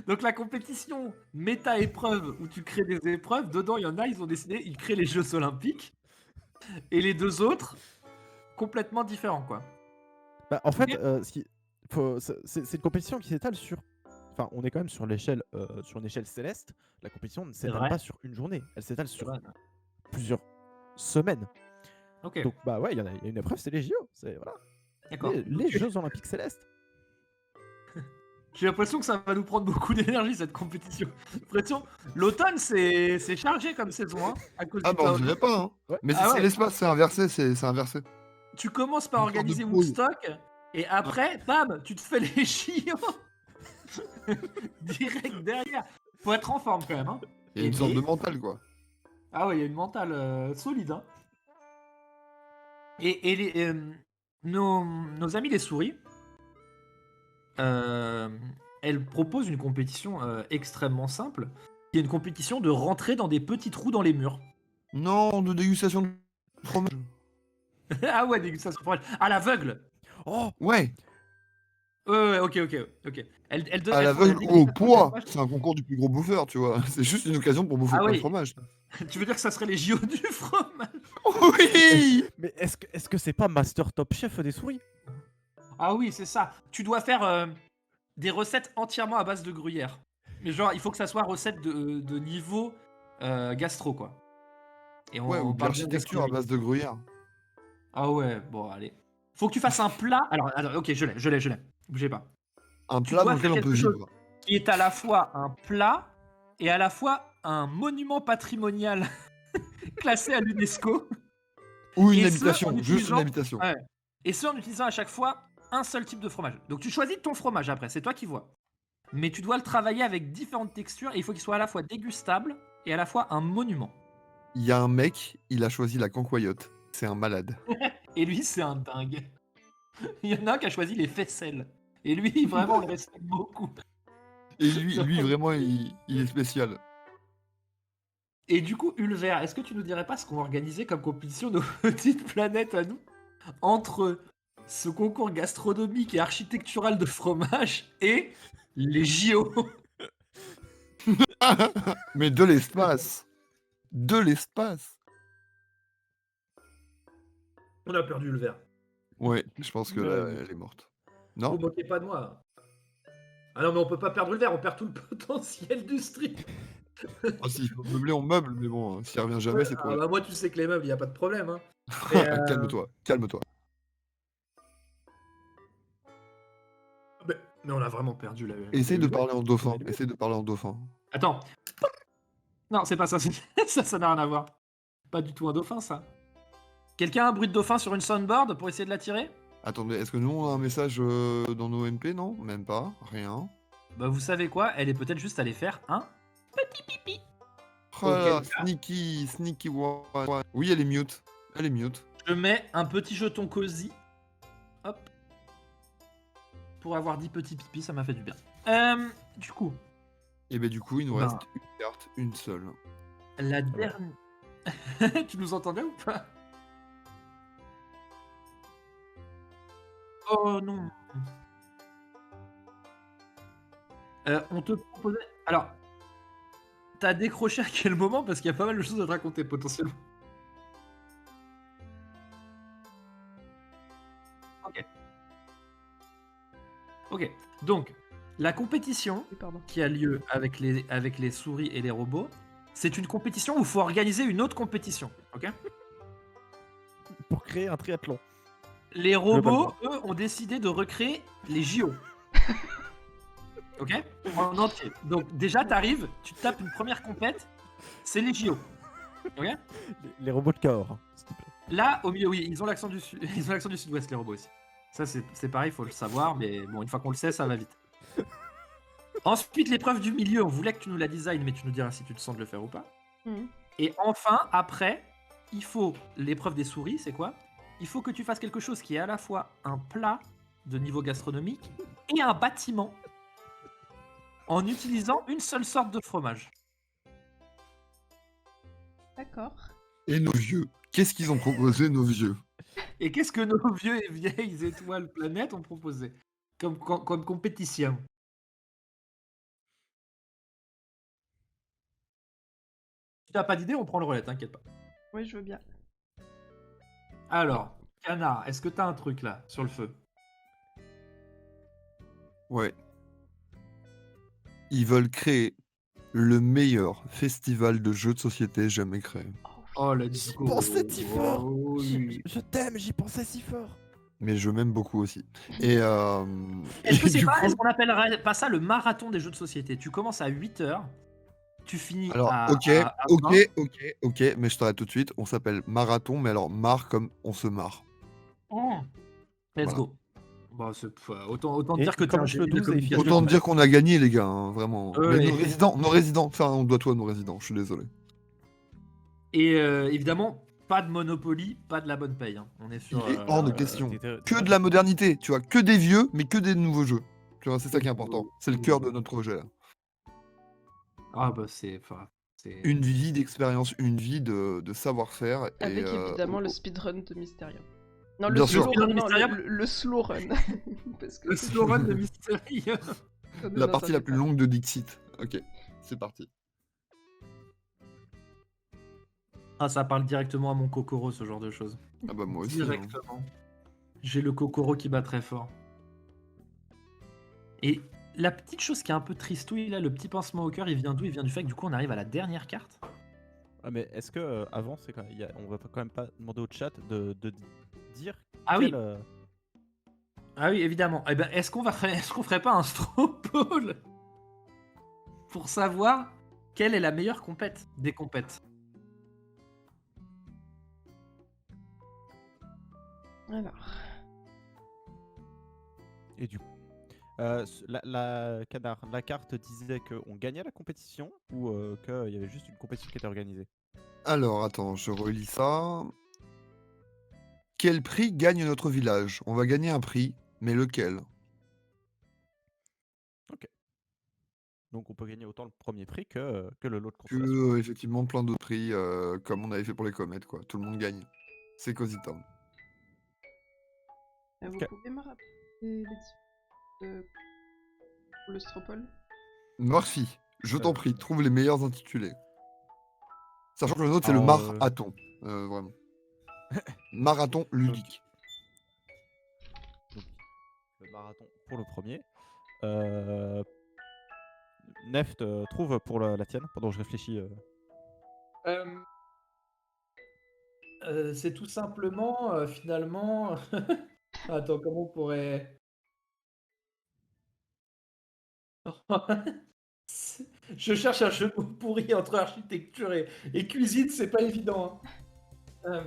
[SPEAKER 1] donc la compétition méta-épreuve où tu crées des épreuves, dedans il y en a, ils ont décidé, ils créent les Jeux Olympiques. Et les 2 autres, complètement différents quoi.
[SPEAKER 4] Bah, en fait,
[SPEAKER 1] Ok.
[SPEAKER 4] c'est une compétition qui s'étale sur. Enfin, on est quand même sur l'échelle, sur une échelle céleste. La compétition ne s'étale
[SPEAKER 1] vrai.
[SPEAKER 4] pas sur une journée, elle s'étale sur
[SPEAKER 1] Ouais.
[SPEAKER 4] plusieurs semaines.
[SPEAKER 1] Ok.
[SPEAKER 4] Donc, bah ouais, il y a une épreuve, c'est les JO. C'est voilà.
[SPEAKER 1] D'accord.
[SPEAKER 4] Les Jeux Olympiques célestes.
[SPEAKER 1] J'ai l'impression que ça va nous prendre beaucoup d'énergie cette compétition. J'ai l'impression l'automne c'est chargé comme saison hein, à cause
[SPEAKER 2] Ah
[SPEAKER 1] du
[SPEAKER 2] bah on
[SPEAKER 1] Town.
[SPEAKER 2] dirait pas, hein.
[SPEAKER 4] Ouais.
[SPEAKER 2] Mais
[SPEAKER 1] Ah
[SPEAKER 2] c'est
[SPEAKER 1] ouais.
[SPEAKER 2] l'espace, c'est inversé, c'est inversé.
[SPEAKER 1] Tu commences par
[SPEAKER 2] Une sorte de
[SPEAKER 1] organiser
[SPEAKER 2] pouille.
[SPEAKER 1] Woodstock et après, bam, tu te fais les JO direct derrière. Faut être en forme quand même. Hein.
[SPEAKER 2] Il y a une
[SPEAKER 1] Et-
[SPEAKER 2] sorte de mental, quoi.
[SPEAKER 1] Ah ouais, il y a une mentale solide. Hein. Et nos amis les souris, elles proposent une compétition extrêmement simple, qui est une compétition de rentrer dans des petits trous dans les murs.
[SPEAKER 2] Non, de dégustation de fromage.
[SPEAKER 1] Ah ouais, dégustation de fromage. À l'aveugle.
[SPEAKER 4] Oh,
[SPEAKER 2] Ouais,
[SPEAKER 1] Ouais, ok. Elle
[SPEAKER 2] à
[SPEAKER 1] font la
[SPEAKER 2] l'aveugle ou au
[SPEAKER 1] dégustation de
[SPEAKER 2] poids.
[SPEAKER 1] fromage.
[SPEAKER 2] C'est un concours du plus gros bouffeur, tu vois. C'est juste une occasion pour bouffer
[SPEAKER 1] Ah
[SPEAKER 2] plein de
[SPEAKER 1] oui.
[SPEAKER 2] fromage.
[SPEAKER 1] Tu veux dire que ça serait les JO du fromage?
[SPEAKER 2] Oui.
[SPEAKER 4] mais est-ce que c'est pas Master Top Chef des souris?
[SPEAKER 1] Ah oui, c'est ça. Tu dois faire des recettes entièrement à base de gruyère. Mais genre, il faut que ça soit recette de niveau gastro, quoi. Et
[SPEAKER 2] Ouais, ou de
[SPEAKER 1] parle bien
[SPEAKER 2] l'architecture à
[SPEAKER 1] gastronomie.
[SPEAKER 2] base de gruyère.
[SPEAKER 1] Ah ouais, bon, allez. Faut que tu fasses un plat. Alors, attends, ok, je l'ai. Bougez pas.
[SPEAKER 2] Un
[SPEAKER 1] Tu
[SPEAKER 2] plat
[SPEAKER 1] dois
[SPEAKER 2] dans lequel
[SPEAKER 1] faire
[SPEAKER 2] on peut
[SPEAKER 1] quelque chose.
[SPEAKER 2] vivre.
[SPEAKER 1] Qui est à la fois un plat et à la fois un monument patrimonial classé à l'UNESCO.
[SPEAKER 2] Ou une
[SPEAKER 1] Et ce,
[SPEAKER 2] habitation,
[SPEAKER 1] en
[SPEAKER 2] juste une
[SPEAKER 1] utilisant-
[SPEAKER 2] habitation.
[SPEAKER 1] Ouais. Et ce, en utilisant à chaque fois un seul type de fromage. Donc tu choisis ton fromage après, c'est toi qui vois. mais tu dois le travailler avec différentes textures et il faut qu'il soit à la fois dégustable et à la fois un monument.
[SPEAKER 2] Il y a un mec, il a choisi la cancoyote. C'est un malade.
[SPEAKER 1] Et lui, c'est un dingue. Il y en a un qui a choisi les faisselles. Et lui, vraiment, on le respecte beaucoup.
[SPEAKER 2] Et lui vraiment, il est spécial.
[SPEAKER 1] Et du coup, Ulver, est-ce que tu nous dirais pas ce qu'on va organiser comme compétition nos petites planètes à nous entre ce concours gastronomique et architectural de fromage et les JO?
[SPEAKER 2] Mais de l'espace. De l'espace.
[SPEAKER 1] On a perdu Ulver.
[SPEAKER 2] Ouais, je pense que là, elle est morte. Non?
[SPEAKER 1] Vous moquez pas de moi. Ah non, mais on peut pas perdre Ulver, on perd tout le potentiel du stream.
[SPEAKER 2] Ah, s'il faut meubler, on meuble, mais bon, s'il revient jamais, c'est trop
[SPEAKER 1] Ah
[SPEAKER 2] bien.
[SPEAKER 1] bah moi, tu sais que les meubles, y a pas de problème. Hein. Mais,
[SPEAKER 2] Calme-toi, calme-toi.
[SPEAKER 1] mais on a vraiment perdu la.
[SPEAKER 2] Essaye de
[SPEAKER 1] Ulver.
[SPEAKER 2] parler en dauphin. Essaye de parler en dauphin.
[SPEAKER 1] Attends. Non, c'est pas ça. Ça n'a rien à voir. Pas du tout un dauphin, ça. Quelqu'un a un bruit de dauphin sur une soundboard pour essayer de l'attirer?
[SPEAKER 2] Attendez, est-ce que nous on a un message dans nos MP? Non? Même pas. Rien.
[SPEAKER 1] Bah vous savez quoi? Elle est peut-être juste allée faire un petit pipi.
[SPEAKER 2] Oh là là,
[SPEAKER 1] Auquel cas-
[SPEAKER 2] sneaky one. Oui, elle est mute. Elle est mute.
[SPEAKER 1] Je mets un petit jeton cosy. Hop. Pour avoir 10 petits pipis, ça m'a fait du bien. Du coup,
[SPEAKER 2] Et ben du coup, il nous
[SPEAKER 1] Ben.
[SPEAKER 2] reste une carte, une seule.
[SPEAKER 1] la dernière. Tu nous entendais ou pas? Oh non. On te proposait. Alors, t'as décroché à quel moment? Parce qu'il y a pas mal de choses à te raconter potentiellement. Ok. Donc, la compétition
[SPEAKER 3] Oui, pardon.
[SPEAKER 1] qui a lieu avec les souris et les robots, c'est une compétition où il faut organiser une autre compétition. Ok.
[SPEAKER 4] Pour créer un triathlon.
[SPEAKER 1] Les robots, eux, ont décidé de recréer les JO. Ok? En entier. Donc déjà, t'arrives, tu tapes une première compète, c'est les JO. Ok?
[SPEAKER 4] Les robots de Cahors, hein, s'il te plaît.
[SPEAKER 1] Là, au milieu, oui, ils ont l'accent du ils ont l'accent du sud-ouest, les robots aussi. Ça, c'est pareil, faut le savoir, mais bon, une fois qu'on le sait, ça va vite. Ensuite, l'épreuve du milieu, on voulait que tu nous la design, mais tu nous diras si tu te sens de le faire ou pas.
[SPEAKER 3] Mhm.
[SPEAKER 1] Et enfin, après, il faut l'épreuve des souris, c'est quoi? Il faut que tu fasses quelque chose qui est à la fois un plat de niveau gastronomique et un bâtiment en utilisant une seule sorte de fromage.
[SPEAKER 3] D'accord.
[SPEAKER 2] Et nos vieux. Qu'est-ce qu'ils ont proposé, nos vieux?
[SPEAKER 1] Et qu'est-ce que nos vieux et vieilles étoiles planètes ont proposé comme compétition? Si t'as pas d'idée, on prend le relais, t'inquiète pas.
[SPEAKER 3] Oui, je veux bien.
[SPEAKER 1] Alors, Canard, est-ce que t'as un truc là, sur le feu?
[SPEAKER 2] Ouais. Ils veulent créer le meilleur festival de jeux de société jamais créé.
[SPEAKER 1] Oh, let's
[SPEAKER 4] J'y
[SPEAKER 1] go.
[SPEAKER 4] pensais si fort.
[SPEAKER 1] Oh, oui.
[SPEAKER 4] Je t'aime, j'y pensais si fort.
[SPEAKER 2] Mais je m'aime beaucoup aussi. Et,
[SPEAKER 1] Est-ce que
[SPEAKER 2] et
[SPEAKER 1] c'est
[SPEAKER 2] du
[SPEAKER 1] pas,
[SPEAKER 2] coup-
[SPEAKER 1] est-ce qu'on appellerait pas ça le marathon des jeux de société? Tu commences à 8h, tu finis
[SPEAKER 2] Alors,
[SPEAKER 1] à
[SPEAKER 2] ok,
[SPEAKER 1] à 20.
[SPEAKER 2] mais je t'arrête tout de suite. On s'appelle marathon, mais alors marre comme on se marre.
[SPEAKER 1] Oh. Let's
[SPEAKER 2] Voilà.
[SPEAKER 1] go. Bah, autant
[SPEAKER 4] Et
[SPEAKER 1] dire que
[SPEAKER 4] il
[SPEAKER 1] t'es un
[SPEAKER 4] commence le
[SPEAKER 1] génie de
[SPEAKER 4] 12 et il
[SPEAKER 1] communication.
[SPEAKER 4] finit le
[SPEAKER 2] Autant dire qu'on a gagné, les gars, hein, vraiment.
[SPEAKER 1] Ouais,
[SPEAKER 2] Mais
[SPEAKER 1] ouais.
[SPEAKER 2] nos résidents, enfin, on doit tout à nos résidents, je suis désolé.
[SPEAKER 1] Et évidemment, pas de Monopoly, pas de la bonne paye. Hein. On est sur.
[SPEAKER 2] Il est hors de question.
[SPEAKER 4] t'étais-
[SPEAKER 2] Que de la modernité, tu vois, que des vieux, mais que des nouveaux jeux. Tu vois, c'est ça qui est important. C'est le cœur de notre projet, là.
[SPEAKER 1] Ah bah c'est. Enfin, c'est.
[SPEAKER 2] Une vie d'expérience, une vie de savoir-faire.
[SPEAKER 3] Avec
[SPEAKER 2] et,
[SPEAKER 3] évidemment le speedrun de Mysterium. Non,
[SPEAKER 2] Bien
[SPEAKER 3] le
[SPEAKER 2] sûr.
[SPEAKER 3] slow
[SPEAKER 1] Le speedrun
[SPEAKER 3] run,
[SPEAKER 1] de
[SPEAKER 3] non,
[SPEAKER 1] Mysterium
[SPEAKER 3] le slow run. Parce que
[SPEAKER 1] Le slow run de Mystery.
[SPEAKER 3] non,
[SPEAKER 2] la
[SPEAKER 3] ça
[SPEAKER 2] partie la
[SPEAKER 3] fait
[SPEAKER 2] plus
[SPEAKER 3] pas.
[SPEAKER 2] longue de Dixit. Ok, c'est parti.
[SPEAKER 1] Ah, ça parle directement à mon Kokoro, ce genre de choses.
[SPEAKER 2] Ah bah moi aussi. hein.
[SPEAKER 1] Directement. J'ai le Kokoro qui bat très fort. Et la petite chose qui est un peu tristouille, là, le petit pincement au cœur, il vient d'où? Il vient du fait que du coup, on arrive à la dernière carte.
[SPEAKER 4] Ah, mais est-ce que avant, c'est quand même, on va quand même pas demander au chat de dire
[SPEAKER 1] Ah oui.
[SPEAKER 4] quel,
[SPEAKER 1] Ah oui, évidemment. Eh ben, est-ce qu'on ferait pas un straw poll pour savoir quelle est la meilleure compète des compètes?
[SPEAKER 3] Alors.
[SPEAKER 4] Et du coup. La carte disait qu'on gagnait la compétition ou qu'il y avait juste une compétition qui était organisée.
[SPEAKER 2] Alors, attends, je relis ça. Quel prix gagne notre village? On va gagner un prix, mais lequel?
[SPEAKER 4] Donc on peut gagner autant le premier prix que le lot de
[SPEAKER 2] Que,
[SPEAKER 4] consolation.
[SPEAKER 2] effectivement, plein d'autres prix, comme on avait fait pour les comètes, quoi. Tout le monde gagne. C'est Cozy Town.
[SPEAKER 3] Vous
[SPEAKER 4] Ok.
[SPEAKER 3] pouvez me rappeler les types de pour le Stropole?
[SPEAKER 2] Murphy, je t'en prie, trouve les meilleurs intitulés. Sachant que le nôtre, c'est le
[SPEAKER 4] Alors,
[SPEAKER 2] marathon. Vraiment. Marathon ludique.
[SPEAKER 4] donc, le marathon pour le premier. Neft, trouve pour la tienne pendant que je réfléchis.
[SPEAKER 1] C'est tout simplement, finalement... Attends, comment on pourrait... Je cherche un jeu de mots pourri entre architecture et cuisine, c'est pas évident. Hein.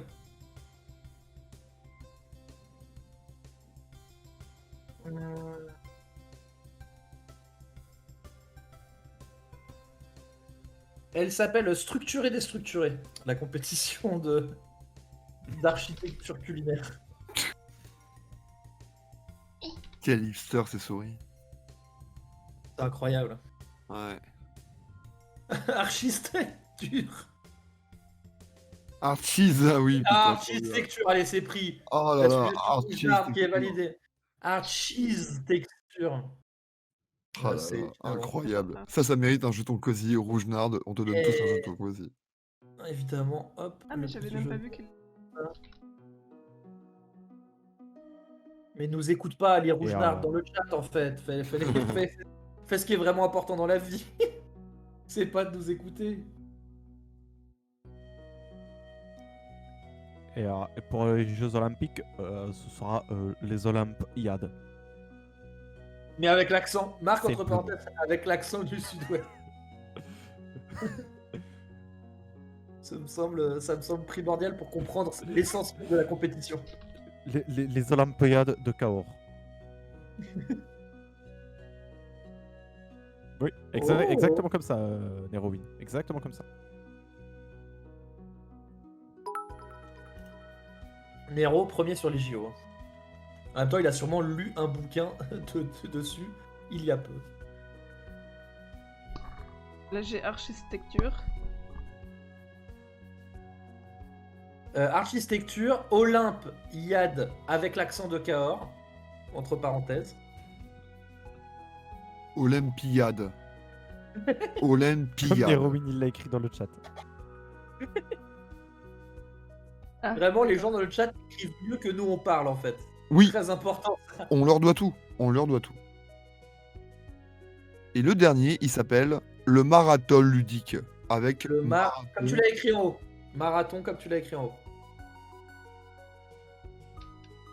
[SPEAKER 1] Euh, Elle s'appelle Structuré Déstructuré, la compétition d'architecture culinaire.
[SPEAKER 2] Quel hipster, ces souris.
[SPEAKER 1] C'est incroyable.
[SPEAKER 2] Ouais.
[SPEAKER 1] Architecture.
[SPEAKER 2] Archise, ah oui, putain.
[SPEAKER 1] Architecture, allez, c'est pris.
[SPEAKER 2] Oh là là,
[SPEAKER 1] Architecture qui est
[SPEAKER 2] architecture.
[SPEAKER 1] validé. Architecture.
[SPEAKER 2] Ah là
[SPEAKER 1] C'est
[SPEAKER 2] là,
[SPEAKER 1] finalement-
[SPEAKER 2] incroyable. Ça mérite un jeton Cozy rouge nard. On te donne tous un jeton Cozy.
[SPEAKER 1] Évidemment, hop.
[SPEAKER 3] Ah, mais
[SPEAKER 1] le
[SPEAKER 3] j'avais
[SPEAKER 1] petit
[SPEAKER 3] même
[SPEAKER 1] jeu.
[SPEAKER 3] pas vu qu'il.
[SPEAKER 1] Mais nous écoute pas, les
[SPEAKER 4] Et,
[SPEAKER 1] rouges-nards dans le chat en fait. Fais ce qui est vraiment important dans la vie. C'est pas de nous écouter.
[SPEAKER 4] et pour les Jeux Olympiques, ce sera les Olympiades.
[SPEAKER 1] Mais avec l'accent, Marc
[SPEAKER 4] C'est
[SPEAKER 1] entre
[SPEAKER 4] bon.
[SPEAKER 1] parenthèses, avec l'accent du sud-ouest. Ça me semble primordial pour comprendre l'essence de la compétition.
[SPEAKER 4] Les Olympiades de Cahors. Oui,
[SPEAKER 1] Oh.
[SPEAKER 4] exactement comme ça, Nerowin. Exactement comme ça.
[SPEAKER 1] Nero, premier sur les JO. En même temps, il a sûrement lu un bouquin dessus il y a peu.
[SPEAKER 3] Là, j'ai architecture.
[SPEAKER 1] Architecture, Olympe, Iade, avec l'accent de Cahors, entre parenthèses.
[SPEAKER 2] Olympiade.
[SPEAKER 4] Comme
[SPEAKER 2] Olympiade.
[SPEAKER 4] Nerowin, il l'a écrit dans le chat.
[SPEAKER 3] Ah,
[SPEAKER 1] Vraiment, les gens dans le chat écrivent mieux que nous on parle en fait.
[SPEAKER 2] Oui,
[SPEAKER 1] Très important.
[SPEAKER 2] on leur doit tout. On leur doit tout. Et le dernier, il s'appelle le marathon ludique. Avec
[SPEAKER 1] Le
[SPEAKER 2] marathon.
[SPEAKER 1] comme tu l'as écrit en haut. Marathon comme tu l'as écrit en haut.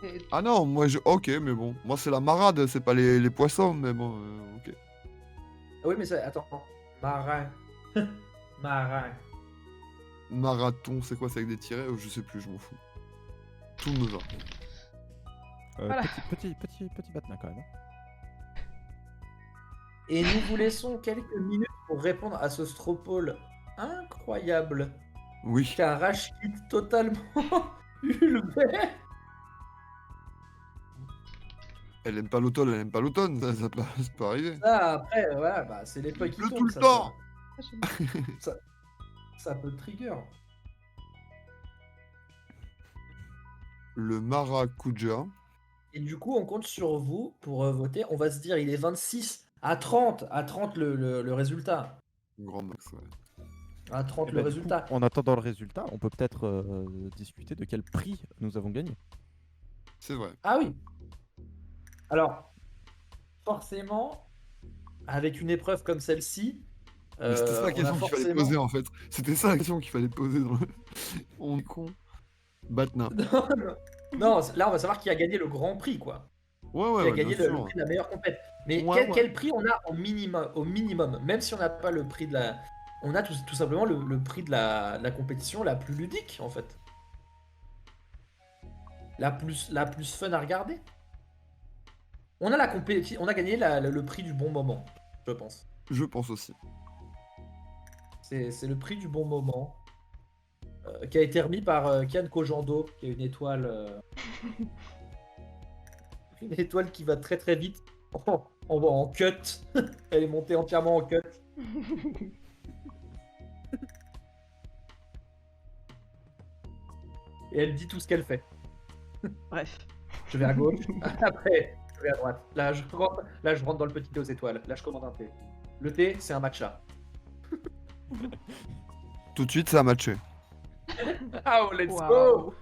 [SPEAKER 3] et-
[SPEAKER 2] Ah non, moi je. Ok, mais bon. Moi c'est la marade, c'est pas les poissons, mais bon, ok.
[SPEAKER 1] Ah oui, mais ça. Attends. Marin. Marin.
[SPEAKER 2] Marathon, c'est quoi? C'est avec des tirets? Je sais plus, je m'en fous. Tout me va.
[SPEAKER 3] Voilà.
[SPEAKER 4] Petit Batman quand même. Hein.
[SPEAKER 1] Et nous vous laissons quelques minutes pour répondre à ce stropole incroyable
[SPEAKER 2] Oui.
[SPEAKER 1] qu'un rage quitte totalement Ulbert.
[SPEAKER 2] Elle aime pas l'automne, elle aime pas l'automne, ça peut arriver.
[SPEAKER 1] Ça, après, voilà, bah, c'est les feuilles
[SPEAKER 2] Il
[SPEAKER 1] qui
[SPEAKER 2] pleut
[SPEAKER 1] tombent.
[SPEAKER 2] tout le
[SPEAKER 1] ça,
[SPEAKER 2] temps.
[SPEAKER 1] ça peut trigger.
[SPEAKER 2] Le maracuja.
[SPEAKER 1] Et du coup, on compte sur vous pour voter. On va se dire, il est 26 à 30. À 30 le résultat.
[SPEAKER 2] Grand max, ouais.
[SPEAKER 1] À 30
[SPEAKER 4] Et
[SPEAKER 1] le
[SPEAKER 4] bah, du
[SPEAKER 1] résultat.
[SPEAKER 4] coup, en attendant le résultat, on peut peut-être discuter de quel prix nous avons gagné.
[SPEAKER 2] C'est vrai.
[SPEAKER 1] Ah oui. Alors, forcément, avec une épreuve comme celle-ci,
[SPEAKER 2] Mais c'était ça la
[SPEAKER 1] on a
[SPEAKER 2] question qu'il fallait
[SPEAKER 1] forcément-
[SPEAKER 2] poser en fait. C'était ça la question qu'il fallait poser dans le. On est con. Batna.
[SPEAKER 1] Non, là, on va savoir qui a gagné le grand prix, quoi.
[SPEAKER 2] Ouais,
[SPEAKER 1] Qui
[SPEAKER 2] ouais,
[SPEAKER 1] a
[SPEAKER 2] ouais,
[SPEAKER 1] gagné
[SPEAKER 2] bien
[SPEAKER 1] le
[SPEAKER 2] sûr.
[SPEAKER 1] prix de la meilleure compète. Mais
[SPEAKER 2] Ouais, ouais.
[SPEAKER 1] quel prix on a au minimum, même si on n'a pas le prix de la... On a tout simplement le prix de la compétition la plus ludique, en fait. La plus fun à regarder. On a on a gagné le prix du bon moment, je pense.
[SPEAKER 2] Je pense aussi.
[SPEAKER 1] C'est le prix du bon moment qui a été remis par Kian Kojando, qui est une étoile, une étoile qui va très très vite en cut. Elle est montée entièrement en cut. Et elle dit tout ce qu'elle fait.
[SPEAKER 3] Bref.
[SPEAKER 1] Je vais à gauche, après je vais à droite. Là je rentre dans le petit thé aux étoiles. Là je commande un thé. Le thé, c'est un matcha.
[SPEAKER 2] Tout de suite, ça a matché.
[SPEAKER 1] Ah, oh, let's go!
[SPEAKER 3] Waouh.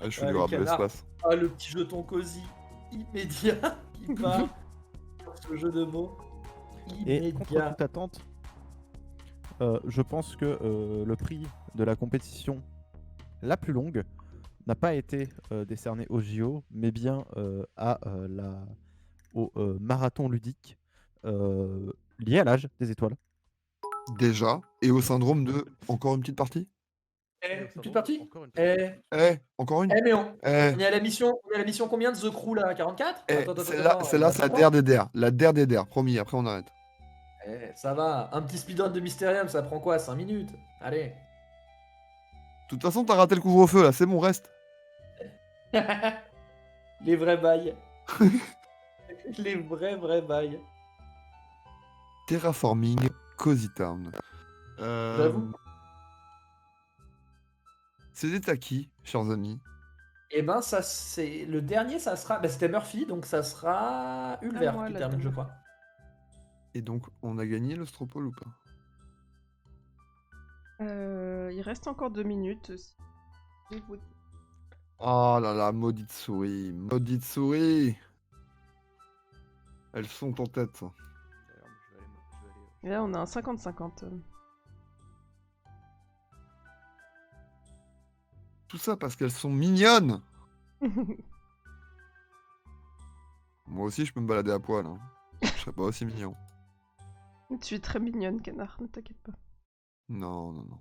[SPEAKER 2] Ah, je suis
[SPEAKER 1] Ah,
[SPEAKER 2] du
[SPEAKER 1] les
[SPEAKER 2] rap de
[SPEAKER 1] canards.
[SPEAKER 2] l'espace.
[SPEAKER 1] Ah, le petit jeton cosy immédiat qui part sur ce jeu de mots.
[SPEAKER 4] Et contre
[SPEAKER 1] Immédiat.
[SPEAKER 4] toute attente, je pense que le prix de la compétition la plus longue n'a pas été décerné au JO, mais bien au marathon ludique lié à l'âge des étoiles.
[SPEAKER 2] Déjà. Et au syndrome de. Encore une petite partie?
[SPEAKER 1] Une petite partie?
[SPEAKER 4] Encore une
[SPEAKER 2] Encore une?
[SPEAKER 1] Mais on
[SPEAKER 2] Eh,
[SPEAKER 1] est à la mission combien de The Crew là? 44?
[SPEAKER 2] celle-là, c'est la der des der. La der des der. Promis, après on arrête.
[SPEAKER 1] Ça va, un petit speedrun de Mysterium, ça prend quoi? 5 minutes? Allez.
[SPEAKER 2] De toute façon, t'as raté le couvre-feu là, c'est bon, reste.
[SPEAKER 1] Les vrais bails. Les vrais bails.
[SPEAKER 2] Terraforming Cozy Town.
[SPEAKER 1] J'avoue.
[SPEAKER 2] C'était à qui, chers amis?
[SPEAKER 1] Et ben ça c'est le dernier, ça sera, c'était Murphy, donc ça sera Ulver
[SPEAKER 3] moi,
[SPEAKER 1] qui
[SPEAKER 3] la
[SPEAKER 1] termine, je
[SPEAKER 3] dernière.
[SPEAKER 1] crois.
[SPEAKER 2] Et donc, on a gagné le Stropole ou pas?
[SPEAKER 3] Il reste encore 2 minutes. Je vais vous-
[SPEAKER 2] Oh là là, maudite souris, maudite souris. Elles sont en tête.
[SPEAKER 3] Et là, on a un 50-50.
[SPEAKER 2] Tout ça parce qu'elles sont mignonnes. Moi aussi, je peux me balader à poil. Hein. Je serais pas aussi mignon.
[SPEAKER 3] Tu es très mignonne, canard, ne t'inquiète pas.
[SPEAKER 2] Non, non, non.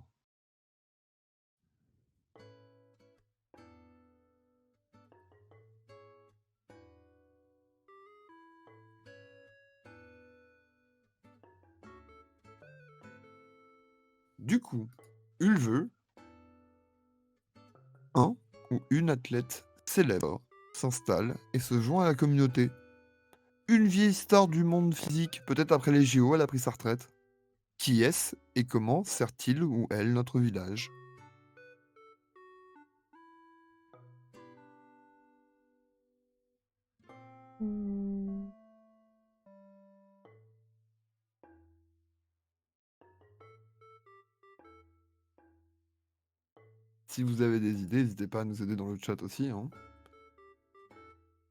[SPEAKER 2] Du coup, Ulve, un ou une athlète célèbre s'installe et se joint à la communauté. Une vieille star du monde physique, peut-être après les JO, elle a pris sa retraite. Qui est-ce et comment sert-il ou elle notre village?
[SPEAKER 3] Hmm.
[SPEAKER 2] Si vous avez des idées, n'hésitez pas à nous aider dans le chat aussi. Hein.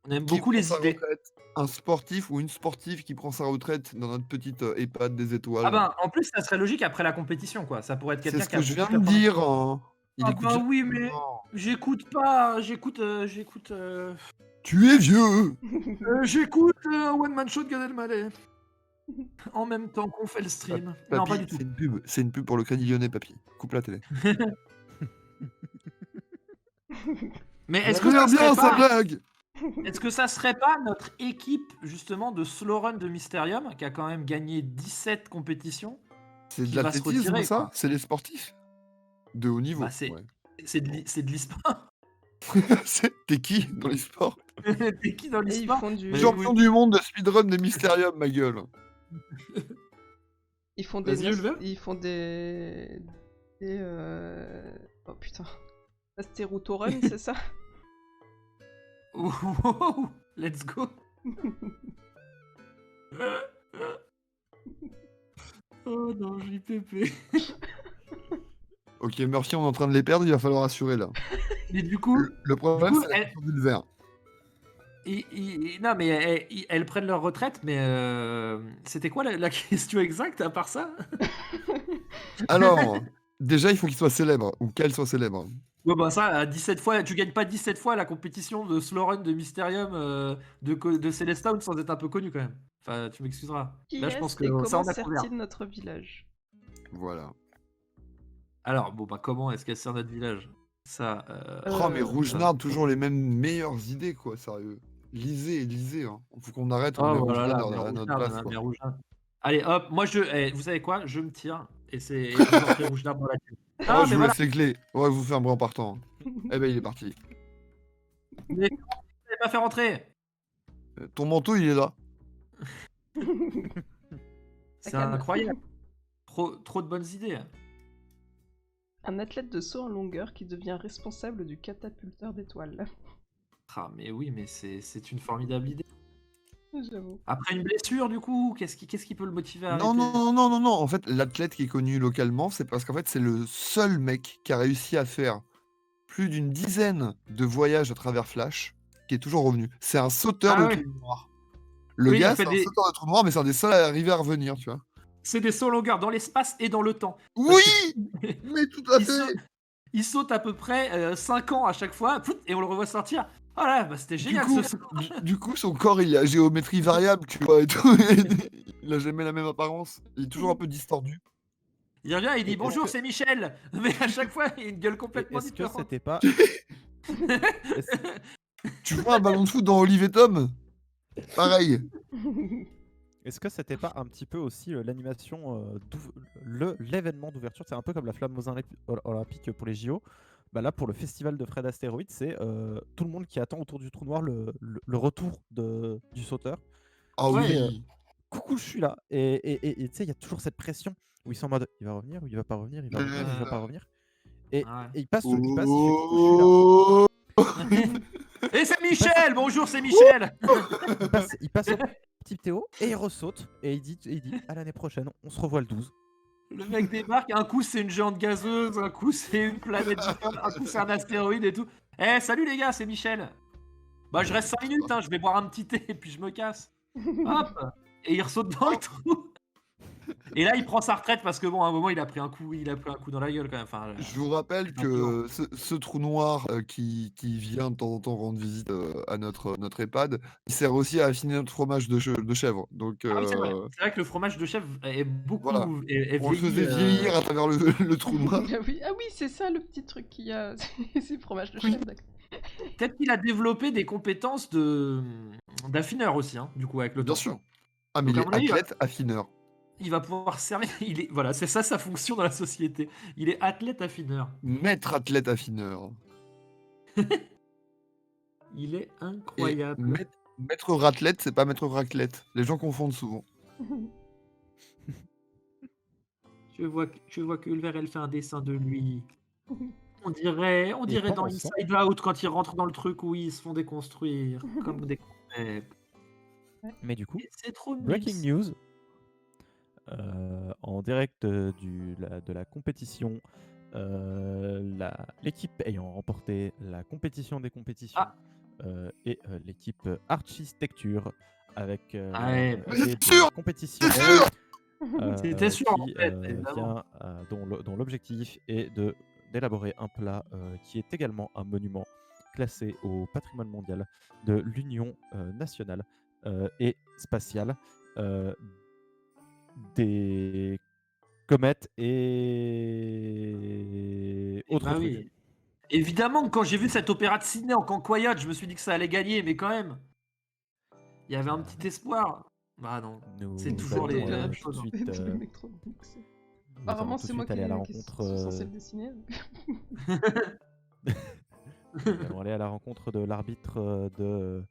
[SPEAKER 1] On aime
[SPEAKER 2] Qui
[SPEAKER 1] beaucoup
[SPEAKER 2] prend
[SPEAKER 1] les
[SPEAKER 2] sa
[SPEAKER 1] idées.
[SPEAKER 2] retraite? Un sportif ou une sportive qui prend sa retraite dans notre petite EHPAD des étoiles.
[SPEAKER 1] Ah ben, en plus, ça serait logique après la compétition, quoi. Ça pourrait être
[SPEAKER 2] C'est
[SPEAKER 1] quelqu'un
[SPEAKER 2] ce
[SPEAKER 1] qui a
[SPEAKER 2] que je viens
[SPEAKER 1] beaucoup
[SPEAKER 2] de
[SPEAKER 1] performé.
[SPEAKER 2] dire. Hein. Il
[SPEAKER 1] Ah
[SPEAKER 2] écoute
[SPEAKER 1] bah
[SPEAKER 2] jamais.
[SPEAKER 1] oui, mais
[SPEAKER 2] Non.
[SPEAKER 1] j'écoute pas, j'écoute
[SPEAKER 2] Tu es vieux.
[SPEAKER 1] j'écoute un one man show de Gad Elmaleh. En même temps qu'on fait le stream. Non,
[SPEAKER 2] Papy,
[SPEAKER 1] pas du tout.
[SPEAKER 2] c'est une pub. C'est une pub pour le Crédit Lyonnais, papy. Coupe la télé.
[SPEAKER 1] Mais est-ce
[SPEAKER 2] Elle
[SPEAKER 1] que
[SPEAKER 2] a
[SPEAKER 1] ça
[SPEAKER 2] bien
[SPEAKER 1] serait
[SPEAKER 2] sa
[SPEAKER 1] pas...
[SPEAKER 2] blague.
[SPEAKER 1] Est-ce que ça serait pas notre équipe justement de slow run de Mysterium qui a quand même gagné 17 compétitions?
[SPEAKER 2] C'est
[SPEAKER 1] Qui
[SPEAKER 2] de
[SPEAKER 1] va se
[SPEAKER 2] l'athlétisme,
[SPEAKER 1] retirer,
[SPEAKER 2] ça?
[SPEAKER 1] quoi.
[SPEAKER 2] C'est les sportifs de haut niveau.
[SPEAKER 1] Bah, c'est
[SPEAKER 2] Ouais.
[SPEAKER 1] de l'e-sport.
[SPEAKER 2] T'es qui dans les sports?
[SPEAKER 1] T'es qui dans
[SPEAKER 3] Et ils
[SPEAKER 1] l'e-sport?
[SPEAKER 3] font du...
[SPEAKER 1] Mais
[SPEAKER 2] Champion du monde de speedrun des Mysterium, ma gueule.
[SPEAKER 3] Ils font des...
[SPEAKER 1] Vas-y, Ulver.
[SPEAKER 3] Ils font des... Oh putain. Astéroutorun, c'est ça?
[SPEAKER 1] Wow, let's go. Oh non, JPP.
[SPEAKER 2] Ok, Murphy, on est en train de les perdre, il va falloir assurer là.
[SPEAKER 1] Mais du coup,
[SPEAKER 2] Le problème,
[SPEAKER 1] Du coup,
[SPEAKER 2] c'est la question du verre.
[SPEAKER 1] non, mais elles prennent leur retraite, mais c'était quoi la question exacte à part ça?
[SPEAKER 2] Alors, déjà, il faut qu'il soit célèbre, ou qu'elle soit célèbre.
[SPEAKER 1] Ouais, bah ça, à 17 fois, tu gagnes pas 17 fois la compétition de slow run de Mysterium de Celestine sans être un peu connu quand même. Enfin, tu m'excuseras.
[SPEAKER 3] Qui
[SPEAKER 1] Là, je pense
[SPEAKER 3] est-ce
[SPEAKER 1] que
[SPEAKER 3] et
[SPEAKER 1] ça
[SPEAKER 3] comment
[SPEAKER 1] en a couvert.
[SPEAKER 3] sert-il notre village?
[SPEAKER 2] Voilà.
[SPEAKER 1] Alors, bon, bah comment est-ce qu'elle sert notre village? Ça.
[SPEAKER 2] Oh, mais
[SPEAKER 3] Euh,
[SPEAKER 2] Rougenard, toujours les mêmes meilleures idées, quoi, sérieux. lisez, hein. Faut qu'on arrête, on
[SPEAKER 1] Oh
[SPEAKER 2] met
[SPEAKER 1] voilà,
[SPEAKER 2] Rougeard
[SPEAKER 1] la mer
[SPEAKER 2] à notre
[SPEAKER 1] Rougeard,
[SPEAKER 2] place,
[SPEAKER 1] la
[SPEAKER 2] quoi.
[SPEAKER 1] mer Rougeard. Allez hop, moi vous savez quoi? Je me tire et je vous en prie Rougeard dans la team.
[SPEAKER 2] Oh,
[SPEAKER 1] Non
[SPEAKER 2] je
[SPEAKER 1] mais
[SPEAKER 2] vous
[SPEAKER 1] voilà,
[SPEAKER 2] laisse les clés. Ouais, vous faites un brin partant. Eh ben, il est parti.
[SPEAKER 1] mais comment vous m'avez pas fait rentrer?
[SPEAKER 2] Ton manteau, il est là.
[SPEAKER 1] C'est
[SPEAKER 3] canne.
[SPEAKER 1] incroyable. Trop de bonnes idées.
[SPEAKER 3] Un athlète de saut en longueur qui devient responsable du catapulteur d'étoiles.
[SPEAKER 1] Ah mais oui, mais c'est une formidable idée.
[SPEAKER 3] J'avoue.
[SPEAKER 1] Après une blessure du coup, qu'est-ce qui peut le motiver à
[SPEAKER 2] Non,
[SPEAKER 1] arrêter?
[SPEAKER 2] non. En fait, l'athlète qui est connu localement, c'est parce qu'en fait, c'est le seul mec qui a réussi à faire plus d'une dizaine de voyages à travers Flash, qui est toujours revenu. C'est un sauteur
[SPEAKER 1] Ah
[SPEAKER 2] de
[SPEAKER 1] ouais.
[SPEAKER 2] trou noir. Le
[SPEAKER 1] Oui, il a
[SPEAKER 2] gars,
[SPEAKER 1] fait
[SPEAKER 2] c'est un sauteur de trou noir, mais c'est un des seuls à arriver à revenir, tu vois.
[SPEAKER 1] C'est des sauts longueurs dans l'espace et dans le temps.
[SPEAKER 2] Oui,
[SPEAKER 1] que-
[SPEAKER 2] mais tout à
[SPEAKER 1] il,
[SPEAKER 2] fait.
[SPEAKER 1] saute, il saute à peu près 5 ans à chaque fois, pouf, et on le revoit sortir. Ah là, bah c'était
[SPEAKER 2] Du
[SPEAKER 1] génial
[SPEAKER 2] coup,
[SPEAKER 1] ce saut.
[SPEAKER 2] du coup, son corps, il est à géométrie variable, tu vois, et tout. Il a jamais la même apparence. Il est toujours un peu distordu.
[SPEAKER 1] Il revient, il dit
[SPEAKER 4] Et est-ce
[SPEAKER 1] bonjour,
[SPEAKER 4] que-
[SPEAKER 1] c'est Michel. Mais à chaque fois, il a une gueule
[SPEAKER 4] Et
[SPEAKER 1] complètement
[SPEAKER 4] est-ce que
[SPEAKER 1] différente.
[SPEAKER 4] c'était pas. est-ce-
[SPEAKER 2] Tu vois un ballon de foot dans Olive et Tom? Pareil.
[SPEAKER 4] Est-ce que c'était pas un petit peu aussi l'animation, l'événement d'ouverture? C'est un peu comme la flamme olympique pour les JO. Bah là, pour le festival de Fred Astéroïde, c'est tout le monde qui attend autour du trou noir le retour du sauteur.
[SPEAKER 2] Ah
[SPEAKER 1] Ouais.
[SPEAKER 2] oui.
[SPEAKER 4] Coucou, je suis là. Et tu sais, il y a toujours cette pression où ils sont en mode il va revenir ou il va pas revenir, il va revenir, il va pas revenir. Et,
[SPEAKER 1] Ouais.
[SPEAKER 4] et il passe, il fait coucou, je suis là.
[SPEAKER 1] Et c'est Michel. Bonjour, c'est Michel.
[SPEAKER 4] Il passe au petit Théo et il ressaute et il dit à l'année prochaine, on se revoit le 12.
[SPEAKER 1] Le mec débarque, un coup c'est une géante gazeuse, un coup c'est une planète différente, un coup c'est un astéroïde et tout. Eh, salut les gars, c'est Michel. Bah, je reste 5 minutes, hein, je vais boire un petit thé et puis je me casse. Hop. Et il ressaute dans le trou. Et là, il prend sa retraite parce que bon, à un moment, il a pris un coup dans la gueule quand même. Enfin,
[SPEAKER 2] Je vous rappelle que ce trou noir qui vient de temps en temps rendre visite à notre EHPAD, il sert aussi à affiner notre fromage de chèvre. Donc
[SPEAKER 1] ah oui, c'est vrai. C'est vrai que le fromage de chèvre est beaucoup
[SPEAKER 2] voilà.
[SPEAKER 1] est
[SPEAKER 2] On le
[SPEAKER 1] vieilli,
[SPEAKER 2] faisait vieillir à travers le trou noir.
[SPEAKER 3] Ah oui, c'est ça le petit truc qu'il y a. C'est le fromage de
[SPEAKER 1] Oui.
[SPEAKER 3] chèvre, d'accord.
[SPEAKER 1] Peut-être qu'il a développé des compétences d'affineur aussi, hein, du coup, avec le
[SPEAKER 2] Bien
[SPEAKER 1] temps.
[SPEAKER 2] sûr. Ah, mais
[SPEAKER 1] Donc,
[SPEAKER 2] il
[SPEAKER 1] à
[SPEAKER 2] est
[SPEAKER 1] mon avis,
[SPEAKER 2] athlète affineur.
[SPEAKER 1] il va pouvoir servir. Voilà, c'est ça sa fonction dans la société. Il est athlète affineur.
[SPEAKER 2] Maître athlète affineur.
[SPEAKER 1] Il est
[SPEAKER 2] Et
[SPEAKER 1] incroyable.
[SPEAKER 2] maître raclette, c'est pas maître raclette. Les gens confondent souvent.
[SPEAKER 1] Je vois que Ulver, elle fait un dessin de lui. On dirait dans
[SPEAKER 4] pendant ce temps-
[SPEAKER 1] Inside Out quand ils rentrent dans le truc où ils se font déconstruire comme des concepts.
[SPEAKER 4] Mais du coup,
[SPEAKER 1] Et c'est trop
[SPEAKER 4] breaking
[SPEAKER 1] mignon.
[SPEAKER 4] news, en direct de la compétition, l'équipe ayant remporté la compétition des compétitions
[SPEAKER 1] Ah.
[SPEAKER 4] et l'équipe Architecture avec
[SPEAKER 1] Ah ouais.
[SPEAKER 2] sûr,
[SPEAKER 4] compétition
[SPEAKER 2] sûr
[SPEAKER 1] C'était sûr, en
[SPEAKER 4] qui
[SPEAKER 1] fait, évidemment.
[SPEAKER 4] dont l'objectif est d'élaborer un plat qui est également un monument classé au patrimoine mondial de l'Union nationale et spatiale des comètes et autres
[SPEAKER 1] Bah
[SPEAKER 4] trucs.
[SPEAKER 1] oui. Évidemment, quand j'ai vu cet opéra de Sydney en cancoyote, je me suis dit que ça allait gagner, mais quand même, il y avait un petit espoir. Bah non,
[SPEAKER 4] Nous
[SPEAKER 1] c'est toujours
[SPEAKER 4] allons,
[SPEAKER 1] les
[SPEAKER 4] tout
[SPEAKER 1] mêmes
[SPEAKER 4] de
[SPEAKER 1] choses.
[SPEAKER 4] suite,
[SPEAKER 3] Électronique, c'est-
[SPEAKER 4] nous allons
[SPEAKER 3] Apparemment,
[SPEAKER 4] tout de
[SPEAKER 3] c'est moi
[SPEAKER 4] suite aller à la
[SPEAKER 3] qui
[SPEAKER 4] rencontre.
[SPEAKER 3] suis censé le dessiner.
[SPEAKER 4] Nous allons aller à la rencontre de l'arbitre de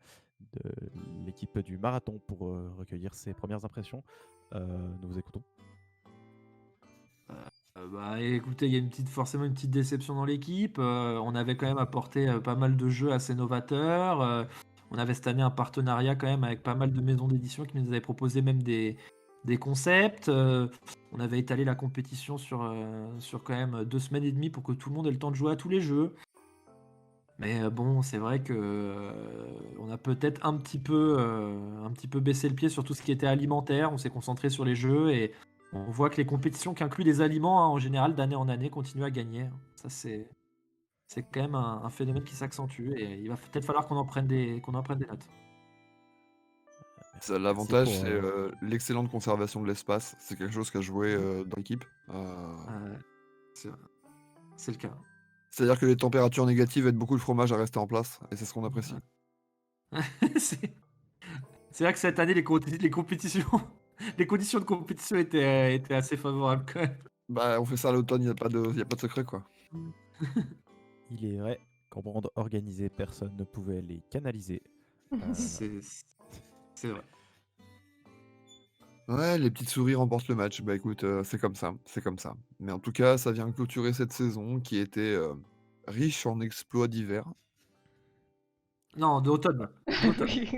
[SPEAKER 4] l'équipe du marathon pour recueillir ses premières impressions. Nous vous écoutons.
[SPEAKER 1] Bah écoutez, il y a forcément une petite déception dans l'équipe. On avait quand même apporté pas mal de jeux assez novateurs. On avait cette année un partenariat quand même avec pas mal de maisons d'édition qui nous avaient proposé même des concepts. On avait étalé la compétition sur quand même 2 semaines et demie pour que tout le monde ait le temps de jouer à tous les jeux. Mais bon, c'est vrai que on a peut-être un petit peu baissé le pied sur tout ce qui était alimentaire. On s'est concentré sur les jeux et on voit que les compétitions qui incluent des aliments, hein, en général, d'année en année, continuent à gagner. Ça, c'est quand même un phénomène qui s'accentue et il va peut-être falloir qu'on en prenne des notes.
[SPEAKER 2] Ça, l'avantage,
[SPEAKER 4] Merci
[SPEAKER 2] c'est
[SPEAKER 4] pour,
[SPEAKER 2] l'excellente conservation de l'espace. C'est quelque chose qu'a joué dans l'équipe.
[SPEAKER 1] C'est le cas.
[SPEAKER 2] C'est-à-dire que les températures négatives aident beaucoup le fromage à rester en place, et c'est ce qu'on apprécie.
[SPEAKER 1] c'est c'est vrai que cette année, les compétitions, les conditions de compétition étaient assez favorables quand même.
[SPEAKER 2] Bah, on fait ça à l'automne, y a pas de secret, quoi.
[SPEAKER 4] Il est vrai qu'en bande organisée, personne ne pouvait les canaliser.
[SPEAKER 1] C'est c'est vrai.
[SPEAKER 2] Ouais, les petites souris remportent le match. Bah, écoute, c'est comme ça, c'est comme ça. Mais en tout cas, ça vient clôturer cette saison qui était, riche en exploits divers.
[SPEAKER 1] Non, d'automne. D'automne.
[SPEAKER 3] Oui.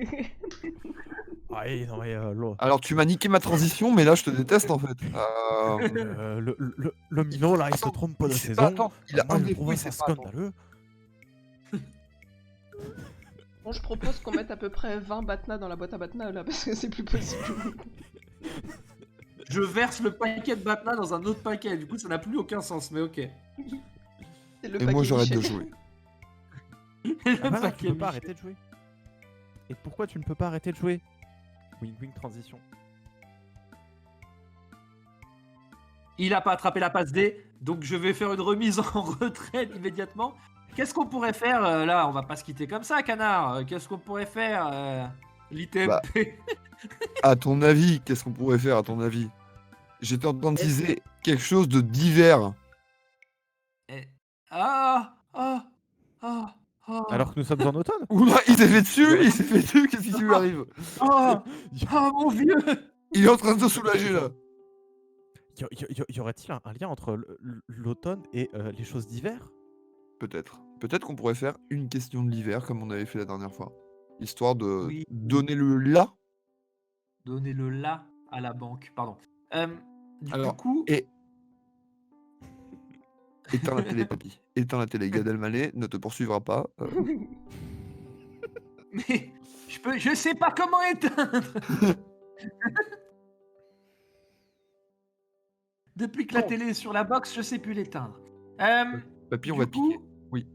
[SPEAKER 4] Ouais, non mais
[SPEAKER 2] Alors, tu m'as niqué ma transition, mais là, je te déteste, en fait.
[SPEAKER 4] le minot là, il se
[SPEAKER 2] Attends,
[SPEAKER 4] trompe pas de
[SPEAKER 2] il sait
[SPEAKER 4] saison.
[SPEAKER 2] pas attendre, il a
[SPEAKER 4] Moi
[SPEAKER 2] un
[SPEAKER 4] je
[SPEAKER 2] défaut,
[SPEAKER 4] trouve
[SPEAKER 2] il
[SPEAKER 4] ça
[SPEAKER 2] sait pas attendre.
[SPEAKER 4] scandaleux.
[SPEAKER 3] Bon, je propose qu'on mette à peu près 20 Batna dans la boîte à Batna là, parce que c'est plus possible.
[SPEAKER 1] Je verse le paquet de Batna dans un autre paquet, du coup ça n'a plus aucun sens, mais ok.
[SPEAKER 3] C'est le
[SPEAKER 2] Et moi,
[SPEAKER 3] paquet
[SPEAKER 2] j'arrête de
[SPEAKER 3] Michel.
[SPEAKER 2] jouer.
[SPEAKER 1] Le
[SPEAKER 4] Ah bah non, tu
[SPEAKER 1] paquet
[SPEAKER 4] peux pas
[SPEAKER 1] Michel.
[SPEAKER 4] arrêter de jouer. Et pourquoi tu ne peux pas arrêter de jouer? Wing wing transition.
[SPEAKER 1] Il a pas attrapé la passe D, donc je vais faire une remise en retrait immédiatement. Qu'est-ce qu'on pourrait faire là? On va pas se quitter comme ça, canard. Qu'est-ce qu'on pourrait faire l'ITMP
[SPEAKER 2] Bah. À ton avis, qu'est-ce qu'on pourrait faire, à ton avis? J'étais en train de teaser quelque chose de divers.
[SPEAKER 1] Ah ah ah ah
[SPEAKER 4] Alors que nous sommes en automne.
[SPEAKER 2] Oula, il s'est fait dessus, il s'est fait dessus, qu'est-ce qui lui arrive?
[SPEAKER 1] ah ah mon vieux.
[SPEAKER 2] Il est en train de se soulager, là.
[SPEAKER 4] Y aurait-il un lien entre l'automne et les choses d'hiver?
[SPEAKER 2] Peut-être. Peut-être qu'on pourrait faire une question de l'hiver, comme on avait fait la dernière fois. Histoire de
[SPEAKER 1] Oui.
[SPEAKER 2] donner le là.
[SPEAKER 1] Donnez-le là à la banque, pardon. Du
[SPEAKER 2] Alors,
[SPEAKER 1] coup,
[SPEAKER 2] éteins la télé, papy. Éteins la télé. Gad Elmaleh ne te poursuivra pas.
[SPEAKER 1] mais je sais pas comment éteindre. Depuis que la télé est sur la box, je sais plus l'éteindre.
[SPEAKER 2] Papy, on
[SPEAKER 1] Du
[SPEAKER 2] va te piquer.
[SPEAKER 1] coup-
[SPEAKER 2] Oui.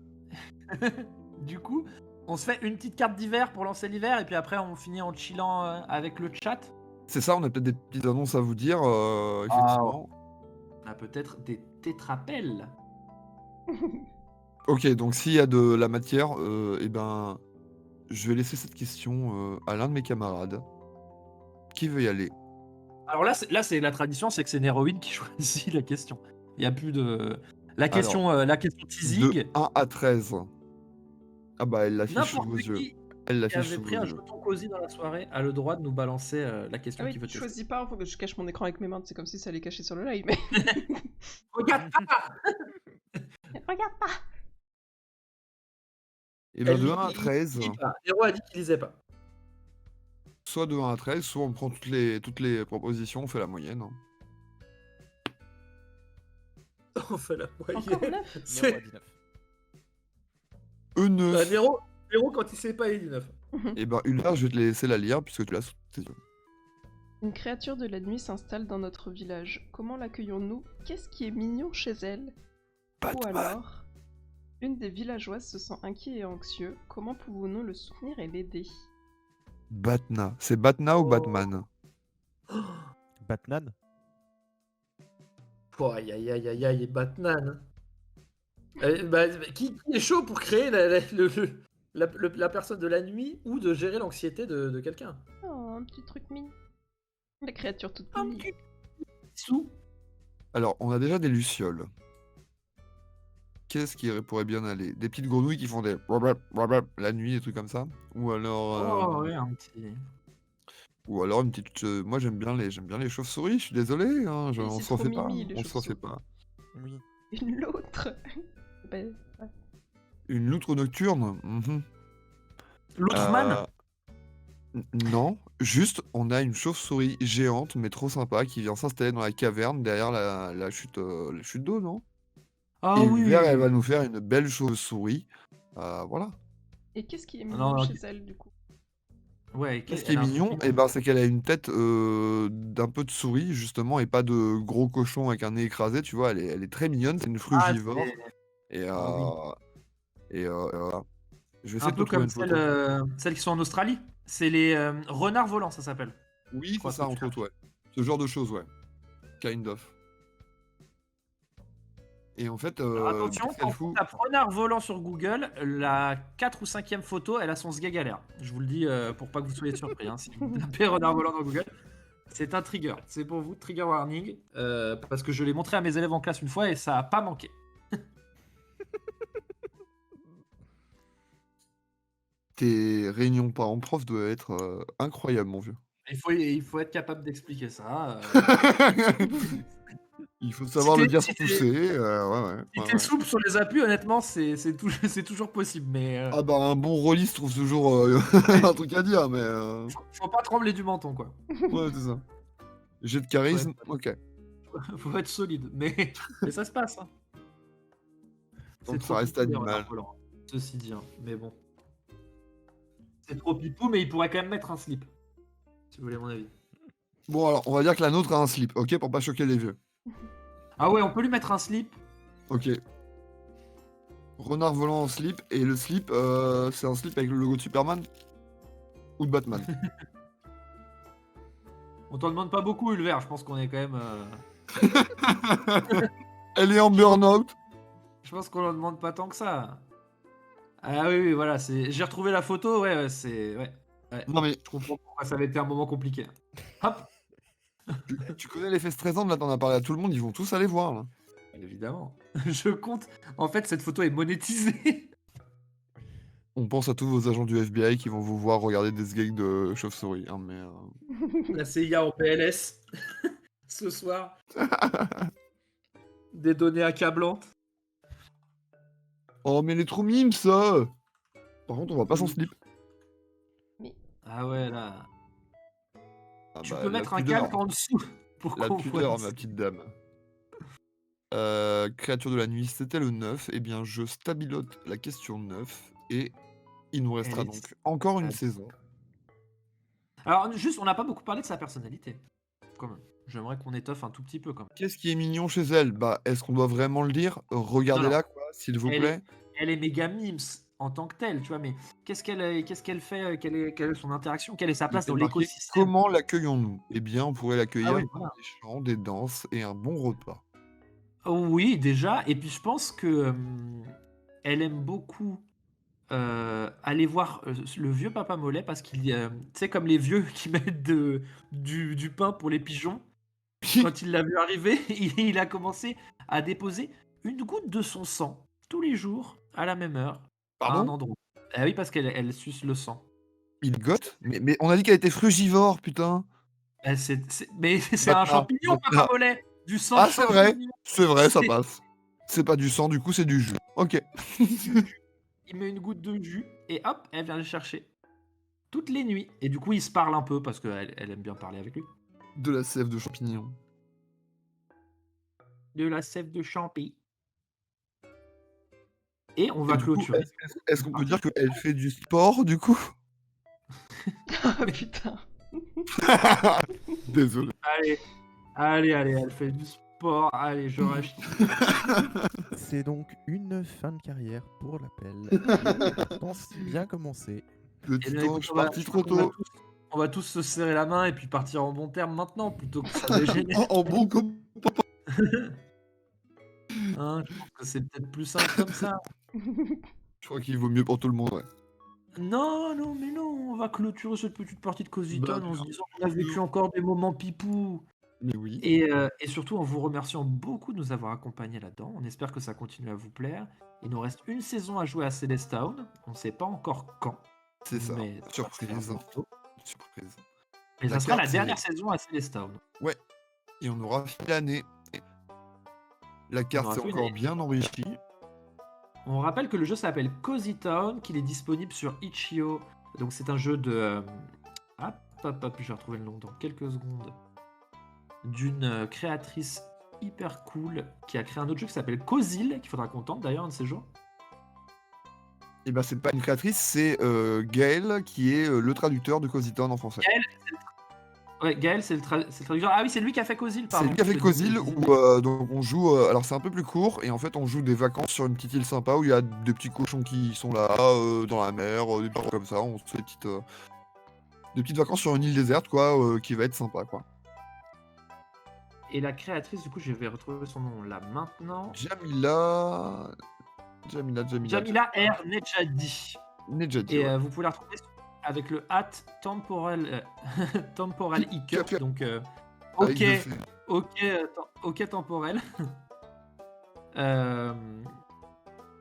[SPEAKER 1] Du coup, on se fait une petite carte d'hiver pour lancer l'hiver et puis après on finit en chillant avec le chat.
[SPEAKER 2] C'est ça, on a peut-être des petites annonces à vous dire, effectivement.
[SPEAKER 1] On a peut-être des tétrapels.
[SPEAKER 2] Ok, donc s'il y a de la matière, eh ben, je vais laisser cette question à l'un de mes camarades. Qui veut y aller?
[SPEAKER 1] Alors là, c'est la tradition, c'est que c'est Neroïne qui choisit la question. Il y a plus de la question teasing.
[SPEAKER 2] De 1 à 13. Ah bah, elle l'affiche sous
[SPEAKER 1] N'importe
[SPEAKER 2] vos yeux.
[SPEAKER 1] qui
[SPEAKER 2] Elle
[SPEAKER 1] qui
[SPEAKER 2] l'affiche
[SPEAKER 1] avait
[SPEAKER 2] sous
[SPEAKER 1] pris
[SPEAKER 2] vos
[SPEAKER 1] un
[SPEAKER 2] yeux.
[SPEAKER 1] jeton cosy dans la soirée a le droit de nous balancer la question
[SPEAKER 3] Ah oui,
[SPEAKER 1] qu'il veut
[SPEAKER 3] tu
[SPEAKER 1] tester.
[SPEAKER 3] choisis pas, faut que je cache mon écran avec mes mains, c'est comme si ça allait cacher sur le live, mais...
[SPEAKER 1] Regarde pas.
[SPEAKER 3] Regarde pas.
[SPEAKER 2] Et ben,
[SPEAKER 1] Elle
[SPEAKER 2] de 1 à
[SPEAKER 1] lit-
[SPEAKER 2] 13,
[SPEAKER 1] il lit pas. Nero a dit qu'il lisait pas.
[SPEAKER 2] soit de 1 à 13, soit on prend toutes les propositions, on fait la moyenne. Hein.
[SPEAKER 1] On fait la
[SPEAKER 3] Encore
[SPEAKER 1] moyenne.
[SPEAKER 3] 9.
[SPEAKER 1] C'est-
[SPEAKER 4] Néo à 19.
[SPEAKER 2] E9.
[SPEAKER 1] Bah, Nero, quand il sait pas, il est 19.
[SPEAKER 2] Et ben, Ular, je vais te laisser la lire puisque tu l'as sous tes yeux.
[SPEAKER 3] Une créature de la nuit s'installe dans notre village. Comment l'accueillons-nous? Qu'est-ce qui est mignon chez elle? Ou
[SPEAKER 2] Batman.
[SPEAKER 3] alors, une des villageoises se sent inquiet et anxieux. Comment pouvons-nous le soutenir et l'aider?
[SPEAKER 2] Batna. C'est Batna ou
[SPEAKER 1] Oh.
[SPEAKER 2] Batman?
[SPEAKER 4] Batman.
[SPEAKER 1] Oh, aïe aïe aïe aïe aïe, Batman. Qui est chaud pour créer la personne de la nuit ou de gérer l'anxiété de quelqu'un?
[SPEAKER 3] Oh, un petit truc mignon. La créature toute
[SPEAKER 1] Un
[SPEAKER 3] mignonne.
[SPEAKER 1] petit sou.
[SPEAKER 2] Alors, on a déjà des lucioles. Qu'est-ce qui pourrait bien aller? Des petites grenouilles qui font des la nuit, des trucs comme ça? Ou alors,
[SPEAKER 1] Oh, ouais, un petit.
[SPEAKER 2] ou alors une petite. Moi, j'aime bien les chauves-souris. Je suis désolé, hein,
[SPEAKER 3] Oui,
[SPEAKER 2] on
[SPEAKER 3] c'est
[SPEAKER 2] s'en
[SPEAKER 3] trop
[SPEAKER 2] fait pas.
[SPEAKER 3] mimi, les
[SPEAKER 2] On s'en fait
[SPEAKER 3] chauves-souris.
[SPEAKER 2] pas.
[SPEAKER 4] Oui.
[SPEAKER 3] Une l'autre. Ben,
[SPEAKER 2] Une loutre nocturne.
[SPEAKER 1] L'Outre-man.
[SPEAKER 2] Non, juste on a une chauve-souris géante mais trop sympa qui vient s'installer dans la caverne derrière la chute d'eau, non?
[SPEAKER 1] Ah
[SPEAKER 2] Et
[SPEAKER 1] oui.
[SPEAKER 2] l'hiver, elle va nous faire une belle chauve-souris. Voilà.
[SPEAKER 3] Et qu'est-ce qui est
[SPEAKER 1] non,
[SPEAKER 3] mignon
[SPEAKER 1] non,
[SPEAKER 3] chez elle, du coup?
[SPEAKER 1] Ouais,
[SPEAKER 2] Ce qui est mignon, et ben, c'est qu'elle a une tête d'un peu de souris justement et pas de gros cochon avec un nez écrasé, tu vois. Elle est très mignonne, c'est une frugivore. Et,
[SPEAKER 1] Ah
[SPEAKER 2] et voilà. Je vais
[SPEAKER 1] un
[SPEAKER 2] essayer de
[SPEAKER 1] peu
[SPEAKER 2] te trouver
[SPEAKER 1] comme
[SPEAKER 2] une photo.
[SPEAKER 1] celles qui sont en Australie. C'est les renards volants, ça s'appelle.
[SPEAKER 2] Oui,
[SPEAKER 1] crois
[SPEAKER 2] c'est ça,
[SPEAKER 1] que tu
[SPEAKER 2] entre autres, ouais. Ce genre de choses, ouais. Kind of. Et en fait,
[SPEAKER 1] Alors attention,
[SPEAKER 2] qu'est-ce qu'elle
[SPEAKER 1] quand
[SPEAKER 2] fout
[SPEAKER 1] on tape renard volant sur Google, la 4 ou 5e photo, elle a son sgeg à l'air. Je vous le dis pour pas que vous soyez surpris. Hein, si vous tapez renard volant dans Google, c'est un trigger. C'est pour vous, trigger warning. Parce que je l'ai montré à mes élèves en classe une fois et ça a pas manqué.
[SPEAKER 2] Tes réunions parents-prof doivent être incroyables, mon vieux.
[SPEAKER 1] Il faut être capable d'expliquer ça.
[SPEAKER 2] Il faut savoir le dire sans
[SPEAKER 1] Si
[SPEAKER 2] tousser. Ouais,
[SPEAKER 1] si
[SPEAKER 2] ouais,
[SPEAKER 1] t'es
[SPEAKER 2] ouais.
[SPEAKER 1] souple sur les appuis, honnêtement, c'est toujours possible. Mais
[SPEAKER 2] Ah bah un bon rôliste trouve toujours un truc à dire, mais
[SPEAKER 1] faut pas trembler du menton, quoi.
[SPEAKER 2] ouais, c'est ça. Jet de charisme, ok.
[SPEAKER 1] Faut être solide. Mais ça se passe. Hein.
[SPEAKER 2] Donc
[SPEAKER 1] trop
[SPEAKER 2] ça reste
[SPEAKER 1] pipou, les
[SPEAKER 2] animal.
[SPEAKER 1] renards volants, ceci dit. Hein. Mais bon. C'est trop pipou, mais il pourrait quand même mettre un slip. Si vous voulez mon avis.
[SPEAKER 2] Bon alors, on va dire que la nôtre a un slip, ok, pour pas choquer les vieux.
[SPEAKER 1] Ah ouais, on peut lui mettre un slip.
[SPEAKER 2] Ok. Renard volant en slip, et le slip, c'est un slip avec le logo de Superman ou de Batman.
[SPEAKER 1] On t'en demande pas beaucoup, Ulver. Je pense qu'on est quand même.
[SPEAKER 2] Elle est en burn-out.
[SPEAKER 1] Je pense qu'on en demande pas tant que ça. Ah oui, voilà. J'ai retrouvé la photo. Ouais, c'est. Ouais.
[SPEAKER 2] Non mais
[SPEAKER 1] Je comprends pourquoi ça avait été un moment compliqué. Hop.
[SPEAKER 2] tu connais l'effet stressant de là, t'en as parlé à tout le monde, ils vont tous aller voir là.
[SPEAKER 1] Évidemment. Je compte. En fait, cette photo est monétisée.
[SPEAKER 2] On pense à tous vos agents du FBI qui vont vous voir regarder des gags de chauve-souris, hein, mais...
[SPEAKER 1] La CIA en PLS. Ce soir. Des données accablantes.
[SPEAKER 2] Oh mais les trop mimes ça. Par contre on voit pas son slip.
[SPEAKER 1] Ah ouais, là.
[SPEAKER 2] Ah
[SPEAKER 1] Tu
[SPEAKER 2] bah,
[SPEAKER 1] peux
[SPEAKER 2] la
[SPEAKER 1] mettre un
[SPEAKER 2] pudeur.
[SPEAKER 1] calque en dessous. Pour
[SPEAKER 2] La
[SPEAKER 1] qu'on
[SPEAKER 2] pudeur,
[SPEAKER 1] voit.
[SPEAKER 2] ma petite dame. Créature de la nuit, c'était le 9. Eh bien, je stabilote la question 9. Et il nous restera
[SPEAKER 1] Elle est-
[SPEAKER 2] donc encore une
[SPEAKER 1] Ah.
[SPEAKER 2] saison.
[SPEAKER 1] Alors, juste, on n'a pas beaucoup parlé de sa personnalité. Quand même. J'aimerais qu'on étoffe un tout petit peu, quand même.
[SPEAKER 2] Qu'est-ce qui est mignon chez elle? Bah, est-ce qu'on doit vraiment le dire? Regardez-la, quoi, s'il vous
[SPEAKER 1] Elle
[SPEAKER 2] plaît.
[SPEAKER 1] Elle est méga mimes en tant que telle, tu vois, mais qu'est-ce qu'elle fait, quelle est son interaction, quelle est sa place
[SPEAKER 2] Il est
[SPEAKER 1] dans
[SPEAKER 2] marqué,
[SPEAKER 1] l'écosystème.
[SPEAKER 2] comment l'accueillons-nous? Eh bien, on pourrait l'accueillir
[SPEAKER 1] Ah ouais,
[SPEAKER 2] par
[SPEAKER 1] voilà.
[SPEAKER 2] des chants, des danses et un bon repas.
[SPEAKER 1] Oh oui, déjà, et puis je pense que elle aime beaucoup aller voir le vieux Papa Mollet parce qu'il, tu sais, comme les vieux qui mettent du pain pour les pigeons. Quand il l'a vu arriver, il a commencé à déposer une goutte de son sang tous les jours à la même heure à un
[SPEAKER 2] Pardon?
[SPEAKER 1] endroit. Ah oui, parce elle suce le sang.
[SPEAKER 2] Il gote? Mais on a dit qu'elle était frugivore, putain!
[SPEAKER 1] Mais c'est un
[SPEAKER 2] Bâtard,
[SPEAKER 1] champignon, Papa
[SPEAKER 2] bâtard.
[SPEAKER 1] Mollet, du sang
[SPEAKER 2] Ah,
[SPEAKER 1] de
[SPEAKER 2] c'est vrai, ça
[SPEAKER 1] C'est-
[SPEAKER 2] passe. C'est pas du sang, du coup, c'est du jus. Ok.
[SPEAKER 1] Il met une goutte de jus et hop, elle vient le chercher toutes les nuits. Et du coup, il se parle un peu parce qu'elle aime bien parler avec lui.
[SPEAKER 2] De la sève de champignon.
[SPEAKER 1] De la sève de champi. Et on va
[SPEAKER 2] Et du coup,
[SPEAKER 1] clôturer.
[SPEAKER 2] est-ce qu'on peut dire qu'elle fait du sport, du coup?
[SPEAKER 3] Ah putain.
[SPEAKER 2] Désolé.
[SPEAKER 1] Allez, elle fait du sport. Allez, je rachète.
[SPEAKER 4] C'est donc une fin de carrière pour l'appel. Pourtant, c'est bien commencé.
[SPEAKER 1] Eh bien, écoute,
[SPEAKER 2] Je suis parti trop
[SPEAKER 1] on va
[SPEAKER 2] tôt.
[SPEAKER 1] on va tous se serrer la main et puis partir en bon terme maintenant plutôt que ça dégénère.
[SPEAKER 2] En bon copain.
[SPEAKER 1] Hein, je pense que c'est peut-être plus simple comme ça.
[SPEAKER 2] Je crois qu'il vaut mieux pour tout le monde, ouais.
[SPEAKER 1] Non, mais non, on va clôturer cette petite partie de Cozy
[SPEAKER 2] Bah,
[SPEAKER 1] Town en se
[SPEAKER 2] bien
[SPEAKER 1] disant qu'on a vécu encore des moments pipou.
[SPEAKER 2] Mais oui.
[SPEAKER 1] Et surtout en vous remerciant beaucoup de nous avoir accompagnés là-dedans. On espère que ça continue à vous plaire. Il nous reste une saison à jouer à Celeste Town. On ne sait pas encore quand.
[SPEAKER 2] C'est ça.
[SPEAKER 1] Mais ça va se faire
[SPEAKER 2] Surprise.
[SPEAKER 1] bientôt.
[SPEAKER 2] Surprise.
[SPEAKER 1] Et
[SPEAKER 2] La
[SPEAKER 1] ça sera la
[SPEAKER 2] carte,
[SPEAKER 1] dernière
[SPEAKER 2] c'est-
[SPEAKER 1] saison à Celeste Town.
[SPEAKER 2] Et on aura fini l'année. La carte
[SPEAKER 1] aura
[SPEAKER 2] s'est
[SPEAKER 1] fini.
[SPEAKER 2] encore bien enrichie.
[SPEAKER 1] On rappelle que le jeu s'appelle Cozy Town, qu'il est disponible sur Itch.io. Donc c'est un jeu de... hop, je vais retrouver le nom dans quelques secondes. D'une créatrice hyper cool qui a créé un autre jeu qui s'appelle Cozil, qu'il faudra qu'on tente d'ailleurs un de ces jours.
[SPEAKER 2] Et bah, c'est pas une créatrice, c'est Gaël qui est le traducteur de Cozy Town en français.
[SPEAKER 1] Ouais, Gaël, c'est le traducteur. Ah oui, c'est lui qui a fait Cozil, pardon.
[SPEAKER 2] C'est lui qui a fait
[SPEAKER 1] Je
[SPEAKER 2] Cozil
[SPEAKER 1] disais.
[SPEAKER 2] où donc on joue. Alors c'est un peu plus court et en fait on joue des vacances sur une petite île sympa où il y a des petits cochons qui sont là dans la mer, des petits trucs comme ça. On se fait des petites vacances sur une île déserte quoi, qui va être sympa quoi.
[SPEAKER 1] Et la créatrice, du coup, je vais retrouver son nom là maintenant.
[SPEAKER 2] Jamila
[SPEAKER 1] Jamila R. Nejadi.
[SPEAKER 2] Nejadi,
[SPEAKER 1] Et
[SPEAKER 2] ouais.
[SPEAKER 1] vous pouvez la retrouver avec le @temporal temporal hiccup. Donc
[SPEAKER 2] Avec
[SPEAKER 1] ok,
[SPEAKER 2] deux C.
[SPEAKER 1] ok temporel.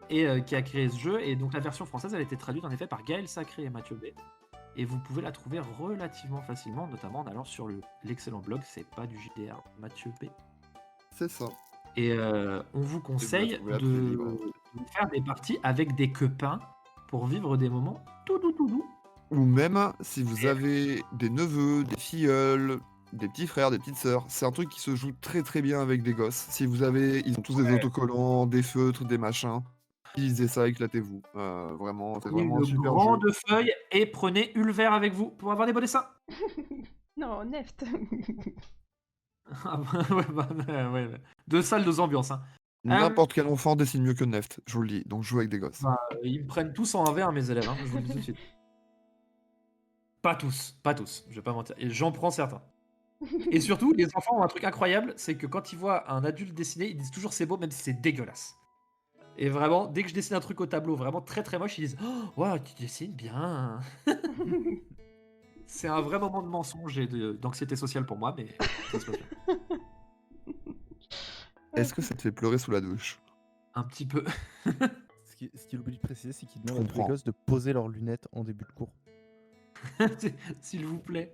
[SPEAKER 1] Qui a créé ce jeu. Et donc la version française, elle a été traduite en effet par Gaël Sacré et Mathieu B. Et vous pouvez la trouver relativement facilement, notamment en allant sur l'excellent blog C'est pas du JDR Mathieu B.
[SPEAKER 2] C'est ça.
[SPEAKER 1] Et on vous conseille
[SPEAKER 2] trouvez à prix libre.
[SPEAKER 1] de faire des parties avec des copains pour vivre des moments tout doux.
[SPEAKER 2] Ou même si vous avez des neveux, des filleuls, des petits frères, des petites sœurs, c'est un truc qui se joue très très bien avec des gosses. Si vous avez, ils ont tous des autocollants, des feutres, des machins, utilisez ça, éclatez-vous. Vraiment, c'est
[SPEAKER 1] Prenez
[SPEAKER 2] vraiment un
[SPEAKER 1] une
[SPEAKER 2] super jeu.
[SPEAKER 1] grande feuille et prenez Ulver avec vous pour avoir des beaux dessins.
[SPEAKER 3] Non, Neft.
[SPEAKER 1] Ah bah, ouais. Deux salles, deux ambiances. Hein.
[SPEAKER 2] N'importe quel enfant dessine mieux que Neft, je vous le dis. Donc jouez avec des gosses.
[SPEAKER 1] Bah, ils me prennent tous en 1v1 mes élèves, hein, je vous le dis tout de suite. Pas tous, je vais pas mentir. Et j'en prends certains. Et surtout, les enfants ont un truc incroyable, c'est que quand ils voient un adulte dessiner, ils disent toujours c'est beau, même si c'est dégueulasse. Et vraiment, dès que je dessine un truc au tableau vraiment très très moche, ils disent oh, wow, tu dessines bien. C'est un vrai moment de mensonge et d'anxiété sociale pour moi, mais ça se passe bien.
[SPEAKER 2] Est-ce que ça te fait pleurer sous la douche?
[SPEAKER 1] Un petit peu.
[SPEAKER 4] Ce qu'il oublie de préciser, c'est qu'il demande à tous les
[SPEAKER 2] comprends.
[SPEAKER 4] gosses de poser leurs lunettes en début de cours.
[SPEAKER 1] S'il vous plaît.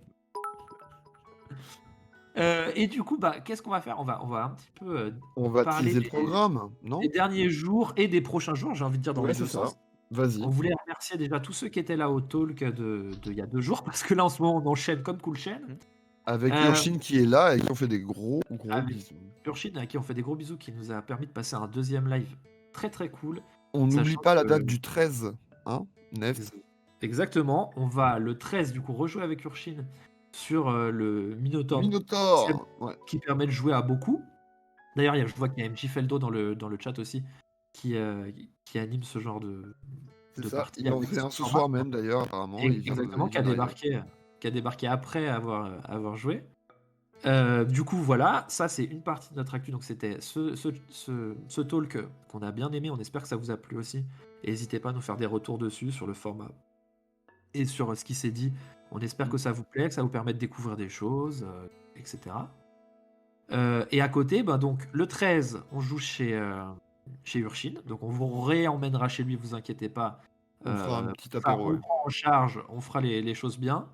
[SPEAKER 1] Et du coup, bah, qu'est-ce qu'on va faire on va un petit peu
[SPEAKER 2] On va
[SPEAKER 1] parler
[SPEAKER 2] teaser le programme, non?
[SPEAKER 1] des derniers jours et des prochains jours, j'ai envie de dire dans
[SPEAKER 2] Ouais,
[SPEAKER 1] les
[SPEAKER 2] c'est
[SPEAKER 1] deux
[SPEAKER 2] ça.
[SPEAKER 1] sens.
[SPEAKER 2] Vas-y.
[SPEAKER 1] On voulait remercier déjà tous ceux qui étaient là au talk il y a 2 jours, parce que là en ce moment on enchaîne comme cool chaîne.
[SPEAKER 2] Avec
[SPEAKER 1] Euh,
[SPEAKER 2] Urshine qui est là et qui ont fait des gros
[SPEAKER 1] Avec-
[SPEAKER 2] bisous.
[SPEAKER 1] Urshine, à qui on fait des gros bisous, qui nous a permis de passer un deuxième live très très cool.
[SPEAKER 2] On n'oublie
[SPEAKER 1] Sachant
[SPEAKER 2] pas la
[SPEAKER 1] que-
[SPEAKER 2] date du 13, hein, Neft.
[SPEAKER 1] Exactement, on va le 13 du coup rejouer avec Urshine sur le Minotaur
[SPEAKER 2] Minotaur, ouais.
[SPEAKER 1] qui permet de jouer à beaucoup. D'ailleurs, je vois qu'il y a MJ Feldo dans le chat aussi qui anime ce genre de
[SPEAKER 2] C'est ça.
[SPEAKER 1] partie
[SPEAKER 2] Il en
[SPEAKER 1] avec
[SPEAKER 2] faisait
[SPEAKER 1] ce
[SPEAKER 2] un ce
[SPEAKER 1] format.
[SPEAKER 2] soir même d'ailleurs, apparemment.
[SPEAKER 1] Et
[SPEAKER 2] il vient
[SPEAKER 1] exactement, qui a
[SPEAKER 2] d'arriver.
[SPEAKER 1] débarqué après avoir joué. Du coup, voilà, ça c'est une partie de notre actu. Donc c'était ce talk qu'on a bien aimé. On espère que ça vous a plu aussi. Et n'hésitez pas à nous faire des retours dessus sur le format et sur ce qui s'est dit. On espère que ça vous plaît, que ça vous permet de découvrir des choses, etc. Et à côté, ben donc le 13, on joue chez Urshine. Donc on vous réemmènera chez lui, vous inquiétez pas.
[SPEAKER 2] On fera un petit
[SPEAKER 1] Ça,
[SPEAKER 2] apéro.
[SPEAKER 1] on
[SPEAKER 2] Ouais.
[SPEAKER 1] prend en charge, on fera les choses bien.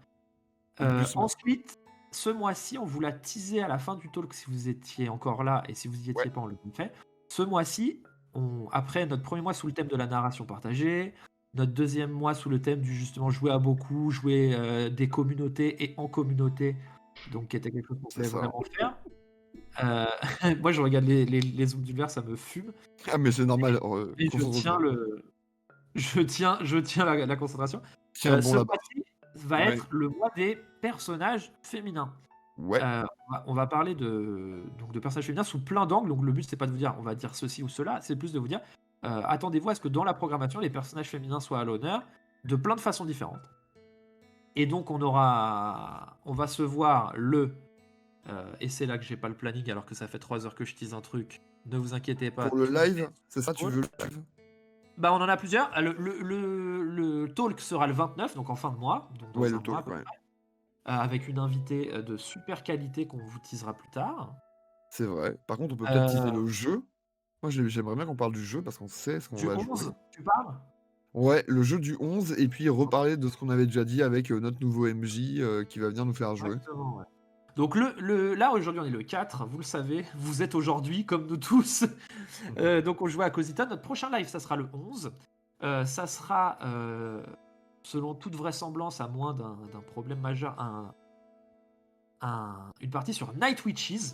[SPEAKER 2] Doucement.
[SPEAKER 1] Ensuite, ce mois-ci, on vous l'a teasé à la fin du talk si vous étiez encore là, et si vous n'y étiez
[SPEAKER 2] Ouais.
[SPEAKER 1] pas, on le fait. Ce mois-ci, après notre premier mois sous le thème de la narration partagée, notre deuxième mois sous le thème du justement jouer à beaucoup, jouer des communautés et en communauté, donc qui était quelque chose qu'on
[SPEAKER 2] C'est
[SPEAKER 1] voulait
[SPEAKER 2] ça.
[SPEAKER 1] vraiment faire. Moi, je regarde les zooms d'univers, ça me fume.
[SPEAKER 2] Ah, mais c'est normal.
[SPEAKER 1] Et je tiens la concentration.
[SPEAKER 2] Tiens bon
[SPEAKER 1] Ce
[SPEAKER 2] là-bas.
[SPEAKER 1] mois-ci va
[SPEAKER 2] Ouais.
[SPEAKER 1] être le mois des personnages féminins.
[SPEAKER 2] Ouais.
[SPEAKER 1] On va parler de personnages féminins sous plein d'angles. Donc le but c'est pas de vous dire on va dire ceci ou cela, c'est plus de vous dire attendez-vous à ce que dans la programmation les personnages féminins soient à l'honneur de plein de façons différentes. Et donc on va se voir et c'est là que j'ai pas le planning alors que ça fait 3 heures que je tease un truc. Ne vous inquiétez pas.
[SPEAKER 2] Pour le live, c'est ça, tu veux le live?
[SPEAKER 1] Bah on en a plusieurs. Le talk sera le 29, donc en fin de mois. Donc dans
[SPEAKER 2] Ouais,
[SPEAKER 1] un
[SPEAKER 2] le
[SPEAKER 1] mois, à
[SPEAKER 2] talk,
[SPEAKER 1] peu
[SPEAKER 2] ouais.
[SPEAKER 1] près. Avec une invitée de super qualité qu'on vous teasera plus tard.
[SPEAKER 2] C'est vrai. Par contre, on peut peut-être teaser le jeu. Moi, j'aimerais bien qu'on parle du jeu parce qu'on sait ce qu'on
[SPEAKER 1] Du
[SPEAKER 2] va
[SPEAKER 1] 11,
[SPEAKER 2] jouer.
[SPEAKER 1] tu parles?
[SPEAKER 2] Ouais, le jeu du 11 et puis reparler de ce qu'on avait déjà dit avec notre nouveau MJ qui va venir nous faire jouer.
[SPEAKER 1] Exactement, ouais. Donc là aujourd'hui on est le 4, vous le savez, vous êtes aujourd'hui comme nous tous. Donc on joue à Cosita, notre prochain live ça sera le 11. Ça sera selon toute vraisemblance, à moins d'un problème majeur, une partie sur Night Witches.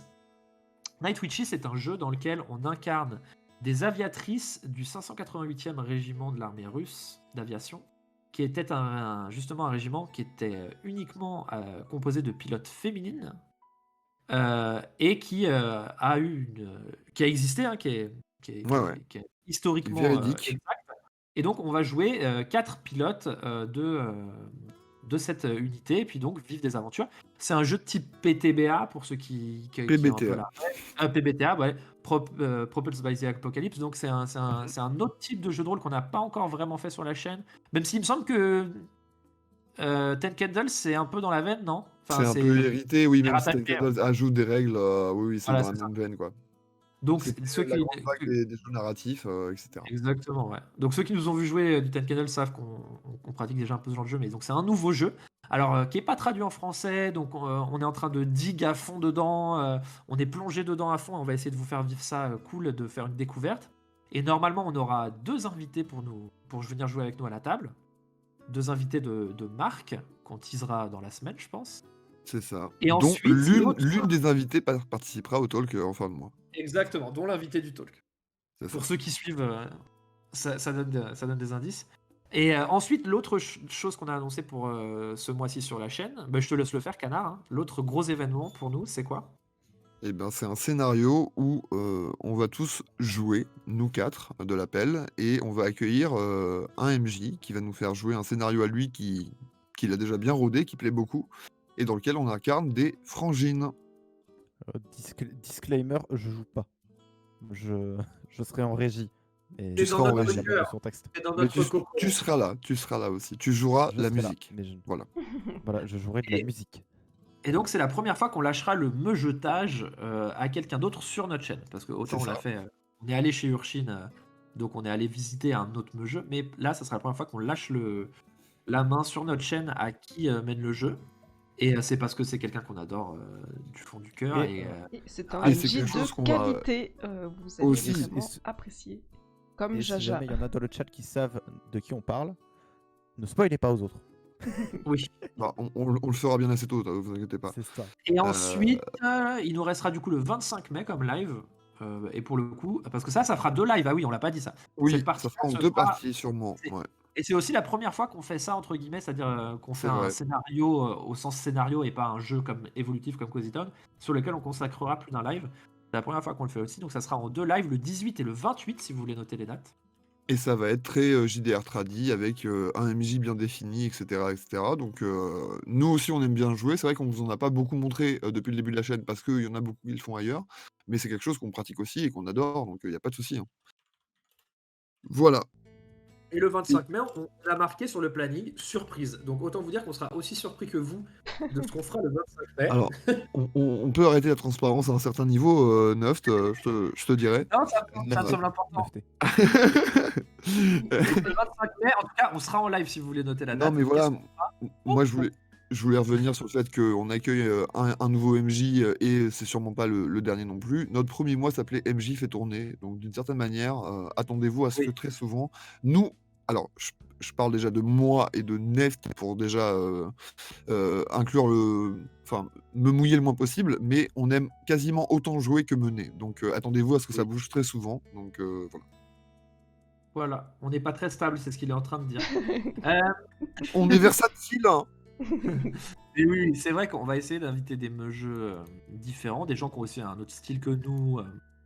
[SPEAKER 1] Night Witches c'est un jeu dans lequel on incarne des aviatrices du 588e régiment de l'armée russe d'aviation, qui était justement un régiment qui était uniquement composé de pilotes féminines et qui a existé, hein, qui est historiquement
[SPEAKER 2] Véridique.
[SPEAKER 1] exact. Et donc on va jouer 4 pilotes de cette unité et puis donc vivre des aventures. C'est un jeu de type PTBA pour ceux qui ont un peu
[SPEAKER 2] PBTA.
[SPEAKER 1] la PBTA, ouais, Propulsed by the Apocalypse. Donc c'est un autre type de jeu de rôle qu'on n'a pas encore vraiment fait sur la chaîne. Même s'il me semble que Ten Candles c'est un peu dans la veine, non?
[SPEAKER 2] C'est un peu hérité, oui, même si
[SPEAKER 1] rattaché,
[SPEAKER 2] Ten Candles ajoute des règles, oui, c'est
[SPEAKER 1] Voilà,
[SPEAKER 2] dans la
[SPEAKER 1] c'est ça.
[SPEAKER 2] même veine, quoi.
[SPEAKER 1] Donc
[SPEAKER 2] C'était
[SPEAKER 1] ceux
[SPEAKER 2] la
[SPEAKER 1] qui
[SPEAKER 2] grande vague des jeux narratifs, etc.
[SPEAKER 1] Exactement, ouais. Donc ceux qui nous ont vu jouer du Ten Candles savent qu'on pratique déjà un peu ce genre de jeu, mais donc c'est un nouveau jeu, alors qui est pas traduit en français, donc on est en train de dig à fond dedans, on est plongé dedans à fond, et on va essayer de vous faire vivre ça cool, de faire une découverte. Et normalement, on aura 2 invités pour venir jouer avec nous à la table, 2 invités de marque qu'on teasera dans la semaine, je pense.
[SPEAKER 2] C'est ça.
[SPEAKER 1] Et
[SPEAKER 2] Dont
[SPEAKER 1] ensuite,
[SPEAKER 2] l'une des invitées participera au talk en fin de mois.
[SPEAKER 1] Exactement, dont l'invité du talk.
[SPEAKER 2] C'est
[SPEAKER 1] Pour
[SPEAKER 2] ça.
[SPEAKER 1] ceux qui suivent, ça donne des indices. Et ensuite, l'autre chose qu'on a annoncé pour ce mois-ci sur la chaîne, bah, je te laisse le faire, Canard. Hein. L'autre gros événement pour nous, c'est quoi?
[SPEAKER 2] Eh ben, c'est un scénario où on va tous jouer, nous 4 de l'appel, et on va accueillir un MJ qui va nous faire jouer un scénario à lui qu'il a déjà bien rodé, qui plaît beaucoup, et dans lequel on incarne des frangines.
[SPEAKER 4] Disclaimer, je joue pas. Je serai en régie. Et
[SPEAKER 1] Tu
[SPEAKER 2] seras en
[SPEAKER 1] notre
[SPEAKER 2] régie.
[SPEAKER 1] cœur.
[SPEAKER 4] Son texte.
[SPEAKER 1] C'est dans
[SPEAKER 2] Mais
[SPEAKER 1] notre cocon.
[SPEAKER 2] tu seras là aussi. Tu joueras
[SPEAKER 4] Je
[SPEAKER 2] la
[SPEAKER 4] serai là,
[SPEAKER 2] musique.
[SPEAKER 4] mais
[SPEAKER 2] Voilà.
[SPEAKER 4] voilà, je jouerai de la
[SPEAKER 1] Et-
[SPEAKER 4] musique.
[SPEAKER 1] Et donc, c'est la première fois qu'on lâchera le mejetage à quelqu'un d'autre sur notre chaîne. Parce que autant
[SPEAKER 2] C'est
[SPEAKER 1] on l'a
[SPEAKER 2] ça.
[SPEAKER 1] fait, on est allé chez Urshin, donc on est allé visiter un autre jeu. Mais là, ça sera la première fois qu'on lâche la main sur notre chaîne à qui mène le jeu. Et c'est parce que c'est quelqu'un qu'on adore du fond du cœur.
[SPEAKER 4] Et,
[SPEAKER 1] Et
[SPEAKER 3] Et c'est un
[SPEAKER 1] Et
[SPEAKER 2] c'est
[SPEAKER 3] MJ
[SPEAKER 2] quelque chose
[SPEAKER 3] de
[SPEAKER 2] qu'on va-
[SPEAKER 3] qualité, vous allez
[SPEAKER 2] Aussi.
[SPEAKER 3] vraiment
[SPEAKER 4] Et ce-
[SPEAKER 3] apprécier. Comme
[SPEAKER 4] Et si
[SPEAKER 3] Jaja.
[SPEAKER 4] jamais il y en a dans le chat qui savent de qui on parle, ne spoilez pas aux autres.
[SPEAKER 1] oui.
[SPEAKER 2] Bah, on le fera bien assez tôt, vous inquiétez pas.
[SPEAKER 4] C'est ça.
[SPEAKER 1] Et ensuite, il nous restera du coup le 25 mai comme live. Et pour le coup, parce que ça fera 2 lives. Ah oui, on l'a pas dit ça.
[SPEAKER 2] Oui,
[SPEAKER 1] Cette partie
[SPEAKER 2] ça fera en
[SPEAKER 1] se
[SPEAKER 2] 2
[SPEAKER 1] fera-
[SPEAKER 2] parties sûrement.
[SPEAKER 1] c'est-
[SPEAKER 2] Ouais.
[SPEAKER 1] Et c'est aussi la première fois qu'on fait ça, entre guillemets, c'est-à-dire qu'on fait
[SPEAKER 2] C'est
[SPEAKER 1] un
[SPEAKER 2] vrai.
[SPEAKER 1] scénario au sens scénario et pas un jeu comme évolutif comme Cozy Town, sur lequel on consacrera plus d'un live. C'est la première fois qu'on le fait aussi, donc ça sera en 2 lives, le 18 et le 28, si vous voulez noter les dates.
[SPEAKER 2] Et ça va être très JDR tradi avec un MJ bien défini, etc. etc. Donc nous aussi on aime bien jouer. C'est vrai qu'on vous en a pas beaucoup montré depuis le début de la chaîne parce qu'il y en a beaucoup qui le font ailleurs. Mais c'est quelque chose qu'on pratique aussi et qu'on adore, donc il n'y a pas de souci. Hein. Voilà.
[SPEAKER 1] Et le 25 mai, on l'a marqué sur le planning, surprise. Donc autant vous dire qu'on sera aussi surpris que vous de ce qu'on fera le 25 mai.
[SPEAKER 2] Alors, on peut arrêter la transparence à un certain niveau, Neuft, je te dirais.
[SPEAKER 1] Non, ça me semble important.
[SPEAKER 4] Nafté.
[SPEAKER 1] Le 25 mai, en tout cas, on sera en live si vous voulez noter la date.
[SPEAKER 2] Non, mais voilà,
[SPEAKER 1] Qu'est-ce qu'on fera
[SPEAKER 2] moi je voulais revenir sur le fait qu'on accueille un nouveau MJ et c'est sûrement pas le dernier non plus. Notre premier mois s'appelait MJ fait tourner, donc d'une certaine manière, attendez-vous à ce
[SPEAKER 1] Oui.
[SPEAKER 2] que très souvent, nous, alors je parle déjà de moi et de Neft pour déjà inclure enfin me mouiller le moins possible, mais on aime quasiment autant jouer que mener, donc attendez-vous à ce que ça bouge très souvent, donc voilà.
[SPEAKER 1] Voilà, on n'est pas très stable, c'est ce qu'il est en train de dire.
[SPEAKER 2] On est versatile, hein.
[SPEAKER 1] Et oui, c'est vrai qu'on va essayer d'inviter des jeux différents, des gens qui ont aussi un autre style que nous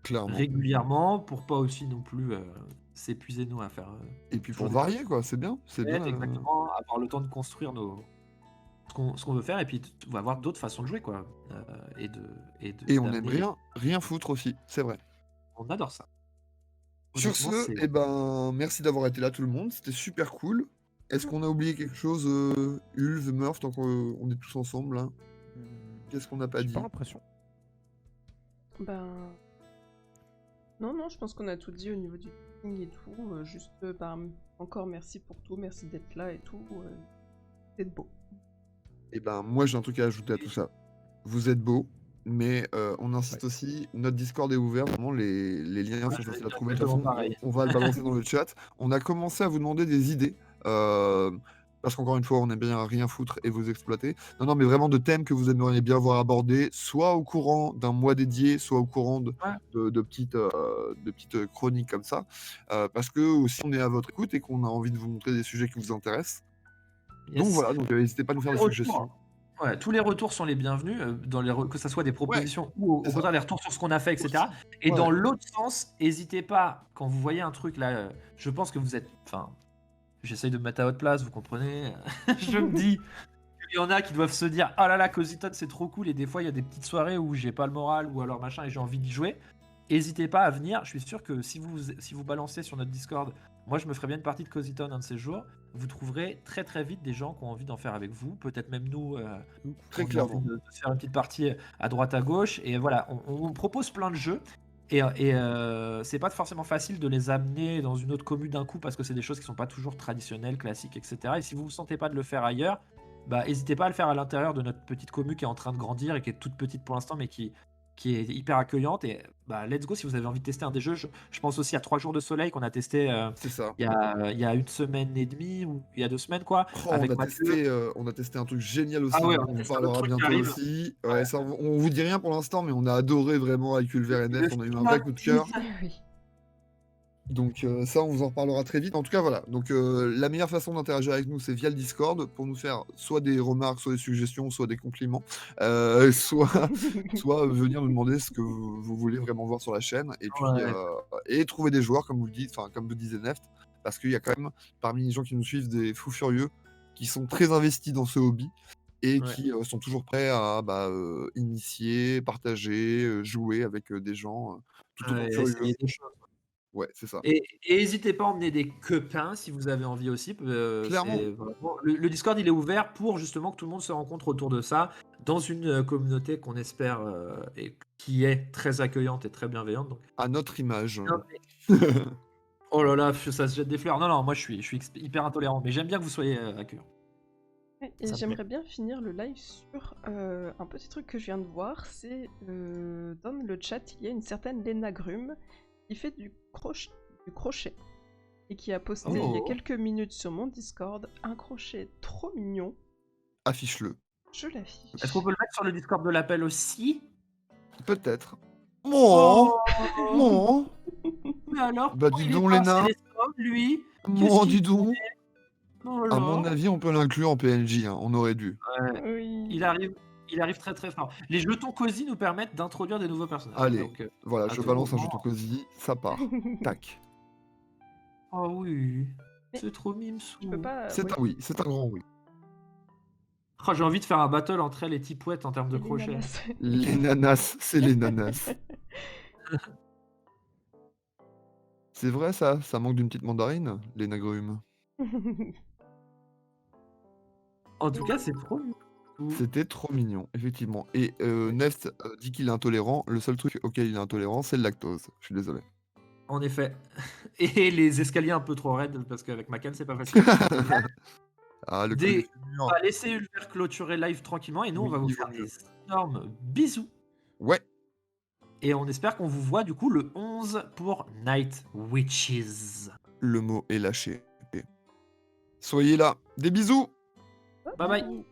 [SPEAKER 2] Clairement.
[SPEAKER 1] régulièrement, pour pas aussi non plus s'épuiser nous à faire.
[SPEAKER 2] Et puis pour
[SPEAKER 1] toujours des
[SPEAKER 2] varier, quoi, c'est bien. C'est bien.
[SPEAKER 1] exactement, avoir le temps de construire ce qu'on veut faire, et puis on va avoir d'autres façons de jouer, quoi.
[SPEAKER 2] Et on aime
[SPEAKER 1] d'amener-
[SPEAKER 2] rien foutre aussi, c'est vrai.
[SPEAKER 1] On adore ça.
[SPEAKER 2] Sur
[SPEAKER 1] Honnêtement,
[SPEAKER 2] ce,
[SPEAKER 1] c'est-
[SPEAKER 2] eh ben, merci d'avoir été là tout le monde, c'était super cool. Est-ce qu'on a oublié quelque chose, Ulf, Murph, tant qu'on est tous ensemble là? Qu'est-ce qu'on n'a pas
[SPEAKER 4] J'ai
[SPEAKER 2] dit?
[SPEAKER 4] pas l'impression.
[SPEAKER 3] Ben. Non, je pense qu'on a tout dit au niveau du meeting et tout. Juste, encore merci pour tout, merci d'être là et tout. D'être beau.
[SPEAKER 2] Eh ben, moi j'ai un truc à ajouter à tout ça. Vous êtes beaux, mais on insiste
[SPEAKER 4] Ouais.
[SPEAKER 2] aussi, notre Discord est ouvert, vraiment les liens sont faciles à trouver. De toute
[SPEAKER 1] exactement
[SPEAKER 2] façon,
[SPEAKER 1] pareil.
[SPEAKER 2] on va le balancer dans le chat. On a commencé à vous demander des idées, parce qu'encore une fois, on aime bien rien foutre et vous exploiter. Non, mais vraiment de thèmes que vous aimeriez bien voir abordés, soit au courant d'un mois dédié, soit au courant de petites chroniques comme ça, parce que aussi on est à votre écoute et qu'on a envie de vous montrer des sujets qui vous intéressent.
[SPEAKER 1] Yes.
[SPEAKER 2] Donc voilà, n'hésitez pas à nous faire des
[SPEAKER 1] Retour.
[SPEAKER 2] suggestions.
[SPEAKER 1] Ouais, tous les retours sont les bienvenus, que ce soit des propositions ou au
[SPEAKER 2] c'est ça.
[SPEAKER 1] contraire des retours sur ce qu'on a fait, etc. Et
[SPEAKER 2] Ouais.
[SPEAKER 1] dans l'autre sens, n'hésitez pas, quand vous voyez un truc là, je pense que vous êtes. Enfin, j'essaye de me mettre à votre place, vous comprenez. Je me dis, il y en a qui doivent se dire oh là là, Cozytown c'est trop cool, et des fois il y a des petites soirées où j'ai pas le moral ou alors machin et j'ai envie d'y jouer, n'hésitez pas à venir. Je suis sûr que si vous balancez sur notre Discord, moi je me ferai bien une partie de Cozytown un de ces jours, vous trouverez très très vite des gens qui ont envie d'en faire avec vous, peut-être même nous,
[SPEAKER 2] Très
[SPEAKER 1] on a envie
[SPEAKER 2] clairement.
[SPEAKER 1] de se faire une petite partie à droite à gauche, et voilà, on vous propose plein de jeux. Et c'est pas forcément facile de les amener dans une autre commune d'un coup parce que c'est des choses qui sont pas toujours traditionnelles, classiques, etc. Et si vous vous sentez pas de le faire ailleurs, bah n'hésitez pas à le faire à l'intérieur de notre petite commune qui est en train de grandir et qui est toute petite pour l'instant, mais qui est hyper accueillante. Et bah let's go si vous avez envie de tester un des jeux. Je pense aussi à 3 jours de soleil qu'on a testé
[SPEAKER 2] C'est ça.
[SPEAKER 1] il y a une semaine et demie ou il y a 2 semaines quoi,
[SPEAKER 2] Oh,
[SPEAKER 1] avec Mathieu.
[SPEAKER 2] on a testé un truc génial aussi,
[SPEAKER 1] Ah ouais,
[SPEAKER 2] dont
[SPEAKER 1] on a
[SPEAKER 2] on
[SPEAKER 1] testé un autre
[SPEAKER 2] parlera
[SPEAKER 1] truc qui
[SPEAKER 2] bientôt
[SPEAKER 1] arrive.
[SPEAKER 2] aussi. Ouais, ça, on vous dit rien pour l'instant, mais on a adoré vraiment avec Ulver NF, on a eu un vrai coup de cœur.
[SPEAKER 3] Oui.
[SPEAKER 2] Donc ça, on vous en reparlera très vite. En tout cas, voilà. Donc la meilleure façon d'interagir avec nous, c'est via le Discord pour nous faire soit des remarques, soit des suggestions, soit des compliments, soit venir nous demander ce que vous voulez vraiment voir sur la chaîne, et puis
[SPEAKER 1] Ouais.
[SPEAKER 2] et trouver des joueurs, comme vous le dites, enfin comme vous disait Neft, parce qu'il y a quand même parmi les gens qui nous suivent des fous furieux qui sont très investis dans ce hobby et
[SPEAKER 1] Ouais.
[SPEAKER 2] qui sont toujours prêts à initier, partager, jouer avec des gens tout autant
[SPEAKER 1] Ouais,
[SPEAKER 2] curieux.
[SPEAKER 1] essayer des choses.
[SPEAKER 2] Ouais, c'est ça.
[SPEAKER 1] Et n'hésitez pas à emmener des copains si vous avez envie aussi.
[SPEAKER 2] Clairement.
[SPEAKER 1] C'est vraiment... le Discord, il est ouvert pour justement que tout le monde se rencontre autour de ça, dans une communauté qu'on espère et qui est très accueillante et très bienveillante. Donc,
[SPEAKER 2] À notre image.
[SPEAKER 1] non, oh là là, ça se jette des fleurs. Non, non, moi je suis hyper intolérant, mais j'aime bien que vous soyez accueillant.
[SPEAKER 3] Et
[SPEAKER 1] Ça me
[SPEAKER 3] j'aimerais bien finir le live sur un petit truc que je viens de voir. C'est dans le chat, il y a une certaine Lena Grum qui fait du crochet et qui a posté il y a
[SPEAKER 2] Oh.
[SPEAKER 3] quelques minutes sur mon Discord un crochet trop mignon.
[SPEAKER 2] Affiche-le.
[SPEAKER 3] Je l'affiche.
[SPEAKER 1] Est-ce qu'on peut le mettre sur le Discord de l'appel aussi?
[SPEAKER 2] Peut-être. Mon, mon,
[SPEAKER 1] Mais alors,
[SPEAKER 2] Bah,
[SPEAKER 1] pourquoi
[SPEAKER 2] dis
[SPEAKER 1] il est
[SPEAKER 2] donc,
[SPEAKER 1] pas
[SPEAKER 2] Léna.
[SPEAKER 1] Célestin, lui?
[SPEAKER 2] mon,
[SPEAKER 1] qu'il
[SPEAKER 2] dis donc.
[SPEAKER 1] Oh
[SPEAKER 2] À mon
[SPEAKER 1] là.
[SPEAKER 2] avis, on peut l'inclure en PNJ, hein, on aurait dû.
[SPEAKER 1] Ouais.
[SPEAKER 3] Oui.
[SPEAKER 1] Il arrive très très fort. Les jetons cosy nous permettent d'introduire des nouveaux personnages.
[SPEAKER 2] Allez,
[SPEAKER 1] Donc,
[SPEAKER 2] voilà,
[SPEAKER 1] à
[SPEAKER 2] je
[SPEAKER 1] tout
[SPEAKER 2] balance un
[SPEAKER 1] moment-
[SPEAKER 2] jeton cosy, ça part. Tac.
[SPEAKER 1] Oh oui,
[SPEAKER 3] Mais
[SPEAKER 1] c'est trop mimsou.
[SPEAKER 3] Je peux pas.
[SPEAKER 2] C'est
[SPEAKER 3] ouais.
[SPEAKER 2] un oui, c'est un grand oui.
[SPEAKER 1] Oh, j'ai envie de faire un battle entre elle et Tipouette en termes de
[SPEAKER 3] Et les
[SPEAKER 1] crochet.
[SPEAKER 3] nanas.
[SPEAKER 2] Les nanas, c'est les nanas. C'est vrai ça manque d'une petite mandarine, les nagrumes.
[SPEAKER 1] En tout cas, c'est trop mignon.
[SPEAKER 2] C'était trop mignon, effectivement. Et Neft dit qu'il est intolérant. Le seul truc auquel il est intolérant, c'est le lactose. Je suis désolé.
[SPEAKER 1] En effet. Et les escaliers un peu trop raides, parce qu'avec ma canne, c'est pas facile.
[SPEAKER 2] Ah, le
[SPEAKER 1] Des-
[SPEAKER 2] col du mur.
[SPEAKER 1] On va laisser Ulver clôturer live tranquillement et nous, on
[SPEAKER 2] Oui,
[SPEAKER 1] va vous
[SPEAKER 2] il vaut
[SPEAKER 1] faire
[SPEAKER 2] mieux.
[SPEAKER 1] des énormes bisous.
[SPEAKER 2] Ouais,
[SPEAKER 1] Et on espère qu'on vous voit du coup le 11 pour Night Witches.
[SPEAKER 2] le mot est lâché. Soyez là. Des bisous.
[SPEAKER 1] Bye bye.